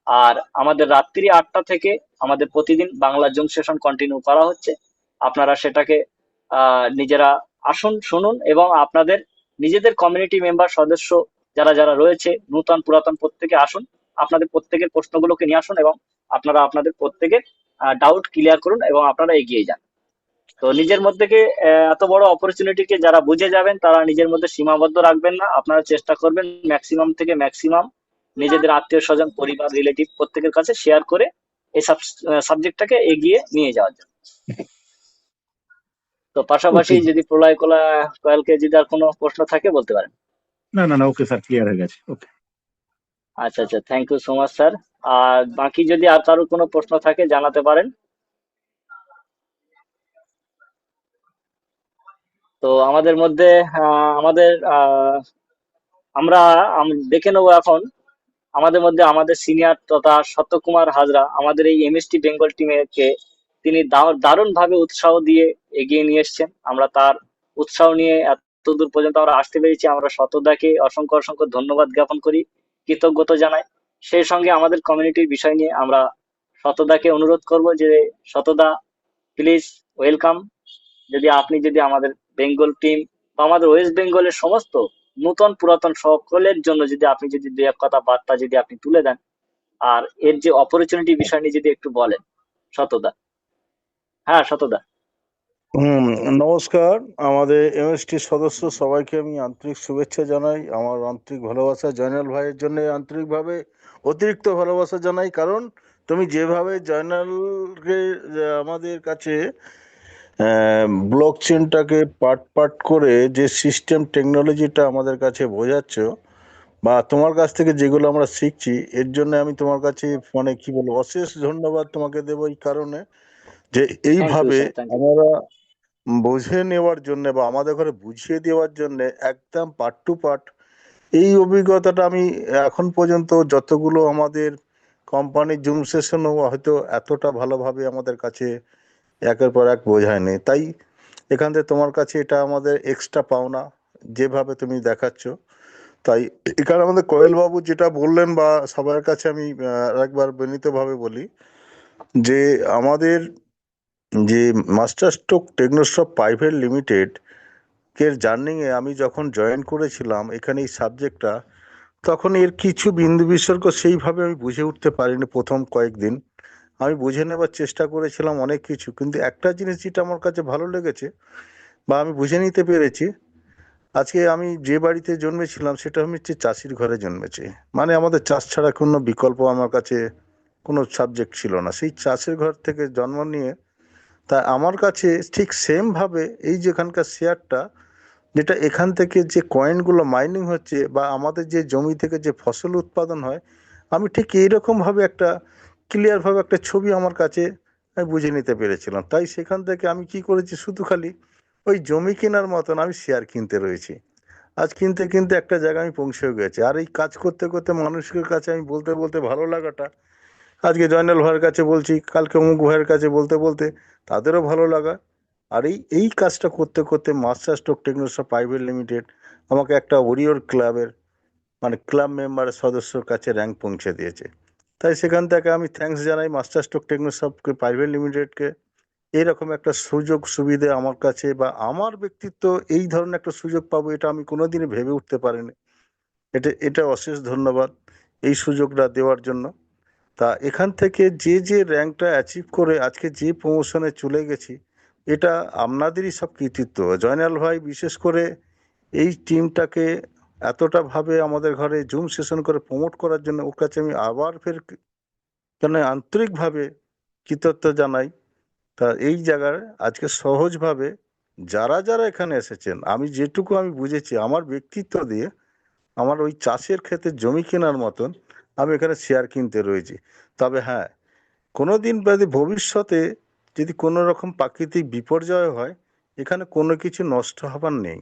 আর আমাদের রাত্রি 8টা থেকে আমাদের প্রতিদিন বাংলা জুম সেশন কন্টিনিউ করা হচ্ছে। আপনারা সেটাকে নিজেরা আসুন, শুনুন এবং আপনাদের নিজেদের কমিউনিটি মেম্বার সদস্য যারা যারা রয়েছে, নূতন পুরাতন, প্রত্যেকে আসুন, আপনাদের প্রত্যেকের প্রশ্নগুলোকে নিয়ে আসুন এবং আপনারা আপনাদের প্রত্যেকের ডাউট ক্লিয়ার করুন এবং আপনারা এগিয়ে যান। তো নিজের মধ্যে এত বড় অপরচুনিটিকে যারা বুঝে যাবেন, তারা নিজের মধ্যে সীমাবদ্ধ রাখবেন না, আপনারা চেষ্টা করবেন ম্যাক্সিমাম থেকে ম্যাক্সিমাম নিজেদের আত্মীয় স্বজন, পরিবার, রিলেটিভ প্রত্যেকের কাছে শেয়ার করে এই সাবজেক্টটাকে এগিয়ে নিয়ে যাওয়ার জন্য। তো পাশাপাশি ওকে। যদি প্রলয় কয়ালকে যদি আর কোনো প্রশ্ন থাকে বলতে পারেন। না না না, ওকে স্যার, ক্লিয়ার হয়ে গেছে, ওকে। আচ্ছা আচ্ছা, thank you so much sir. আর বাকি যদি আর কারো কোনো প্রশ্ন থাকে জানাতে পারেন। তো আমাদের মধ্যে আমাদের আমরা দেখে নেবো এখন আমাদের মধ্যে আমাদের সিনিয়র তথা সত্যকুমার হাজরা আমাদের এই এমএসটি বেঙ্গল টিমকে তিনি দারুণ ভাবে উৎসাহ দিয়ে এগিয়ে নিয়ে এসেছেন। আমরা তার উৎসাহ নিয়ে এত দূর পর্যন্ত আমরা আসতে পেরেছি। আমরা শতদাকে অসংখ্য অসংখ্য ধন্যবাদ জ্ঞাপন করি, কৃতজ্ঞতা জানাই। সেই সঙ্গে আমাদের কমিউনিটির বিষয় নিয়ে আমরা শতদাকে অনুরোধ করব যে শতদা প্লিজ ওয়েলকাম। যদি আমাদের বেঙ্গল টিম বা আমাদের ওয়েস্ট বেঙ্গলের সমস্ত নূতন পুরাতন সকলের জন্য আপনি যদি দু এক কথা বার্তা আপনি তুলে দেন, আর এর যে অপরচুনিটি বিষয় নিয়ে যদি একটু বলেন শতদা। হ্যাঁ শতদা। নমস্কার। আমাদের এমএসটি সদস্য সবাইকে আমি আন্তরিক শুভেচ্ছা জানাই, আমার আন্তরিক ভালোবাসা। জয়নাল ভাইয়ের জন্য আন্তরিকভাবে অতিরিক্ত ভালোবাসা জানাই, কারণ তুমি যেভাবে জয়নালকে আমাদের কাছে ব্লক চেনটাকে পার্ট পার্ট করে যে সিস্টেম টেকনোলজিটা আমাদের কাছে বোঝাচ্ছ, বা তোমার কাছ থেকে যেগুলো আমরা শিখছি, এর জন্য আমি তোমার কাছে মানে কি বলবো, অশেষ ধন্যবাদ তোমাকে দেবো। এই কারণে যে থ্যাংক ইউ এইভাবে স্যার, থ্যাংক ইউ। আমরা বুঝে নেওয়ার জন্য বা আমাদের ঘরে বুঝিয়ে দেওয়ার জন্য একদম পার্ট টু পার্ট এই অভিজ্ঞতাটা আমি এখন পর্যন্ত যতগুলো আমাদের কোম্পানির জুম সেশনও হয়তো এতটা ভালোভাবে আমাদের কাছে একের পর এক বোঝায়নি। তাই এখান থেকে তোমার কাছে এটা আমাদের এক্সট্রা পাওনা, যেভাবে তুমি দেখাচ্ছ। তাই এখানে আমাদের কোয়েলবাবু যেটা বললেন, বা সবার কাছে আমি একবার বিনীতভাবে বলি যে আমাদের যে মাস্টার স্ট্রোক টেকনোশপ প্রাইভেট লিমিটেড এর জার্নিংয়ে আমি যখন জয়েন করেছিলাম এখানে এই সাবজেক্টটা, তখন এর কিছু বিন্দু বিসর্গ সেইভাবে আমি বুঝে উঠতে পারিনি। প্রথম কয়েকদিন আমি বুঝে নেবার চেষ্টা করেছিলাম অনেক কিছু, কিন্তু একটা জিনিস যেটা আমার কাছে ভালো লেগেছে বা আমি বুঝে নিতে পেরেছি, আজকে আমি যে বাড়িতে জন্মেছিলাম সেটা হচ্ছে চাষির ঘরে জন্মেছি। মানে আমাদের চাষ ছাড়া কোনো বিকল্প আমার কাছে কোনো সাবজেক্ট ছিল না। সেই চাষের ঘর থেকে জন্ম নিয়ে তা আমার কাছে ঠিক সেমভাবে এই যেখানকার শেয়ারটা, যেটা এখান থেকে যে কয়েনগুলো মাইনিং হচ্ছে বা আমাদের যে জমি থেকে যে ফসল উৎপাদন হয়, আমি ঠিক এইরকমভাবে একটা ক্লিয়ারভাবে একটা ছবি আমার কাছে আমি বুঝে নিতে পেরেছিলাম। তাই সেখান থেকে আমি কি করেছি, শুধু খালি ওই জমি কেনার মতন আমি শেয়ার কিনতে রয়েছি। আজ কিনতে কিনতে একটা জায়গায় আমি পৌঁছেও গেছি। আর এই কাজ করতে করতে মানুষের কাছে আমি বলতে বলতে ভালো লাগাটা, আজকে জয়নাল ভাইয়ের কাছে বলছি, কালকে অমুক ভাইয়ের কাছে বলতে বলতে তাদেরও ভালো লাগা। আর এই কাজটা করতে করতে মাস্টার স্ট্রোক টেকনোশপ প্রাইভেট লিমিটেড আমাকে একটা ওরিয়র ক্লাবের মানে ক্লাব মেম্বারের সদস্যর কাছে র্যাঙ্ক পৌঁছে দিয়েছে। তাই সেখান থেকে আমি থ্যাঙ্কস জানাই মাস্টার স্ট্রোক টেকনোশপকে প্রাইভেট লিমিটেডকে। এইরকম একটা সুযোগ সুবিধে আমার কাছে বা আমার ব্যক্তিত্ব এই ধরনের একটা সুযোগ পাবো, এটা আমি কোনোদিনই ভেবে উঠতে পারিনি। এটা অশেষ ধন্যবাদ এই সুযোগটা দেওয়ার জন্য। তা এখান থেকে যে র্যাঙ্কটা অ্যাচিভ করে আজকে যে প্রমোশনে চলে গেছি, এটা আপনাদেরই সব কৃতিত্ব। জয়নাল ভাই বিশেষ করে এই টিমটাকে এতটা ভাবে আমাদের ঘরে জুম সেশন করে প্রমোট করার জন্য ওর কাছে আমি আবার ফের কেন আন্তরিকভাবে কৃতজ্ঞতা জানাই। তা এই জায়গায় আজকে সহজভাবে যারা যারা এখানে এসেছেন, আমি যেটুকু আমি বুঝেছি আমার ব্যক্তিত্ব দিয়ে, আমার ওই চাষের ক্ষেত্রে জমি কেনার মতন আমি এখানে শেয়ার কিনতে রয়েছি। তবে হ্যাঁ, কোনো দিন বাদে ভবিষ্যতে যদি কোনো রকম প্রাকৃতিক বিপর্যয় হয়, এখানে কোনো কিছু নষ্ট হবার নেই।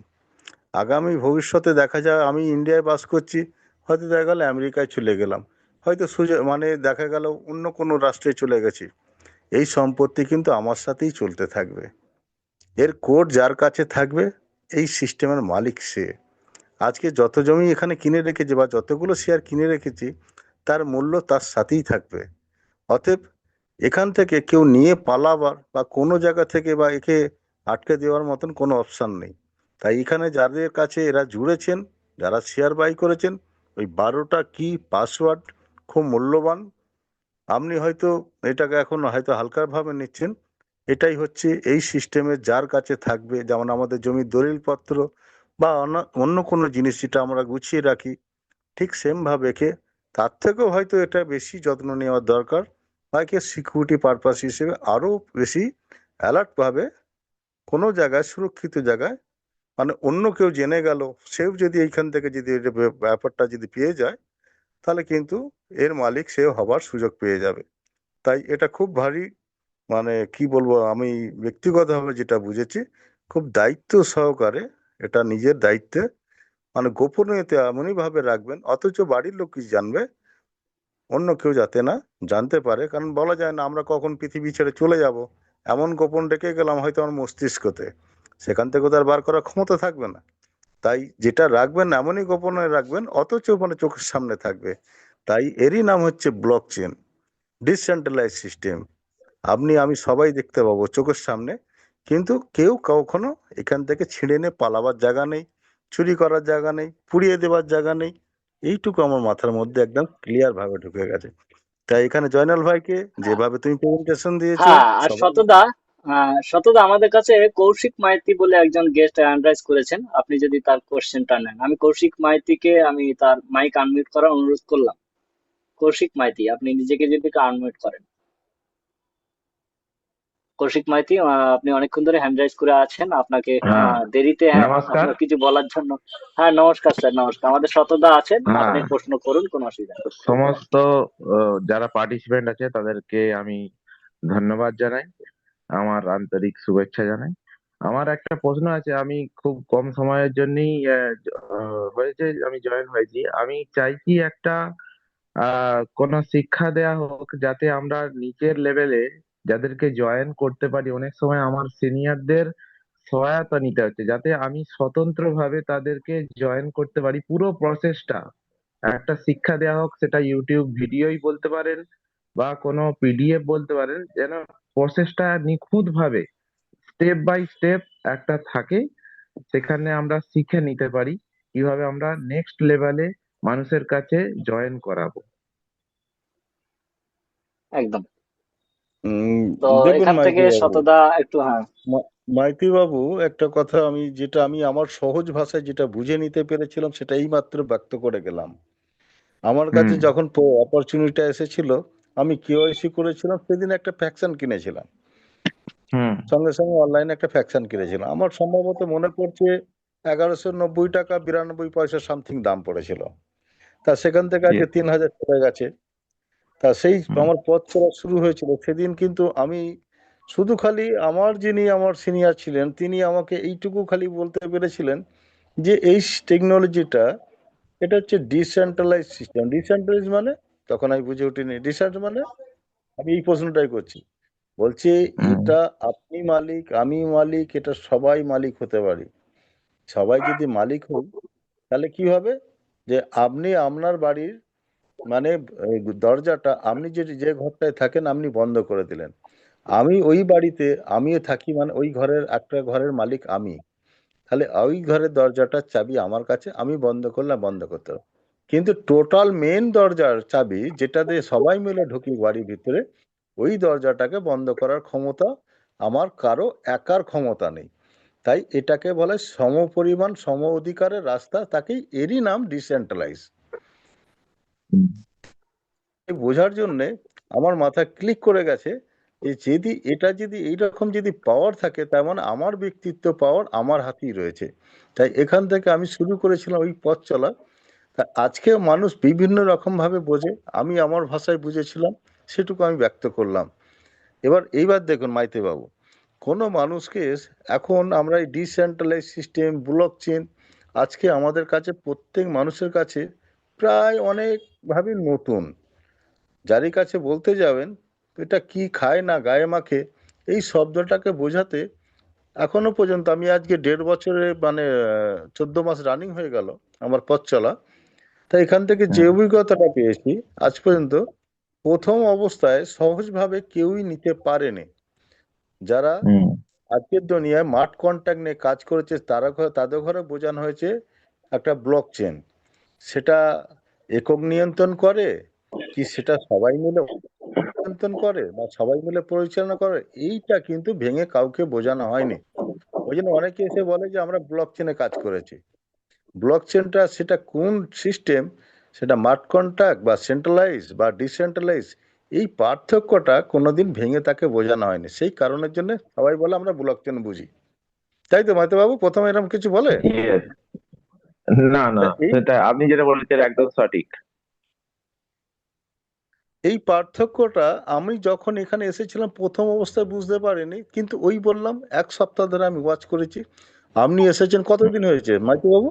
আগামী ভবিষ্যতে দেখা যায় আমি ইন্ডিয়ায় বাস করছি, হয়তো দেখা গেল আমেরিকায় চলে গেলাম, হয়তো সুযোগ মানে দেখা গেল অন্য কোনো রাষ্ট্রে চলে গেছি, এই সম্পত্তি কিন্তু আমার সাথেই চলতে থাকবে। এর কোড যার কাছে থাকবে, এই সিস্টেমের মালিক সে। আজকে যত জমি এখানে কিনে রেখেছি বা যতগুলো শেয়ার কিনে রেখেছি, তার মূল্য তার সাথেই থাকবে। অতএব এখান থেকে কেউ নিয়ে পালাবার বা কোনো জায়গা থেকে বা একে আটকে দেওয়ার মতন কোনো অপশান নেই। তাই এখানে যাদের কাছে এরা জুড়েছেন, যারা শেয়ার বাই করেছেন, ওই 12টা কি পাসওয়ার্ড খুব মূল্যবান। আপনি হয়তো এটাকে এখন হয়তো হালকাভাবে নিচ্ছেন, এটাই হচ্ছে এই সিস্টেমে যার কাছে থাকবে। যেমন আমাদের জমির দলিলপত্র বা অন্য কোনো জিনিস যেটা আমরা গুছিয়ে রাখি, ঠিক সেমভাবে একে তার থেকেও হয়তো এটা বেশি যত্ন নেওয়ার দরকার, বা একে সিকিউরিটি পারপাস হিসেবে আরও বেশি অ্যালার্টভাবে কোনো জায়গায় সুরক্ষিত জায়গায়, মানে অন্য কেউ জেনে গেল, সেও যদি এইখান থেকে যদি এটা ব্যাপারটা যদি পেয়ে যায়, তাহলে কিন্তু এর মালিক সেও হবার সুযোগ পেয়ে যাবে। তাই এটা খুব ভারী, মানে কি বলবো, আমি ব্যক্তিগতভাবে যেটা বুঝেছি, খুব দায়িত্ব সহকারে এটা নিজের দায়িত্বে, মানে গোপনীয়তা এমনইভাবে রাখবেন অথচ বাড়ির লোক কি জানবে, অন্য কেউ যাতে না জানতে পারে। কারণ বলা যায় না আমরা কখন পৃথিবী ছেড়ে চলে যাব, এমন গোপন রেখে গেলাম হয়তো আমার মস্তিষ্কতে। সেখান থেকে তো আর বার করার ক্ষমতা থাকবে না। তাই যেটা রাখবেন এমনই গোপনে রাখবেন, অথচ মানে চোখের সামনে থাকবে। তাই এরই নাম হচ্ছে ব্লক চেন, ডিসেন্ট্রালাইজ সিস্টেম। আপনি আমি সবাই দেখতে পাবো চোখের সামনে, কিন্তু কেউ কখনো এখান থেকে ছিঁড়ে নিয়ে পালাবার জায়গা নেই, চুরি করার জায়গা নেই, পুড়িয়ে দেওয়ার জায়গা নেই। এইটুকু আমার মাথার মধ্যে একদম ক্লিয়ার ভাবে ঢুকে গেছে। তাই এখানে জয়নাল ভাইকে যেভাবে তুমি প্রেজেন্টেশন দিয়েছো, হ্যাঁ, আর সবাই শতদা আমাদের কাছে কৌশিক মাইতি বলে একজন গেস্ট অ্যানালাইজ করেছেন। আপনি যদি তার কোশ্চেনটা নেন, আমি কৌশিক মাইতিকে আমি তার মাইক আনমিউট করার অনুরোধ করলাম। কৌশিক মাইতি, আপনি নিজেকে যদি আনমিউট করেন। কৌশিক মাইতি, আপনি অনেকক্ষণ ধরে হ্যান্ড রাইজ করে আছেন, আপনাকে হ্যাঁ, দেরিতে নমস্কার। আপনার কিছু বলার জন্য। হ্যাঁ, নমস্কার স্যার, নমস্কার। আমাদের শতদা আছেন, আপনি হ্যাঁ, প্রশ্ন করুন, কোনো অসুবিধা নেই। সমস্ত যারা পার্টিসিপেন্ট আছে তাদেরকে আমি ধন্যবাদ জানাই, আমার আন্তরিক শুভেচ্ছা জানাই। আমার একটা প্রশ্ন আছে, আমি খুব কম সময়ের জন্যই হয়েছে আমি জয়েন হয়েছি। আমি চাইছি একটা কোনো শিক্ষা দেয়া হোক, যাতে আমরা নিচের লেভেলে যাদেরকে জয়েন করতে পারি। অনেক সময় আমার সিনিয়রদের সহায়তা নিতে হচ্ছে, যাতে আমি স্বতন্ত্রভাবে তাদেরকে জয়েন করতে পারি। পুরো প্রসেসটা একটা শিক্ষা দেওয়া হোক, সেটা ইউটিউব ভিডিওই বলতে পারেন বা কোনো পিডিএফ বলতে পারেন, যেন প্রসেসটা নিখুঁত ভাবে স্টেপ বাই স্টেপ একটা থাকে, সেখানে আমরা শিখে নিতে পারি কিভাবে আমরা নেক্সট লেভেলে মানুষের কাছে জয়েন করাবো। একদম। উম, তো দেখুন এখান থেকে মাইতি বাবু, শতদা একটু, হ্যাঁ। মাইতি বাবু, একটা কথা আমি যেটা আমি আমার সহজ ভাষায় যেটা বুঝে নিতে পেরেছিলাম সেটা এই মাত্র ব্যক্ত করে গেলাম। আমার কাছে হুম। যখন অপরচুনিটি এসেছিল, আমি কেওয়াইসি করেছিলাম, সেদিন একটা ফ্যাকশন কিনেছিলাম, হুম। সঙ্গে সঙ্গে অনলাইনে একটা ফ্যাকশন কিনেছিলাম। আমার সম্ভবত মনে পড়ছে 1190 টাকা 92 পয়সা সামথিং দাম পড়েছিল। তা সেখান থেকে আজকে Yes. 3000 চলে গেছে। তা সেই হুম। আমার পথ চলা শুরু হয়েছিল সেদিন, কিন্তু আমি শুধু খালি আমার যিনি আমার সিনিয়র ছিলেন তিনি আমাকে এইটুকু খালি বলতে পেরেছিলেন যে এই টেকনোলজিটা, এটা হচ্ছে ডিসেন্ট্রালাইজ সিস্টেম। ডিসেন্ট্রালাইজ মানে, তখন আমি বুঝে উঠিনি ডিসেন্ট মানে। আমি এই প্রশ্নটাই করছি, বলছি হুম। এটা আপনি মালিক, আমি মালিক, এটা সবাই মালিক হতে পারি। সবাই যদি মালিক হই, তাহলে কি হবে, যে আপনি আপনার বাড়ির মানে এই দরজাটা আপনি যে যে ঘরটায় থাকেন আপনি বন্ধ করে দিলেন, আমি ওই বাড়িতে আমিও থাকি, মানে ওই ঘরের একটা ঘরের মালিক আমি, তাহলে ওই ঘরের দরজাটার চাবি আমার কাছে, আমি বন্ধ করলাম, বন্ধ করতে হবে। কিন্তু টোটাল মেন দরজার চাবি যেটা দিয়ে সবাই মিলে ঢুকি বাড়ির ভিতরে, ওই দরজাটাকে বন্ধ করার ক্ষমতা আমার কারো একার ক্ষমতা নেই। তাই এটাকে বলে সমপরিমাণ সম অধিকারের রাস্তা, তাকেই এরই নাম ডিসেন্ট্রালাইজ। হুম। বোঝার জন্য আমার মাথায় ক্লিক করে গেছে যে যদি এটা যদি এইরকম যদি পাওয়ার থাকে, তার মানে আমার ব্যক্তিত্ব পাওয়ার আমার হাতেই রয়েছে। তাই এখান থেকে আমি শুরু করেছিলাম ওই পথ চলা। তা আজকে মানুষ বিভিন্ন রকম ভাবে বোঝে, আমি আমার ভাষায় বুঝেছিলাম, সেটুকু আমি ব্যক্ত করলাম। এইবার দেখুন মাইতি বাবু, কোনো মানুষকে এখন আমরা এই ডিসেন্ট্রালাইজ সিস্টেম, ব্লক চেন, আজকে আমাদের কাছে প্রত্যেক মানুষের কাছে প্রায় অনেকভাবে নতুন। যারই কাছে বলতে যাবেন এটা কি খায় না গায়ে মাখে, এই শব্দটাকে বোঝাতে এখনো পর্যন্ত, আমি আজকে 1.5 বছরে মানে 14 মাস রানিং হয়ে গেল আমার পথ চলা। তাই এখান থেকে যে হুম। অভিজ্ঞতাটা পেয়েছি আজ পর্যন্ত, প্রথম অবস্থায় সহজভাবে কেউই নিতে পারেনি। যারা হুম। আজকের দুনিয়ায় মাঠ কন্ট্যাক্ট নিয়ে কাজ করেছে তাদের ঘরে বোঝানো হয়েছে একটা ব্লক চেন। সেটা একক নিয়ন্ত্রণ করে কি, সেটা সবাই মিলে নিয়ন্ত্রণ করে বা সবাই মিলে পরিচালনা করে, এইটা কিন্তু ভেঙে কাউকে বোঝানো হয়নি। ওই জন্য অনেকে এসে বলে যে আমরা ব্লক চেনে কাজ করেছি। ব্লক চেনটা সেটা কোন সিস্টেম, সেটা স্মার্ট কন্ট্রাক্ট বা সেন্ট্রালাইজ বা ডিসেন্ট্রালাইজ, এই পার্থক্যটা কোনোদিন ভেঙে তাকে বোঝানো হয়নি। সেই কারণের জন্য সবাই বলে আমরা ব্লক চেন বুঝি। তাই তো মাইতো বাবু, প্রথমে এরকম কিছু বলে? Yes. না, তা না, সেটা আপনি যেটা বলেছেন একদম সঠিক। এই পার্থক্যটা আমি যখন এখানে এসেছিলাম প্রথম অবস্থায় বুঝতে পারিনি, কিন্তু ওই বললাম 1 সপ্তাহ ধরে আমি ওয়াচ করেছি। আপনি এসেছেন কতদিন হয়েছে মাইতো বাবু?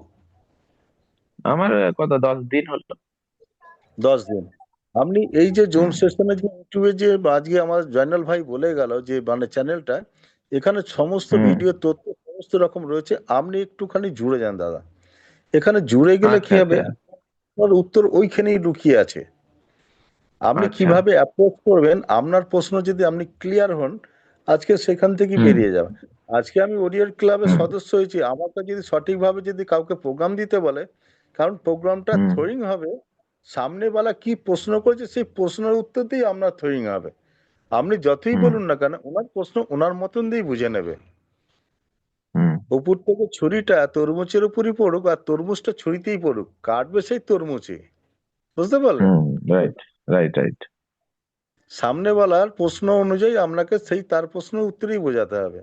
আমার কত 10 দিন হলো। 10 দিন। আপনি এই যে জুম হুম। সেশনে যে ইউটিউবে যে আজকে আমার জয়নাল ভাই বলে গেল যে মানে চ্যানেলটা, এখানে সমস্ত হুম। ভিডিও তথ্য সমস্ত রকম রয়েছে, আপনি একটুখানি জুড়ে যান দাদা। এখানে জুড়ে গেলে কি আচ্ছা হবে, আচ্ছা আপনার উত্তর ওইখানেই লুকিয়ে আছে। আপনি আচ্ছা কিভাবে অ্যাপ্রোচ করবেন, আপনার প্রশ্ন যদি আপনি ক্লিয়ার হন, আজকে সেখান থেকে হুম বেরিয়ে যাবে। আজকে আমি ওরিয়েন্ট ক্লাবের হুম সদস্য হয়েছি, আমাকে যদি সঠিকভাবে যদি কাউকে প্রোগ্রাম দিতে বলে, কারণ প্রোগ্রামটা হুম থ্রোয়িং হবে, সামনেওয়ালা কি প্রশ্ন করেছে সেই প্রশ্নের উত্তর দিয়ে আপনার থ্রোয়িং হবে। আপনি যতই হুম বলুন না কেন, ওনার প্রশ্ন ওনার মতন দিয়েই বুঝে নেবে। হুম উপর থেকে ছুরিটা তরমুজের উপরই পড়ুক আর তরমুজটা ছুরিতেই পড়ুক, কাটবে সেই তরমুজই। বুঝতে পারলেন? হুম রাইট রাইট রাইট সামনেওয়ালার প্রশ্ন অনুযায়ী আপনাকে সেই তার প্রশ্নের উত্তরই বোঝাতে হবে।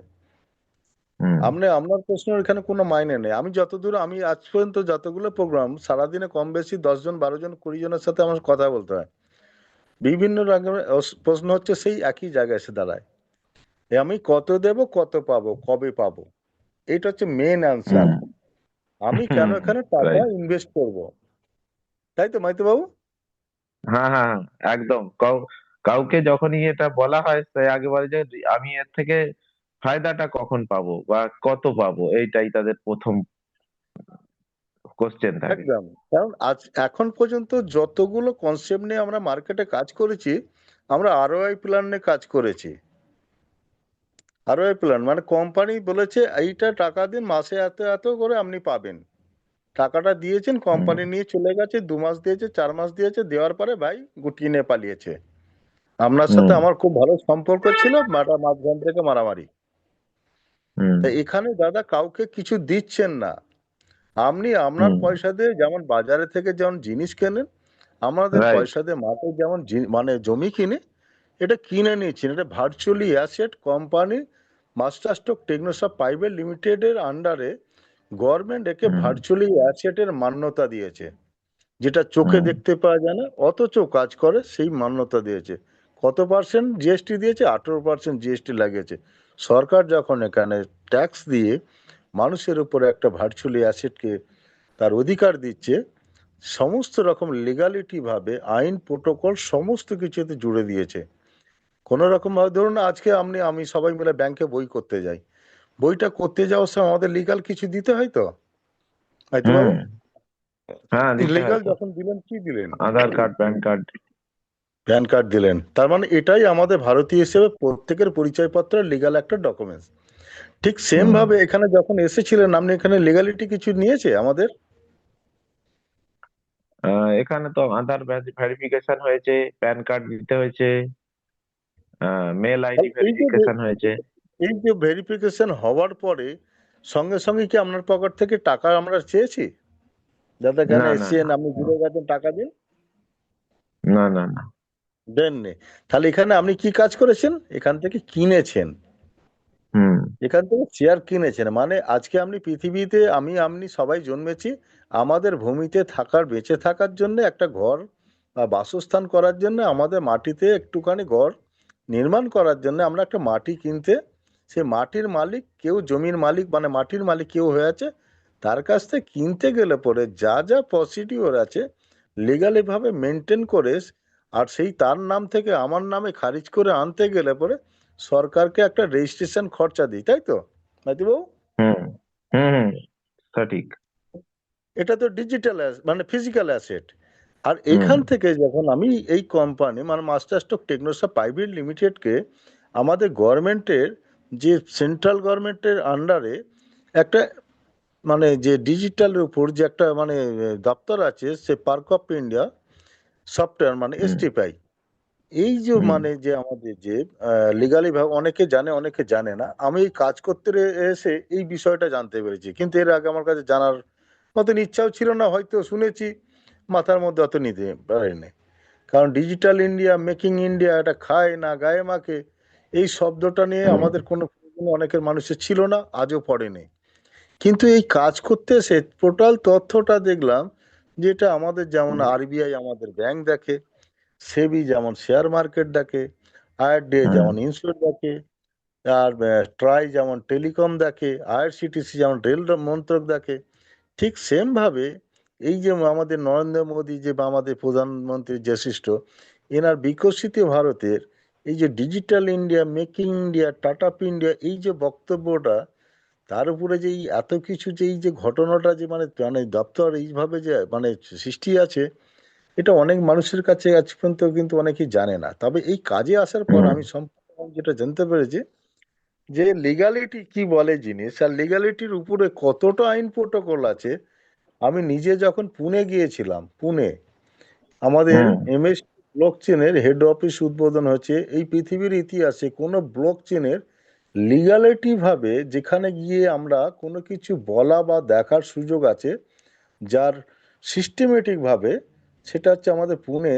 হুম আপনার প্রশ্নের এখানে কোনো মাইনে নেই। আমি যতদূর আমি আজ পর্যন্ত যতগুলো প্রোগ্রাম সারাদিনে কম বেশি 10 জন 12 জন 20 জনের সাথে আমার কথা বলতে হয়, বিভিন্ন রকমের প্রশ্ন হচ্ছে সেই একই জায়গায় এসে দাঁড়ায়। আমি কত দেব, কত পাবো, কবে পাবো, এটা হচ্ছে মেন অ্যান্সার। হুম আমি কেন হুম এখানে টাকা রাইট ইনভেস্ট করব, তাই তো মাইতি বাবু? হ্যাঁ হ্যাঁ হ্যাঁ, একদম কাউকে যখনই এটা বলা হয় সে আগে বলে যে আমি এর থেকে ফায়দাটা কখন পাবো বা কত পাবো, এইটাই তাদের প্রথম কোশ্চেন থাকে। একদম। কারণ আজ এখন পর্যন্ত যতগুলো কনসেপ্ট নিয়ে আমরা মার্কেটে কাজ করেছি, আমরা আরওআই প্ল্যান নিয়ে কাজ করেছি। আরওআই প্ল্যান মানে কোম্পানি বলেছে এইটা টাকা দিন, মাসে এত এত করে আপনি পাবেন। টাকাটা দিয়েছেন, হুম কোম্পানি নিয়ে চলে গেছে, 2 মাস দিয়েছে, 4 মাস দিয়েছে, দেওয়ার পরে ভাই গুটিয়ে নিয়ে পালিয়েছে। আপনার সাথে হুম আমার খুব ভালো সম্পর্ক ছিল, মাঝখান থেকে মারামারি। হুম তা এখানে দাদা কাউকে কিছু দিচ্ছেন না, আপনি আপনার হুম পয়সা দিয়ে যেমন বাজারে থেকে যেমন জিনিস কেনেন, আমাদের রাইট পয়সা দিয়ে মাঠে যেমন মানে জমি কিনে, এটা কিনে নিয়েছেন। এটা virtually asset company Master Stroke Technosoft Private লিমিটেডের আন্ডারে গভর্নমেন্ট একে হুম ভার্চুয়ালি অ্যাসেটের মান্যতা দিয়েছে, যেটা চোখে হুম দেখতে পাওয়া যায় না অথচ কাজ করে, সেই মান্যতা দিয়েছে। কত পার্সেন্ট জিএসটি দিয়েছে? 18% জিএসটি লাগিয়েছে। সরকার যখন এখানে ট্যাক্স দিয়ে মানুষের উপরে একটা ভার্চুয়ালি অ্যাসেটকে তার অধিকার দিচ্ছে, সমস্ত রকম লিগালিটি ভাবে আইন প্রোটোকল সমস্ত কিছুতে জুড়ে দিয়েছে। কোনো রকম ভাবে ধরুন আজকে আমি সবাই মিলে ব্যাংকে বই করতে যাই, বইটা করতে যাওয়ার সময় আমাদের লিগাল কিছু দিতে হয় তো, হয়তো হুম বাবু? হ্যাঁ দিতে হয় লিগাল তো, যখন দিলেন কি দিলেন? Aadhaar card PAN card. PAN card দিলেন, তার মানে এটাই আমাদের ভারতীয় হিসেবে প্রত্যেকের পরিচয়পত্র লিগাল একটা ডকুমেন্টস। ঠিক সেম হুম ভাবে এখানে যখন এসেছিলেন আপনি, এখানে লিগালিটি কিছু নিয়েছে আমাদের? এখানে তো আধার ভেরিফিকেশন হয়েছে, প্যান কার্ড দিতে হয়েছে, মেল আইডি তাহলে ভেরিফিকেশন হয়েছে। এই যে ভেরিফিকেশন হওয়ার পরে সঙ্গে সঙ্গে কি আপনার পকেট থেকে টাকা আমরা চেয়েছি, দাদা কেন না না এসছেন না আপনি ঘুরে গেছেন টাকা দিন? না না না দেননি। তাহলে এখানে আপনি কি কাজ করেছেন, এখান থেকে কিনেছেন, হুম এখান থেকে শেয়ার কিনেছেন। মানে আজকে আপনি পৃথিবীতে আপনি সবাই জন্মেছি আমাদের ভূমিতে থাকার, বেঁচে থাকার জন্য একটা ঘর বা বাসস্থান করার জন্য, আমাদের মাটিতে একটুখানি ঘর নির্মাণ করার জন্য আমরা একটা মাটি কিনতে, সে মাটির মালিক কেউ, জমির মালিক মানে মাটির মালিক কেউ হয়ে আছে, তার কাছ থেকে কিনতে গেলে পরে যা যা প্রসিডিওর আছে লিগালি ভাবে মেনটেন করে, আর সেই তার নাম থেকে আমার নামে খারিজ করে আনতে গেলে পরে সরকারকে একটা রেজিস্ট্রেশন খরচা দিই, তাই তো মাইতিবাবু? হুম হুম হুম সঠিক। এটা তো ডিজিটাল মানে ফিজিক্যাল অ্যাসেট। আর হুম এখান থেকে যখন আমি এই কোম্পানি মানে মাস্টার স্ট্রোক টেকনোসা প্রাইভেট লিমিটেডকে আমাদের গভর্নমেন্টের যে সেন্ট্রাল গভর্নমেন্টের আন্ডারে একটা মানে যে ডিজিটালের উপর যে একটা মানে দপ্তর আছে, সে পার্ক অফ ইন্ডিয়া সফটওয়্যার মানে হুম এসটিপাই, এই যে হুম মানে যে আমাদের যে লিগালি ভাবে অনেকে জানে অনেকে জানে না, আমি এই কাজ করতে এসে এই বিষয়টা জানতে পেরেছি, কিন্তু এর আগে আমার কাছে জানার মতন ইচ্ছাও ছিল না, হয়তো শুনেছি, মাথার মধ্যে অত নিতে পারিনি। কারণ ডিজিটাল ইন্ডিয়া, মেকিং ইন্ডিয়া, এটা খায় না গায়ে মাখে, এই শব্দটা নিয়ে হুম আমাদের কোনো অনেকের মানুষের ছিল না, আজও পড়েনি। কিন্তু এই কাজ করতে এসে টোটাল তথ্যটা দেখলাম, যেটা আমাদের যেমন আরবিআই আমাদের ব্যাংক দেখে, সেবি যেমন শেয়ার মার্কেট দেখে, আরডিএ হুম যেমন ইন্স্যুর দেখে, আর ট্রাই যেমন টেলিকম দেখে, আইআরসিটিসি যেমন রেল মন্ত্রক দেখে, ঠিক সেম ভাবে এই যে আমাদের নরেন্দ্র মোদী যে বা আমাদের প্রধানমন্ত্রী জ্যেষ্ঠ, এনার বিকশিত ভারতের এই যে digital India, making India, tata India, এই যে বক্তব্যটা, তার উপরে যে এই এত কিছু যে এই যে ঘটনাটা যে মানে মানে দপ্তর এইভাবে যে মানে সৃষ্টি আছে, এটা অনেক মানুষের কাছে আজ পর্যন্ত কিন্তু অনেকেই জানে না। তবে এই কাজে আসার পর আমি সম্পূর্ণ যেটা জানতে পেরেছি যে লিগালিটি কি বলে জিনিস, আর লিগালিটির উপরে কতটা আইন প্রোটোকল আছে। আমি নিজে যখন পুনে গিয়েছিলাম, পুনে আমাদের হুম এমএস ব্লক চেনের হেড অফিস উদ্বোধন হচ্ছে। এই পৃথিবীর ইতিহাসে কোনো ব্লক চেনের লিগালিটি ভাবে যেখানে গিয়ে আমরা কোনো কিছু বলা বা দেখার সুযোগ আছে, যার সিস্টেমেটিক ভাবে, সেটা হচ্ছে আমাদের পুনে।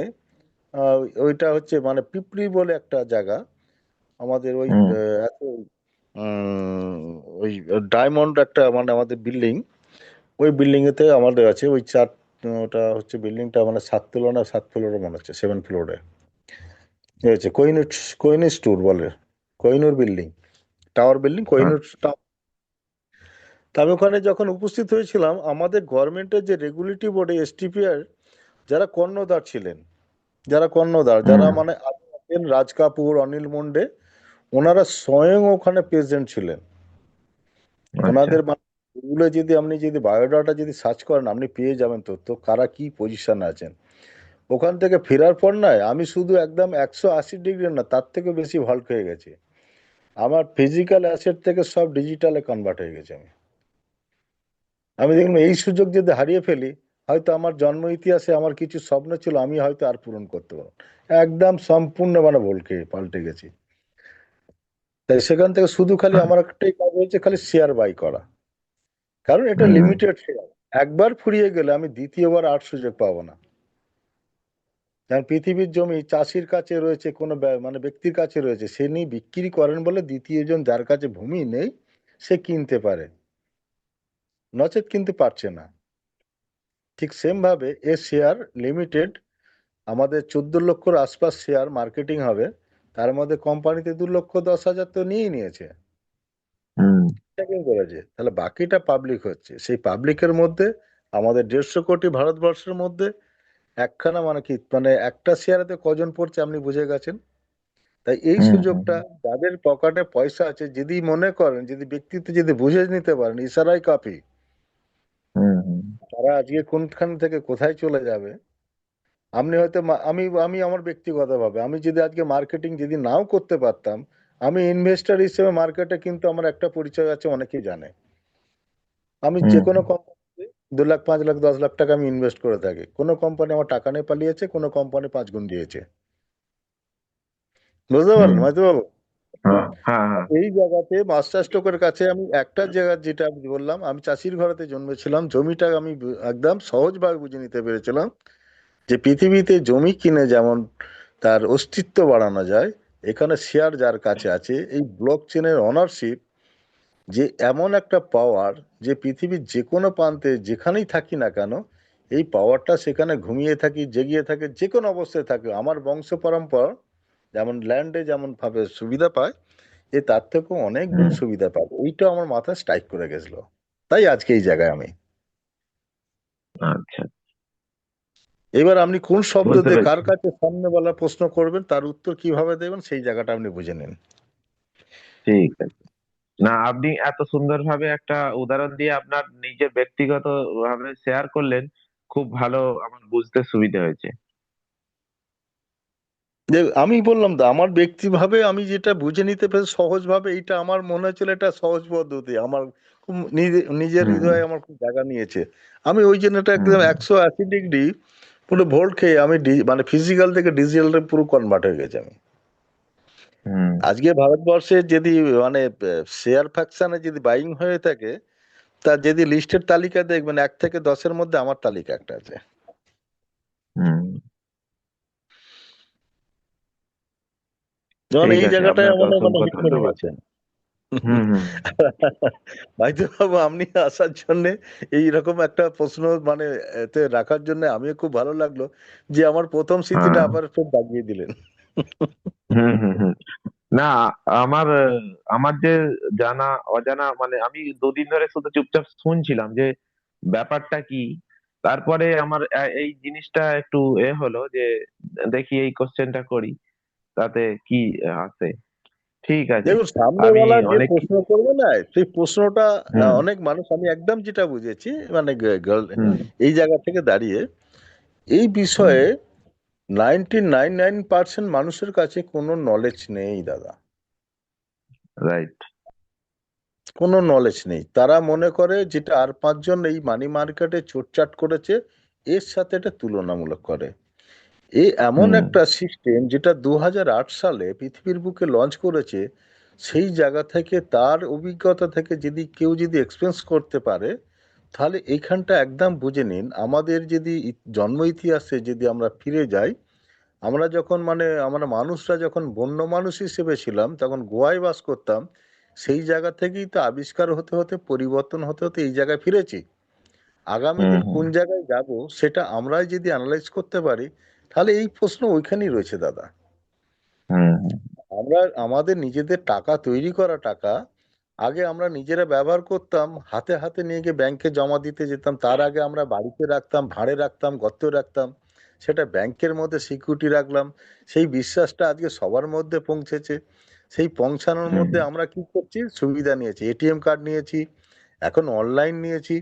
ওইটা হচ্ছে মানে পিপরি বলে একটা জায়গা আমাদের ওই হুম এত উম, ওই ডায়মন্ড একটা মানে আমাদের বিল্ডিং, ওই বিল্ডিং এতে আমাদের আছে ওই চার, ওটা হচ্ছে বিল্ডিংটা মানে 7 তলা না 7 ফ্লোরে মনে হচ্ছে, 7 ফ্লোরে হয়েছে। কোহিনুর, কোহিনুর স্টোর বলে, Kohinoor building, tower building, Kohinoor tower. তা আমি ওখানে যখন উপস্থিত হয়েছিলাম, আমাদের গভর্নমেন্টের যে রেগুলেটরি বোর্ডে এসটিপিআর যারা কর্ণধার ছিলেন, যারা কর্ণধার, যারা হুম মানে আগে আছেন, রাজ কাপুর, অনিল মুন্ডে, ওনারা স্বয়ং ওখানে প্রেজেন্ট ছিলেন। আচ্ছা ওনাদের মানে গুগলে যদি আপনি যদি বায়োডাটা যদি সার্চ করেন, আপনি পেয়ে যাবেন তথ্য কারা কি পজিশনে আছেন। ওখান থেকে ফেরার পর নয়, আমি শুধু একদম 180 ডিগ্রি না, তার থেকে বেশি ভল্ট হয়ে গেছে। আমার ফিজিক্যাল অ্যাসেট থেকে সব ডিজিটালে কনভার্ট হয়ে গেছে। আমি দেখলাম এই সুযোগ যদি হারিয়ে ফেলি, হয়তো আমার জন্ম ইতিহাসে আমার কিছু স্বপ্ন ছিল, আমি হয়তো আর পূরণ করতে পারবো না। একদম সম্পূর্ণ মানে ভুলকে পাল্টে গেছি। তাই সেখান থেকে শুধু খালি আমার একটাই কাজ হয়েছে, খালি শেয়ার বাই করা। কারণ এটা হুম লিমিটেড শেয়ার, একবার ফুরিয়ে গেলে আমি দ্বিতীয়বার আর সুযোগ পাবো না। কারণ পৃথিবীর জমি চাষির কাছে রয়েছে, কোনো মানে ব্যক্তির কাছে রয়েছে, সে নিয়ে বিক্রি করেন বলে দ্বিতীয় জন যার কাছে ভূমি নেই সে কিনতে পারে, নচেত কিনতে পারছে না। ঠিক সেম ভাবে এ শেয়ার লিমিটেড, আমাদের 14 লক্ষর আশপাশ শেয়ার মার্কেটিং হবে, তার মধ্যে কোম্পানিতে 2,10,000 তো নিয়েই নিয়েছে, হুম চেকিং করেছে। তাহলে বাকিটা পাবলিক হচ্ছে, সেই পাবলিকের মধ্যে আমাদের 150 কোটি ভারতবর্ষের মধ্যে একখানা মানে কি মানে একটা শেয়ারেতে কজন পড়ছে আপনি বুঝে গেছেন। তাই এই হুম হুম সুযোগটা যাদের পকেটে পয়সা আছে, যদি মনে করেন, যদি ব্যক্তিত্ব যদি বুঝে নিতে পারেন, ইশারাই কাফি, হুম হুম তারা আজকে কোনখান থেকে কোথায় চলে যাবে। আপনি হয়তো আমি আমি আমার ব্যক্তিগতভাবে আমি যদি আজকে মার্কেটিং যদি নাও করতে পারতাম, আমি ইনভেস্টর হিসেবে মার্কেটে কিন্তু আমার একটা পরিচয় আছে, অনেকেই জানে। আমি যে হুম কোনো কোম্পানিতে 2 লাখ, 5 লাখ, 10 লাখ টাকা আমি ইনভেস্ট করে থাকি। কোনো কোম্পানি আমার টাকা নিয়ে পালিয়েছে, কোনো কোম্পানি 5 গুণ দিয়েছে। বুঝতে হুম পারলেন হয়তো বাবু। হ্যাঁ হ্যাঁ হ্যাঁ এই জায়গাতে মাস্টার স্ট্রোকের কাছে আমি একটা জায়গা, যেটা আমি বললাম, আমি চাষির ঘরেতে জন্মেছিলাম, জমিটা আমি একদম সহজভাবে বুঝে নিতে পেরেছিলাম যে পৃথিবীতে জমি কিনে যেমন তার অস্তিত্ব বাড়ানো যায়, এখানে শেয়ার যার কাছে আছে, এই ব্লক চেনের অনারশিপ যে এমন একটা পাওয়ার, যে পৃথিবীর যে কোনো প্রান্তে যেখানেই থাকি না কেন, এই পাওয়ারটা সেখানে ঘুমিয়ে থাকি, জেগিয়ে থাকে, যে কোনো অবস্থায় থাকে। আমার বংশ পরম্পরা যেমন ল্যান্ডে যেমন ভাবে সুবিধা পায়, এ তার থেকেও অনেক গুণ হুম সুবিধা পাবে। এইটা আমার মাথায় স্ট্রাইক করে গেছিল, তাই আজকে এই জায়গায় আমি। আচ্ছা এবার আপনি কোন শব্দ বুঝতে দিয়ে কার পেরেছি কাছে সামনে বলা প্রশ্ন করবেন, তার উত্তর কিভাবে দেবেন, সেই জায়গাটা আপনি বুঝে নিন। ঠিক আছে না আপনি এত সুন্দরভাবে একটা উদাহরণ দিয়ে আপনার নিজের ব্যক্তিগত ভাবে শেয়ার করলেন খুব ভালো আমার বুঝতে সুবিধা হয়েছে যে আমি বললাম তো, আমার ব্যক্তিভাবে আমি যেটা বুঝে নিতে পেরেছি সহজভাবে, এইটা আমার মনে হচ্ছিল এটা সহজ পদ্ধতি। আমার খুব নিজের হুম হৃদয়ে আমার খুব জায়গা নিয়েছে। আমি ওই জন্য এটা একদম হুম 180 ডিগ্রি পুরো ভোল্ট খেয়ে আমি মানে ফিজিক্যাল থেকে ডিজিটাল পুরো কনভার্ট হয়ে গেছে আমি। হুম আজকে ভারতবর্ষে যদি মানে শেয়ার ফ্যাকশনে যদি বাইং হয়ে থাকে, তার যদি লিস্টের তালিকা দেখবেন 1 থেকে 10-এর মধ্যে আমার তালিকা একটা আছে। হুম যেমন ঠিক এই আছে জায়গাটায় আপনাকে মানে মানে অসংখ্য হিট করে ধন্যবাদ গেছে। হুম হুম ভাইতো বাবু, আপনি আসার জন্য এইরকম একটা প্রশ্ন মানে এতে রাখার জন্য আমিও খুব ভালো লাগলো যে আমার প্রথম স্মৃতিটা হ্যাঁ আবার ফের জাগিয়ে দিলেন। হুম হুম হুম না আমার আমার যে জানা অজানা মানে আমি দুদিন ধরে শুধু চুপচাপ শুনছিলাম যে ব্যাপারটা কি তারপরে আমার এই জিনিসটা একটু হলো যে দেখি এই কোশ্চেনটা করি তাতে কি আছে ঠিক আছে। দেখুন, আমি সামনেওয়ালা যে অনেক প্রশ্ন করবে না, সেই প্রশ্নটা হুম অনেক মানুষ, আমি একদম যেটা বুঝেছি মানে হুম এই জায়গা থেকে দাঁড়িয়ে এই হুম বিষয়ে 99.9% মানুষের কাছে কোনো নলেজ নেই দাদা, রাইট। কোনো নলেজ নেই। তারা মনে করে যেটা আর পাঁচজন এই মানি মার্কেটে চোটচাট করেছে এর সাথে এটা তুলনামূলক করে। এই এমন হুম একটা সিস্টেম যেটা 2008 সালে পৃথিবীর বুকে লঞ্চ করেছে, সেই জায়গা থেকে তার অভিজ্ঞতা থেকে যদি কেউ যদি এক্সপেন্স করতে পারে, তাহলে এইখানটা একদম বুঝে নিন। আমাদের যদি জন্ম ইতিহাসে যদি আমরা ফিরে যাই, আমরা যখন মানে আমরা মানুষরা যখন বন্য মানুষ হিসেবে ছিলাম তখন গোয়ায় বাস করতাম, সেই জায়গা থেকেই তো আবিষ্কার হতে হতে পরিবর্তন হতে হতে এই জায়গায় ফিরেছি। আগামী হুম দিন হুম কোন জায়গায় যাব সেটা আমরাই যদি অ্যানালাইজ করতে পারি, তাহলে এই প্রশ্ন ওইখানেই রয়েছে দাদা। হুম হুম আমরা আমাদের নিজেদের টাকা তৈরি করা টাকা আগে আমরা নিজেরা ব্যবহার করতাম, হাতে হাতে নিয়ে গিয়ে ব্যাংকে জমা দিতে যেতাম, তার আগে আমরা বাড়িতে রাখতাম, ভাড়ে রাখতাম, গর্তে রাখতাম, সেটা ব্যাংকের মধ্যে সিকিউরিটি রাখলাম। সেই বিশ্বাসটা আজকে সবার মধ্যে পৌঁছেছে। সেই পৌঁছানোর হুম মধ্যে আমরা কি করছি, সুবিধা নিয়েছি, এটিএম কার্ড নিয়েছি, এখন অনলাইন নিয়েছি।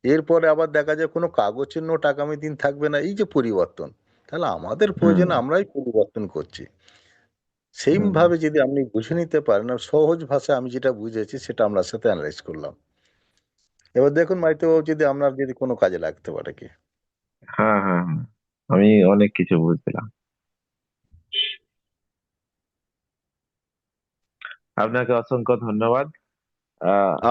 এরপরে আবার দেখা যায় কোনো কাগজের নোট আগামী দিন থাকবে না, এই যে পরিবর্তন, তাহলে আমাদের হুম প্রয়োজনে আমরাই পরিবর্তন করছি। হুম সেইভাবে যদি আপনি বুঝে নিতে পারেন, আর সহজ ভাষায় আমি যেটা বুঝেছি সেটা আপনার সাথে অ্যানালাইজ করলাম। এবার দেখুন মাইতো যদি আপনার যদি কোনো কাজে লাগতে পারে কি। হ্যাঁ হ্যাঁ হ্যাঁ, আমি অনেক কিছু বুঝলাম। আপনাকে অসংখ্য ধন্যবাদ।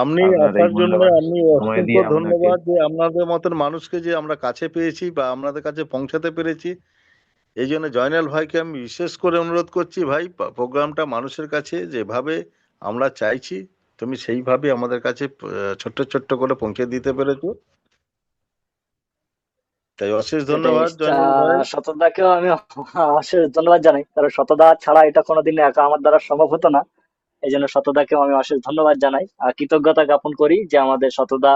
আপনি আপনার এই আসার জন্য মূল্যবান আপনি সময় অসংখ্য দিয়ে আপনাকে ধন্যবাদ যে আপনাদের মতন মানুষকে যে আমরা কাছে পেয়েছি বা আপনাদের কাছে পৌঁছাতে পেরেছি। এই জন্য জয়নাল ভাইকে আমি বিশেষ করে অনুরোধ করছি, ভাই প্রোগ্রামটা মানুষের কাছে যেভাবে আমরা চাইছি তুমি সেইভাবে আমাদের কাছে ছোট্ট ছোট্ট করে পৌঁছে দিতে পেরেছো, তাই অশেষ সেটাই। ধন্যবাদ জয়নাল ভাই। শতদাকেও আমি অশেষ ধন্যবাদ জানাই, কারণ শতদা ছাড়া এটা কোনোদিন একা আমার দ্বারা সম্ভব হতো না। এই জন্য শতদাকেও আমি অশেষ ধন্যবাদ জানাই আর কৃতজ্ঞতা জ্ঞাপন করি যে আমাদের শতদা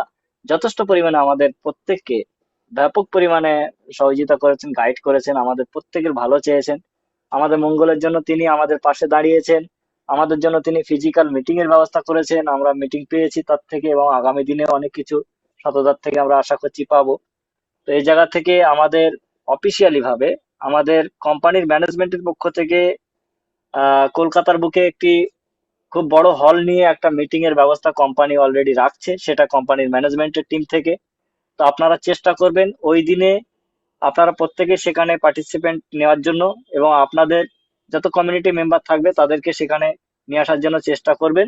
যথেষ্ট পরিমাণে আমাদের প্রত্যেককে ব্যাপক পরিমাণে সহযোগিতা করেছেন, গাইড করেছেন, আমাদের প্রত্যেকের ভালো চেয়েছেন, আমাদের মঙ্গলের জন্য তিনি আমাদের পাশে দাঁড়িয়েছেন, আমাদের জন্য তিনি ফিজিক্যাল মিটিং এর ব্যবস্থা করেছেন, আমরা মিটিং পেয়েছি তার থেকে, এবং আগামী দিনে অনেক কিছু শতদার থেকে আমরা আশা করছি পাবো। তো এই জায়গা থেকে আমাদের অফিসিয়ালি ভাবে আমাদের কোম্পানির ম্যানেজমেন্টের পক্ষ থেকে কলকাতার বুকে একটি খুব বড় হল নিয়ে একটা মিটিং এর ব্যবস্থা কোম্পানি অলরেডি রাখছে, সেটা কোম্পানির ম্যানেজমেন্টের টিম থেকে। তো আপনারা চেষ্টা করবেন ওই দিনে আপনারা প্রত্যেকে সেখানে পার্টিসিপেন্ট নেওয়ার জন্য, এবং আপনাদের যত কমিউনিটি মেম্বার থাকবে তাদেরকে সেখানে নিয়ে আসার জন্য চেষ্টা করবেন।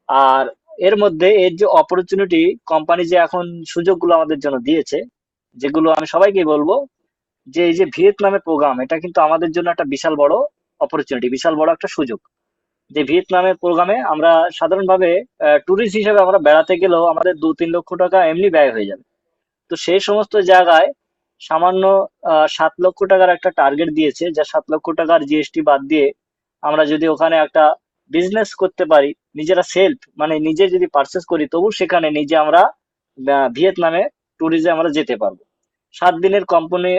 আর এর মধ্যে এর যে অপরচুনিটি কোম্পানি যে এখন সুযোগগুলো আমাদের জন্য দিয়েছে, যেগুলো আমি সবাইকে বলবো, যে এই যে ভিয়েতনামের প্রোগ্রাম, এটা কিন্তু আমাদের জন্য একটা বিশাল বড় অপরচুনিটি, বিশাল বড় একটা সুযোগ। যে ভিয়েতনামের প্রোগ্রামে আমরা সাধারণভাবে ট্যুরিস্ট হিসেবে আমরা বেড়াতে গেলেও আমাদের 2-3 লক্ষ টাকা এমনি ব্যয় হয়ে যাবে। তো সেই সমস্ত জায়গায় সামান্য 7 লক্ষ টাকার একটা টার্গেট দিয়েছে, যা 7 লক্ষ টাকার জিএসটি বাদ দিয়ে আমরা যদি ওখানে একটা বিজনেস করতে পারি, নিজেরা সেলফ মানে নিজে যদি পারচেস করি, তবু সেখানে নিজে আমরা ভিয়েতনামে ট্যুরিজে আমরা যেতে পারবো। 7 দিনের কোম্পানি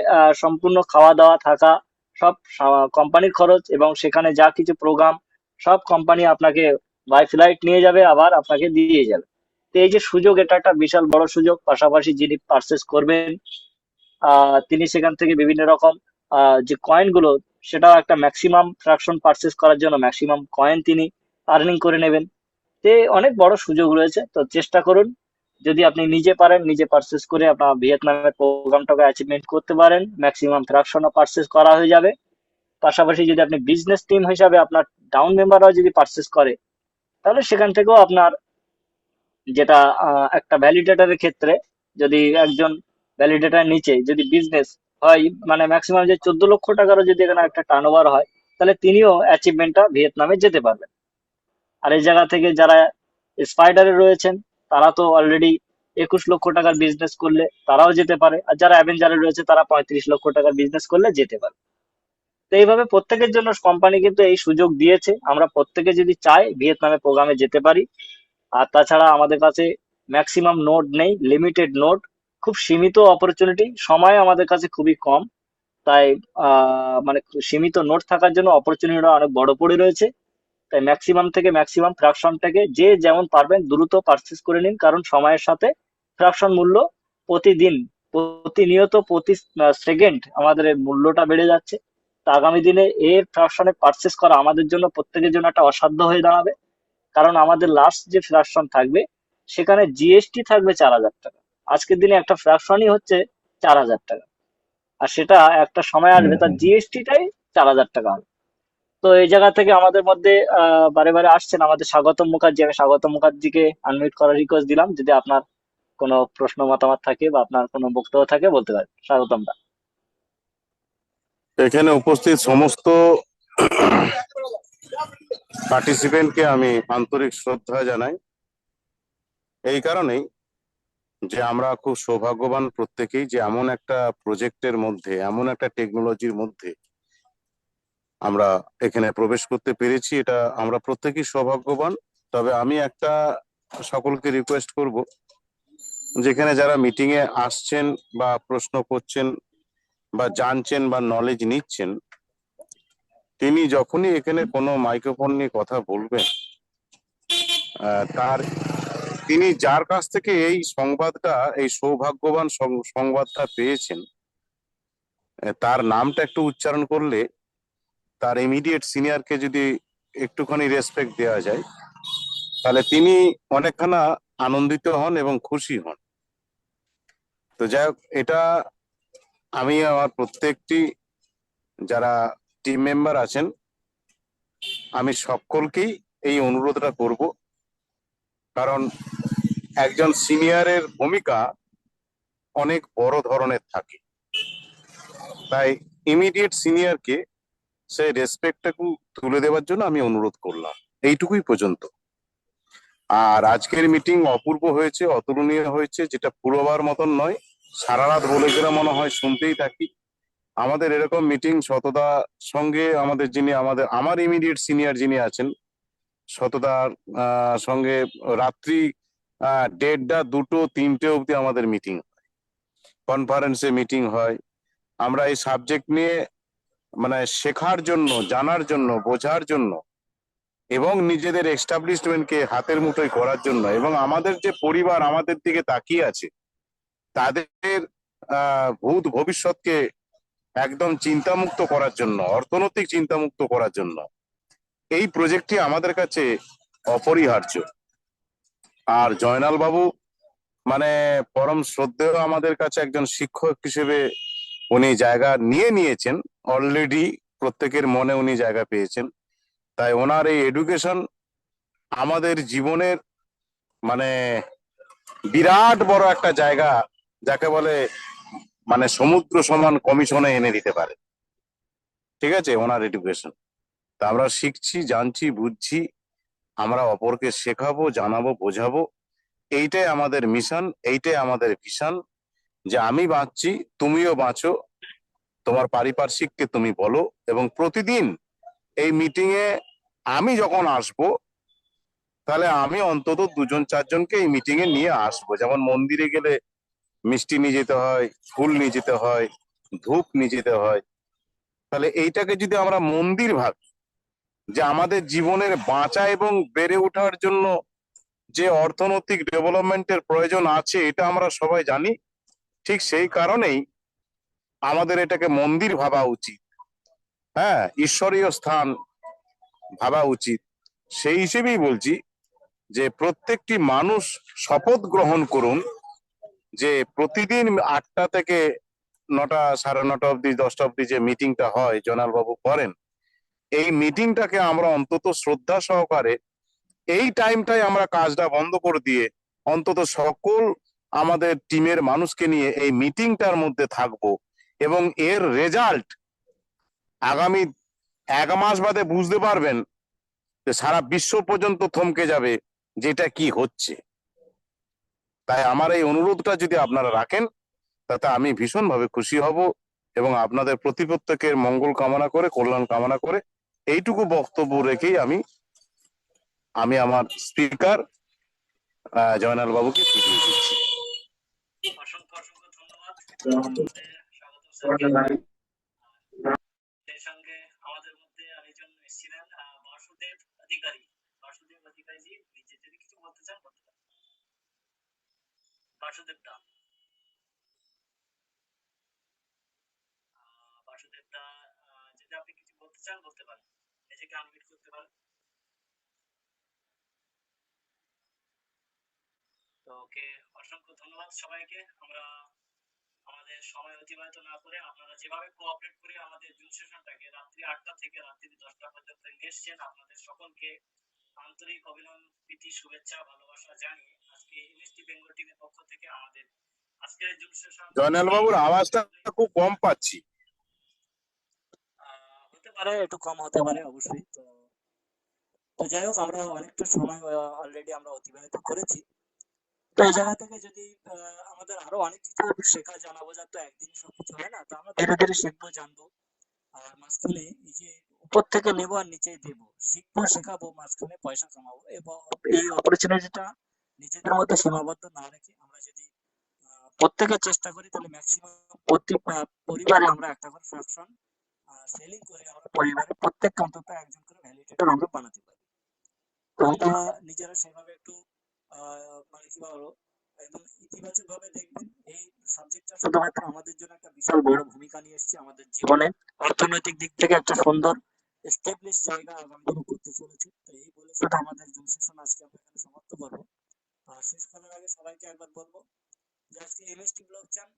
সম্পূর্ণ খাওয়া দাওয়া থাকা সব কোম্পানির খরচ, এবং সেখানে যা কিছু প্রোগ্রাম সব কোম্পানি আপনাকে বাই ফ্লাইট নিয়ে যাবে, আবার আপনাকে দিয়ে যাবে। তো এই যে সুযোগ, এটা একটা বিশাল বড় সুযোগ। পাশাপাশি যিনি পারচেস করবেন তিনি সেখান থেকে বিভিন্ন রকম যে কয়েন গুলো, সেটাও একটা ম্যাক্সিমাম ফ্র্যাকশন পারচেস করার জন্য ম্যাক্সিমাম কয়েন তিনি আর্নিং করে নেবেন। তে অনেক বড় সুযোগ রয়েছে। তো চেষ্টা করুন, যদি আপনি নিজে পারেন নিজে পারচেস করে আপনার ভিয়েতনামের প্রোগ্রামটাকে অ্যাচিভমেন্ট করতে পারেন, ম্যাক্সিমাম ফ্র্যাকশনও পারচেস করা হয়ে যাবে। পাশাপাশি যদি আপনি বিজনেস টিম হিসাবে আপনার ডাউন মেম্বাররাও যদি পারচেস করে, তাহলে সেখান থেকেও আপনার যেটা একটা ভ্যালিডেটরের ক্ষেত্রে, যদি একজন ভ্যালিডেটর নিচে যদি বিজনেস হয়, মানে ম্যাক্সিমাম যে 14 লক্ষ টাকারও যদি এখানে একটা টার্ন হয়, তাহলে তিনিও অ্যাচিভমেন্টটা ভিয়েতনামে যেতে পারবেন। আর এই জায়গা থেকে যারা স্পাইডারে রয়েছেন, তারা তো অলরেডি 21 লক্ষ টাকার বিজনেস করলে তারাও যেতে পারে, আর যারা অ্যাভেঞ্জারে রয়েছে তারা 35 লক্ষ টাকার বিজনেস করলে যেতে পারে। তো এইভাবে প্রত্যেকের জন্য কোম্পানি কিন্তু এই সুযোগ দিয়েছে, আমরা প্রত্যেকে যদি চাই ভিয়েতনামে প্রোগ্রামে যেতে পারি। আর তাছাড়া আমাদের কাছে ম্যাক্সিমাম নোট নেই, লিমিটেড নোট, খুব সীমিত অপরচুনিটি, সময় আমাদের কাছে খুবই কম। তাই মানে সীমিত নোট থাকার জন্য অপরচুনিটিটা অনেক বড় পড়ে রয়েছে। তাই ম্যাক্সিমাম থেকে ম্যাক্সিমাম ফ্র্যাকশনটাকে যে যেমন পারবেন দ্রুত পারচেস করে নিন, কারণ সময়ের সাথে ফ্র্যাকশন মূল্য প্রতিদিন, প্রতিনিয়ত, প্রতি সেকেন্ড আমাদের এর মূল্যটা বেড়ে যাচ্ছে। তা আগামী দিনে এর ফ্র্যাকশনে পারচেস করা আমাদের জন্য, প্রত্যেকের জন্য একটা অসাধ্য হয়ে দাঁড়াবে। কারণ আমাদের লাস্ট যে ফ্র্যাকশন থাকবে সেখানে জিএসটি থাকবে 4,000 টাকা। আজকের দিনে একটা ফ্র্যাকশনই হচ্ছে 4,000 টাকা, আর সেটা একটা সময় আসবে তার জিএসটিটাই 4,000 টাকা হবে। তো এই জায়গা থেকে আমাদের মধ্যে বারে বারে আসছেন আমাদের স্বাগতম মুখার্জি। আমি স্বাগতম মুখার্জিকে আনমিউট করার রিকোয়েস্ট দিলাম। যদি আপনার কোনো প্রশ্ন মতামত থাকে বা আপনার কোনো বক্তব্য থাকে বলতে পারেন। স্বাগতম দা। এখানে উপস্থিত সমস্ত পার্টিসিপেন্টকে আমি আন্তরিক শ্রদ্ধা জানাই, এই কারণেই যে আমরা খুব সৌভাগ্যবান প্রত্যেকেই যে এমন একটা প্রজেক্টের মধ্যে, এমন একটা টেকনোলজির মধ্যে আমরা এখানে প্রবেশ করতে পেরেছি। এটা আমরা প্রত্যেকেই সৌভাগ্যবান। তবে আমি একটা সকলকে রিকোয়েস্ট করব, যেখানে যারা মিটিং এ আসছেন বা প্রশ্ন করছেন বা জানছেন বা নলেজ নিচ্ছেন, তিনি যখনই এখানে কোনো মাইক্রোফোন নিয়ে কথা বলবেন, তার তিনি যার কাছ থেকে এই সংবাদটা, এই সৌভাগ্যবান সংবাদটা পেয়েছেন, তার নামটা একটু উচ্চারণ করলে, তার ইমিডিয়েট সিনিয়রকে যদি একটুখানি রেসপেক্ট দেওয়া যায়, তাহলে তিনি অনেকখানা আনন্দিত হন এবং খুশি হন। তো যাই হোক, এটা আমি আমার প্রত্যেকটি যারা টিম মেম্বার আছেন, আমি সকলকেই এই অনুরোধটা করব, কারণ একজন সিনিয়রের ভূমিকা অনেক বড় ধরনের থাকে। তাই ইমিডিয়েট সিনিয়রকে সেই রেসপেক্টটাকে তুলে দেওয়ার জন্য আমি অনুরোধ করলাম, এইটুকুই পর্যন্ত। আর আজকের মিটিং অপূর্ব হয়েছে, অতুলনীয় হয়েছে, যেটা পুরোবার মতন নয়। সারা রাত বলে গেলে মনে হয় শুনতেই থাকি। আমাদের এরকম মিটিং সততা সঙ্গে আমাদের যিনি আমার ইমিডিয়েট সিনিয়র যিনি আছেন, সততার সঙ্গে রাত্রি 1:30, 2, 3টে অবধি আমাদের মিটিং হয়, কনফারেন্সে মিটিং হয়। আমরা এই সাবজেক্ট নিয়ে মানে শেখার জন্য, জানার জন্য, বোঝার জন্য এবং নিজেদের এস্টাবলিশমেন্টকে হাতের মুঠোয় করার জন্য, এবং আমাদের যে পরিবার আমাদের দিকে তাকিয়ে আছে তাদের ভূত ভবিষ্যৎকে একদম চিন্তামুক্ত করার জন্য, অর্থনৈতিক চিন্তামুক্ত করার জন্য এই প্রজেক্টটি আমাদের কাছে অপরিহার্য। আর জয়নাল বাবু মানে পরম শ্রদ্ধেয় আমাদের কাছে একজন শিক্ষক হিসেবে উনি জায়গা নিয়েছেন অলরেডি, প্রত্যেকের মনে উনি জায়গা পেয়েছেন। তাই ওনার এই এডুকেশন আমাদের জীবনের মানে বিরাট বড় একটা জায়গা, যাকে বলে মানে সমুদ্র সমান কমিশনে এনে দিতে পারে। ঠিক আছে, ওনার এডুকেশন। তা আমরা শিখছি, জানছি, বুঝছি, আমরা অপরকে শেখাবো, জানাবো, বোঝাবো। এইটাই আমাদের মিশন, এইটাই আমাদের ভিশন, যে আমি বাঁচছি, তুমিও বাঁচো, তোমার পারিপার্শ্বিককে তুমি বলো। এবং প্রতিদিন এই মিটিং এ আমি যখন আসবো, তাহলে আমি অন্তত 2-4জনকে এই মিটিং এ নিয়ে আসবো। যেমন মন্দিরে গেলে মিষ্টি নিয়ে যেতে হয়, ফুল নিয়ে যেতে হয়, ধূপ নিয়ে যেতে হয়। তাহলে এইটাকে যদি আমরা মন্দির ভাবি, যে আমাদের জীবনের বাঁচা এবং বেড়ে ওঠার জন্য যে অর্থনৈতিক ডেভেলপমেন্টের প্রয়োজন আছে, এটা আমরা সবাই জানি। ঠিক সেই কারণেই আমাদের এটাকে মন্দির ভাবা উচিত, হ্যাঁ, ঈশ্বরীয় স্থান ভাবা উচিত। সেই হিসেবেই বলছি যে প্রত্যেকটি মানুষ শপথ গ্রহণ করুন যে প্রতিদিন 8টা থেকে 9টা, 9:30 অব্দি, 10টা অব্দি যে মিটিংটা হয় জয়নাল বাবু করেন, এই মিটিংটাকে আমরা অন্তত শ্রদ্ধা সহকারে এই টাইমটাই আমরা কাজটা বন্ধ করে দিয়ে অন্তত সকল আমাদের টিমের মানুষকে নিয়ে এই মিটিংটার মধ্যে থাকবো, এবং এর রেজাল্ট আগামী 1 মাস বাদে বুঝতে পারবেন যে সারা বিশ্ব পর্যন্ত থমকে যাবে যেটা কি হচ্ছে। তাই আমার এই অনুরোধটা যদি আপনারা রাখেন, তাতে আমি ভীষণভাবে খুশি হব, এবং আপনাদের প্রত্যেকের মঙ্গল কামনা করে, কল্যাণ কামনা করে এইটুকু বক্তব্য রেখেই আমি আমার স্পিকার জয়নাল বাবুকে ফিরিয়ে দিচ্ছি। অসংখ্য অসংখ্য ধন্যবাদ আমাদের স্বাগত স্যারকে। সেই সঙ্গে আমাদের মধ্যে আরেকজন এসেছিলেন বাসুদেব অধিকারী। বাসুদেব দা। বাসুদেব দা, যদি আপনি কিছু বলতে চান বলতে পারেন, নিজেকে আনমিউট করতে পারেন। তো ওকে, অসংখ্য ধন্যবাদ সবাইকে। আমরা আমাদের সময় অতিবাহিত না করে আপনারা যেভাবে কোঅপারেট করে আমাদের জুম সেশনটাকে রাত্রি 8টা থেকে রাত্রি 10টা পর্যন্ত নিয়ে এসছেন, আপনাদের সকলকে আন্তরিক অভিনন্দন, প্রীতি, শুভেচ্ছা, ভালোবাসা জানিয়ে আজকে এমএসটি বেঙ্গল টিভির পক্ষ থেকে আমাদের আজকের জুম সেশন জয়নাল বাবুর আওয়াজটা খুব কম পাচ্ছি। হতে পারে, একটু কম হতে পারে অবশ্যই। তো তো যাই হোক, আমরা অনেকটা সময় অলরেডি আমরা অতিবাহিত করেছি। তো এই জায়গা থেকে যদি আমাদের আরো অনেক কিছু শেখা জানা বোঝার, তো একদিন সবকিছু হয় না, তো আমরা ধীরে ধীরে শিখবো, জানবো। আর মাঝখানে এই যে উপর থেকে নেবো আর নিচে দেবো, শিখবো, শেখাবো, মাঝখানে পয়সা কামাবো, এবং এই অপরচুনিটিটা নিজেদের মধ্যে সীমাবদ্ধ না রেখে আমরা যদি প্রত্যেকে চেষ্টা করি, তাহলে ম্যাক্সিমাম প্রতি পরিবারে আমরা একটা করে ফ্র্যাকশন সেলিং করে আমরা পরিবারের প্রত্যেক অন্তত একজন করে ভ্যালিডেটর আমরা বানাতে পারি। তো আমরা নিজেরা সেভাবে একটু মানে কি বলবো, একদম ইতিবাচক ভাবে দেখবেন। এই সাবজেক্টটা শুধুমাত্র আমাদের জন্য একটা বিশাল বড় ভূমিকা নিয়ে এসেছে আমাদের জীবনে, অর্থনৈতিক দিক থেকে একটা সুন্দর এস্টাবলিশ জায়গা আগামী দিনে করতে চলেছে। তো এই বলে শুধু আমাদের জুম সেশন আজকে আমরা এখানে সমাপ্ত করবো। শেষ করার আগে সবাইকে একবার বলবো যে আজকে এমএসটি ব্লক চ্যান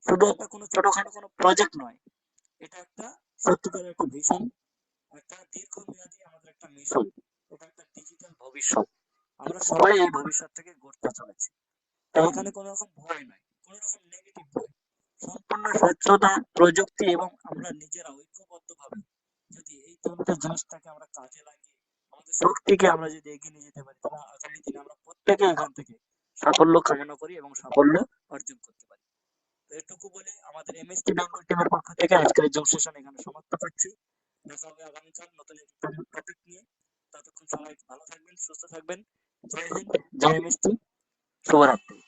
শুধু একটা কোনো ছোটখাটো কোনো প্রজেক্ট নয়, এটা একটা সত্যিকারের একটা ভিশন, একটা দীর্ঘমেয়াদী আমাদের একটা মিশন। এটা একটা ডিজিটাল ভবিষ্যৎ, আমরা সবাই এই ভবিষ্যৎ থেকে গড়তে চলেছি। তাই এখানে কোনো রকম ভয় নয়, কোনো রকম নেগেটিভ নয়, সম্পূর্ণ স্বচ্ছতা, প্রযুক্তি এবং আমরা নিজেরা ঐক্যবদ্ধভাবে যদি এই তিনটে জিনিসটাকে আমরা কাজে লাগিয়ে আমাদের শক্তিকে আমরা যদি এগিয়ে নিয়ে যেতে পারি, তাহলে আগামী দিনে আমরা প্রত্যেকে এখান থেকে সাফল্য কামনা করি এবং সাফল্য অর্জন করতে পারি। তো এটুকু বলে আমাদের এমএসটি বেঙ্গল টিমের পক্ষ থেকে আজকের জুম সেশন এখানে সমাপ্ত করছি। দেখা হবে আগামীকাল নতুন একটা টপিক নিয়ে। ততক্ষণ সবাই ভালো থাকবেন, সুস্থ থাকবেন। জয় হিন্দ, জয় এমএসটি, শুভরাত্রি।